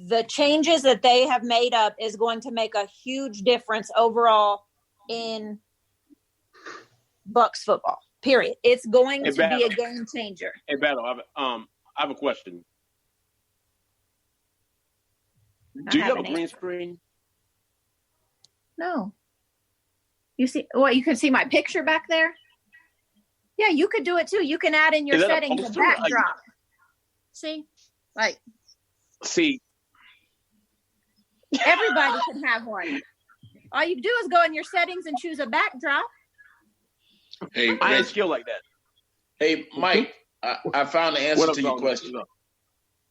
the changes that they have made up is going to make a huge difference overall in Bucks football. Period. It's going to be a game changer. Hey, Battle, I have a question. Do you have a green screen? No. You see what? You can see my picture back there. Yeah, you could do it too. You can add in your Is that a settings a poster? backdrop. See, everybody can have one. All you do is go in your settings and choose a backdrop. Hey, I ain't Reg, skilled like that. hey, Mike, I found the answer What up, to your dog? question.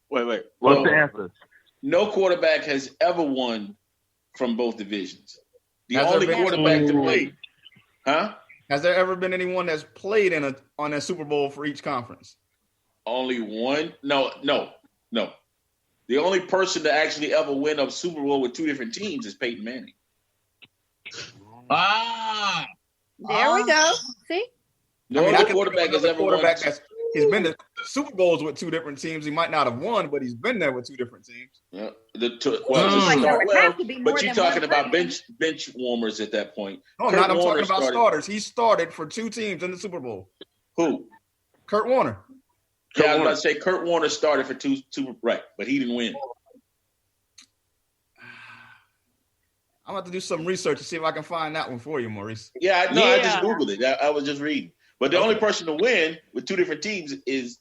Wait. What's the answer? No quarterback has ever won from both divisions. The Has there only been- quarterback to play, huh? Has there ever been anyone that's played on a Super Bowl for each conference? Only one? No. The only person to actually ever win a Super Bowl with two different teams is Peyton Manning. There we go. See? No I other can quarterback think of has ever won. he's been to Super Bowls with two different teams. He might not have won, but he's been there with two different teams. Yeah, Seems like there would have to be more but you're than talking one about person. bench warmers at that point. No, Kurt I'm Warner talking about started- starters. He started for two teams in the Super Bowl. Who? Kurt Warner. Yeah, I was about to say Kurt Warner started for two Super right, but he didn't win. I'm about to do some research to see if I can find that one for you, Maurice. Yeah, I know. I just Yeah. Googled it. I was just reading. But the only person to win with two different teams is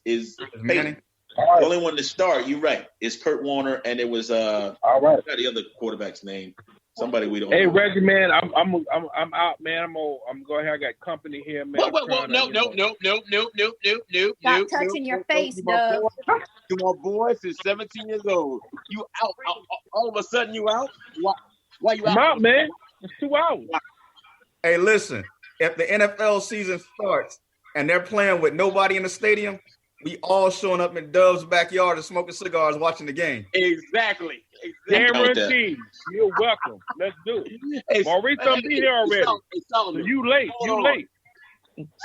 Manning. Peyton. The only one to start, you're right, is Kurt Warner, and it was All right. I forgot the other quarterback's name. Somebody we don't Hey, know. Reggie, man, I'm out, man. I'm going here. I got company here, man. Whoa, no. Stop touching your face, Doug. You my boy since 17 years old. You out. All of a sudden you out? Why you I'm out? out, man. It's 2 hours. Hey, listen, if the NFL season starts and they're playing with nobody in the stadium, we all showing up in Dove's backyard and smoking cigars watching the game. Exactly. Guaranteed. You're welcome. Let's do it. Hey, Maurice don't be here already. Hey, Solomon. So you late. Hold You on. late.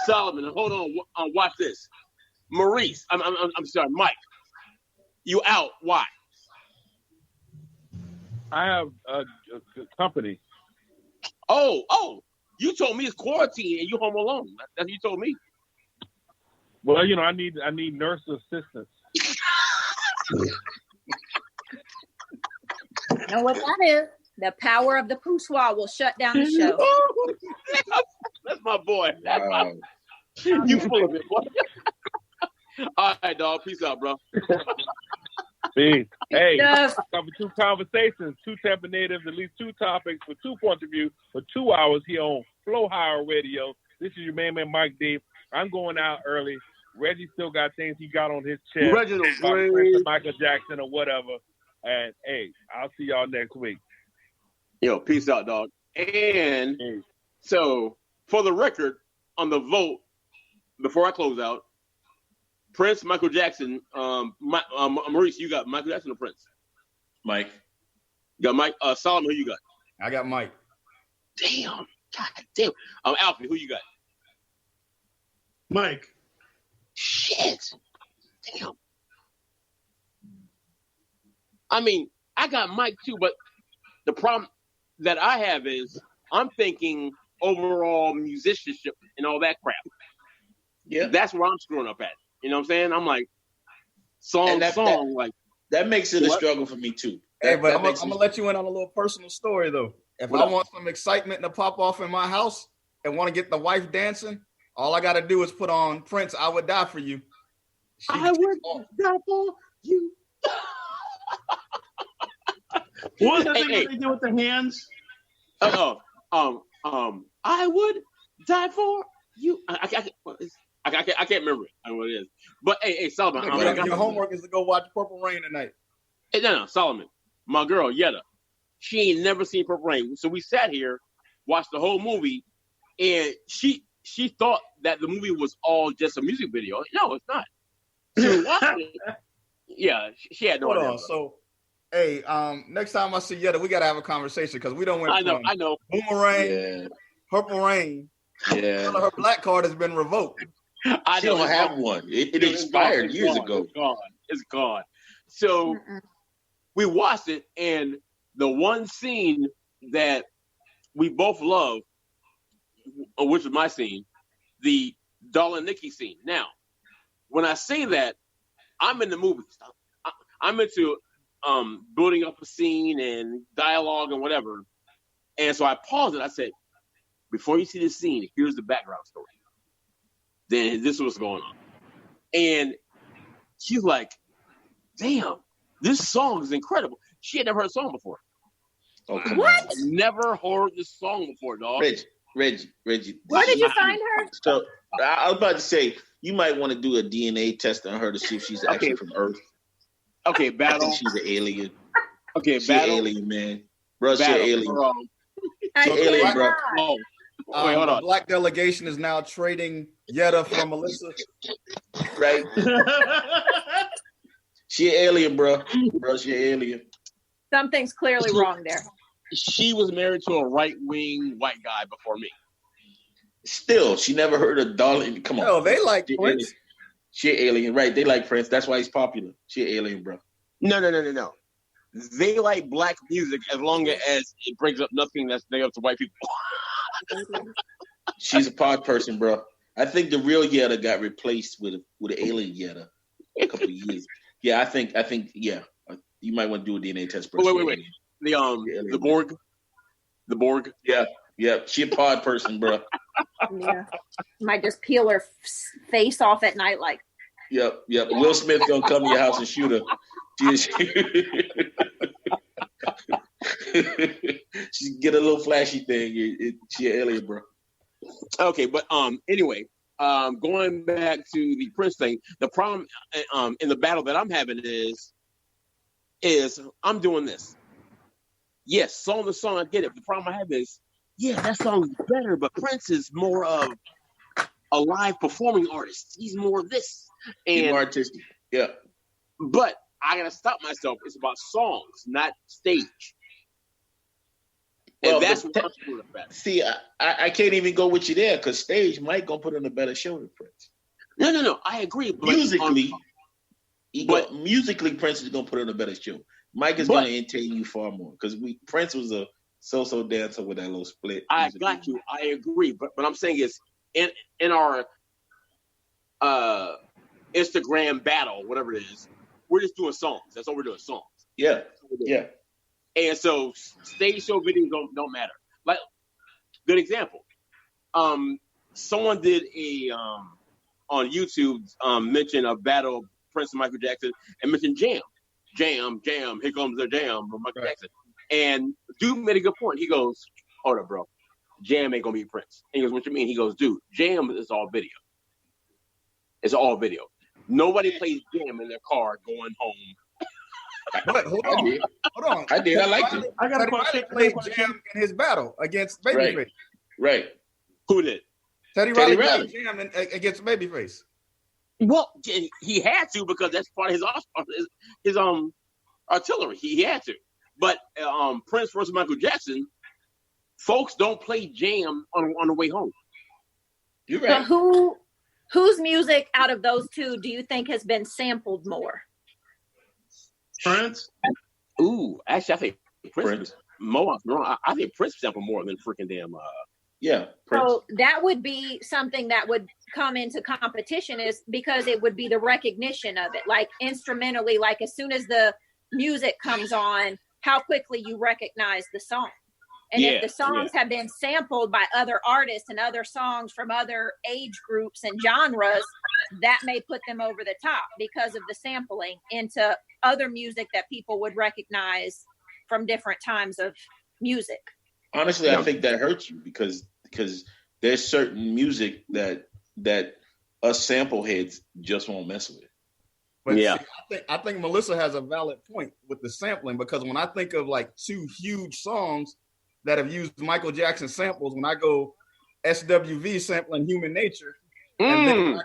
Solomon, hold on. Watch this. Maurice, I'm sorry, Mike. You out. Why? I have a company. Oh, you told me it's quarantine and you home alone. That's what you told me. Well, I need nurse assistants. You know what that is? The power of the poussoir will shut down the show. That's my boy. Wow. You full of it, boy. All right, dog. Peace out, bro. Peace. Hey, Yes. cover 2 conversations, 2 Tampa natives, at least 2 topics for 2 points of view for 2 hours here on Flow Higher Radio. This is your man, Mike D. I'm going out early. Reggie still got things he got on his chest. Reginald, about please. Prince and Michael Jackson or whatever. And, hey, I'll see y'all next week. Yo, peace out, dog. And so, for the record, on the vote, before I close out, Prince, Michael Jackson, Maurice, you got Michael Jackson or Prince? Mike. You got Mike. Solomon, who you got? I got Mike. Damn. God damn. Alfie, who you got? Mike. Shit. Damn. I mean, I got Mike too, but the problem that I have is I'm thinking overall musicianship and all that crap. Yeah. That's where I'm screwing up at. You know what I'm saying? I'm like, song, like. That makes it a What? struggle for me too. Hey, but I'm makes gonna it- let you in on a little personal story though. If What I up? want some excitement to pop off in my house and want to get the wife dancing, all I gotta do is put on Prince, "I Would Die for You." She I would die for you. What was that Hey, thing hey. that they did with the hands? I would die for you. I can't remember it. I don't know what it is. But hey, Solomon. Your homework is to go watch Purple Rain tonight. Hey, no, Solomon. My girl, Yetta. She ain't never seen Purple Rain. So we sat here, watched the whole movie, and she thought that the movie was all just a music video. No, it's not. So we watched it. Yeah, she had no Hold idea. on. So, hey, next time I see Yetta, we gotta have a conversation because we don't went I know, from I know. Boomerang, Yeah. Purple Rain. Yeah. Her black card has been revoked. I She know. don't have one. It expired It's years gone. ago. It's gone. It's gone. So we watched it, and the one scene that we both love, which is my scene, the Darla Nikki scene. Now, when I say that, I'm in the movies. I'm into building up a scene and dialogue and whatever. And so I paused it. I said, before you see this scene, here's the background story. Then this is what's going on. And she's like, damn, this song is incredible. She had never heard a song before. Oh, come What? on. I'd never heard this song before, dog. Reggie. Where did you find her? So I was about to say, you might want to do a DNA test on her to see if she's actually from Earth. Okay, I Battle. think she's an alien. Okay, She's an Battle. alien, man. Bro, she's an Battle. alien. I So alien, cannot. bro. Oh, wait, hold The on. black delegation is now trading Yetta for Melissa. Right? She an alien, bro. Bro, she an alien. Something's clearly wrong there. She was married to a right-wing white guy before me. Still, she never heard of Darling. Come on. No, they like She Prince. alien. She an alien, right? They like Prince. That's why he's popular. She an alien, bro. No. They like black music as long as it brings up nothing that's negative to white people. She's a pod person, bro. I think the real Yetta got replaced with an alien Yetta a couple of years. Yeah, I think, yeah. You might want to do a DNA test, bro. Wait. The Borg. Yeah. She a pod person, bro. Yeah. Might just peel her face off at night like, Yep. Will Smith gonna come to your house and shoot her. She get a little flashy thing. She an alien, bro. Okay, but anyway, going back to the Prince thing, the problem in the battle that I'm having is I'm doing this. Yes, song to song, I get it. The problem I have is, yeah, that song is better, but Prince is more of a live performing artist. He's more of this. He's And more artistic. Yeah. but I gotta stop myself. It's about songs, not stage. And Well, that's but what I'm screwed up at. See, I can't even go with you there because stage Mike gonna put on a better show than Prince. No, I agree. But Musically, but- musically Prince is gonna put on a better show. Mike is gonna entertain you far more because Prince was a so dancer with that little split. I got you. I agree. But what I'm saying is in our Instagram battle, whatever it is, we're just doing songs. That's all we're doing, songs. Yeah. And so stage show videos don't matter. Like, good example. Someone did a on YouTube mention a battle of Prince and Michael Jackson and mentioned Jam, here comes the Jam from Michael Jackson. And dude made a good point. He goes, hold up, bro. Jam ain't gonna be Prince. And he goes, what you mean? He goes, dude, Jam is all video. It's all video. Nobody plays Jam in their car going home. But hold on. I did. I liked it. I got a question. Played Jam in his battle against Babyface. Right. Who did? Teddy Riley played Jam against Babyface. Well, he had to because that's part of his artillery. He had to. But Prince versus Michael Jackson, folks don't play Jam on the way home. You're right. So whose music out of those two do you think has been sampled more? Prince. Ooh, actually, I think Prince. I think Prince sampled more than freaking damn. Prince. So that would be something that would come into competition, is because it would be the recognition of it, like instrumentally, like as soon as the music comes on, how quickly you recognize the song. And if the songs have been sampled by other artists and other songs from other age groups and genres, that may put them over the top because of the sampling into other music that people would recognize from different times of music. Honestly, I think that hurts you because there's certain music that us sample heads just won't mess with. But see, I think Melissa has a valid point with the sampling, because when I think of like two huge songs that have used Michael Jackson samples, when I go SWV sampling Human Nature, and then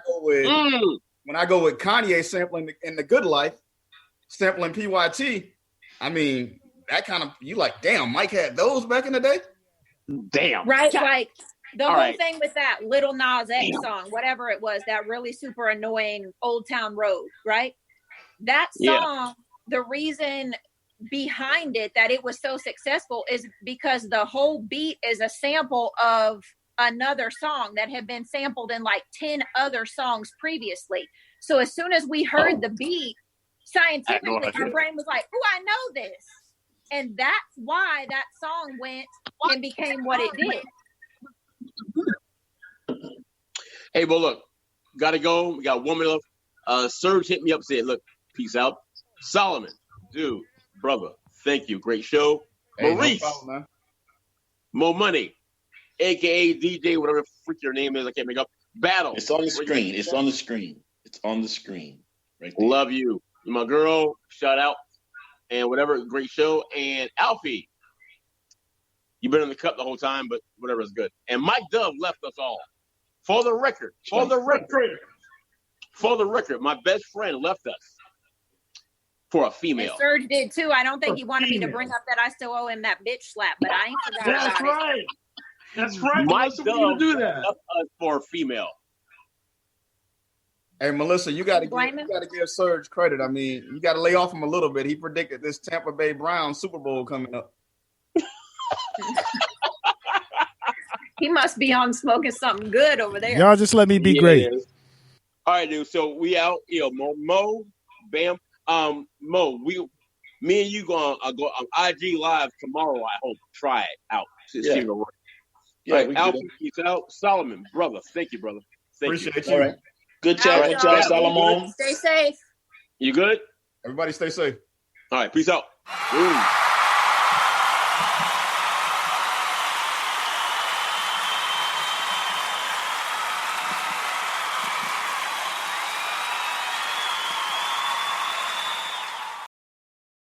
when I go with Kanye sampling In the Good Life, sampling PYT, I mean, that kind of, you like, damn, Mike had those back in the day? Damn. Right, like the whole thing with that Little Nas X song, whatever it was, that really super annoying Old Town Road, right? That song, the reason behind it that it was so successful is because the whole beat is a sample of another song that had been sampled in like 10 other songs previously. So as soon as we heard the beat, scientifically our brain was like, oh, I know this. And that's why that song went and became what it did. Hey, well, look, gotta go. We got 1 minute left. Serge hit me up, said, look, peace out. Solomon, dude, brother, thank you. Great show. Hey, Maurice, no problem, man. Mo Money, a.k.a. DJ, whatever the freak your name is, I can't make up. Battle. It's on the screen. It's on the screen. It's on the screen. Right there. Love you. You're my girl. Shout out. And whatever, great show. And Alfie, you've been in the cup the whole time, but whatever is good. And Mike Dove left us all. For the record, my best friend left us for a female. And Serge did too. I don't think he wanted me to bring up that I still owe him that bitch slap, but I ain't forgot about it. That's right. Mike Dove do that. left us for a female. Hey, Melissa, you got to give Serge credit. I mean, you got to lay off him a little bit. He predicted this Tampa Bay Browns Super Bowl coming up. He must be on smoking something good over there. Y'all just let me be great. All right, dude. So we out. Mo, bam. Mo, me and you go on IG Live tomorrow. I hope. Try it out. See if it works. Yeah, all right, Alfie, peace out. Solomon, brother. Thank you, brother. Appreciate you. All right. Good chat, Solomon. Stay safe. You good? Everybody stay safe. All right, peace out. Ooh.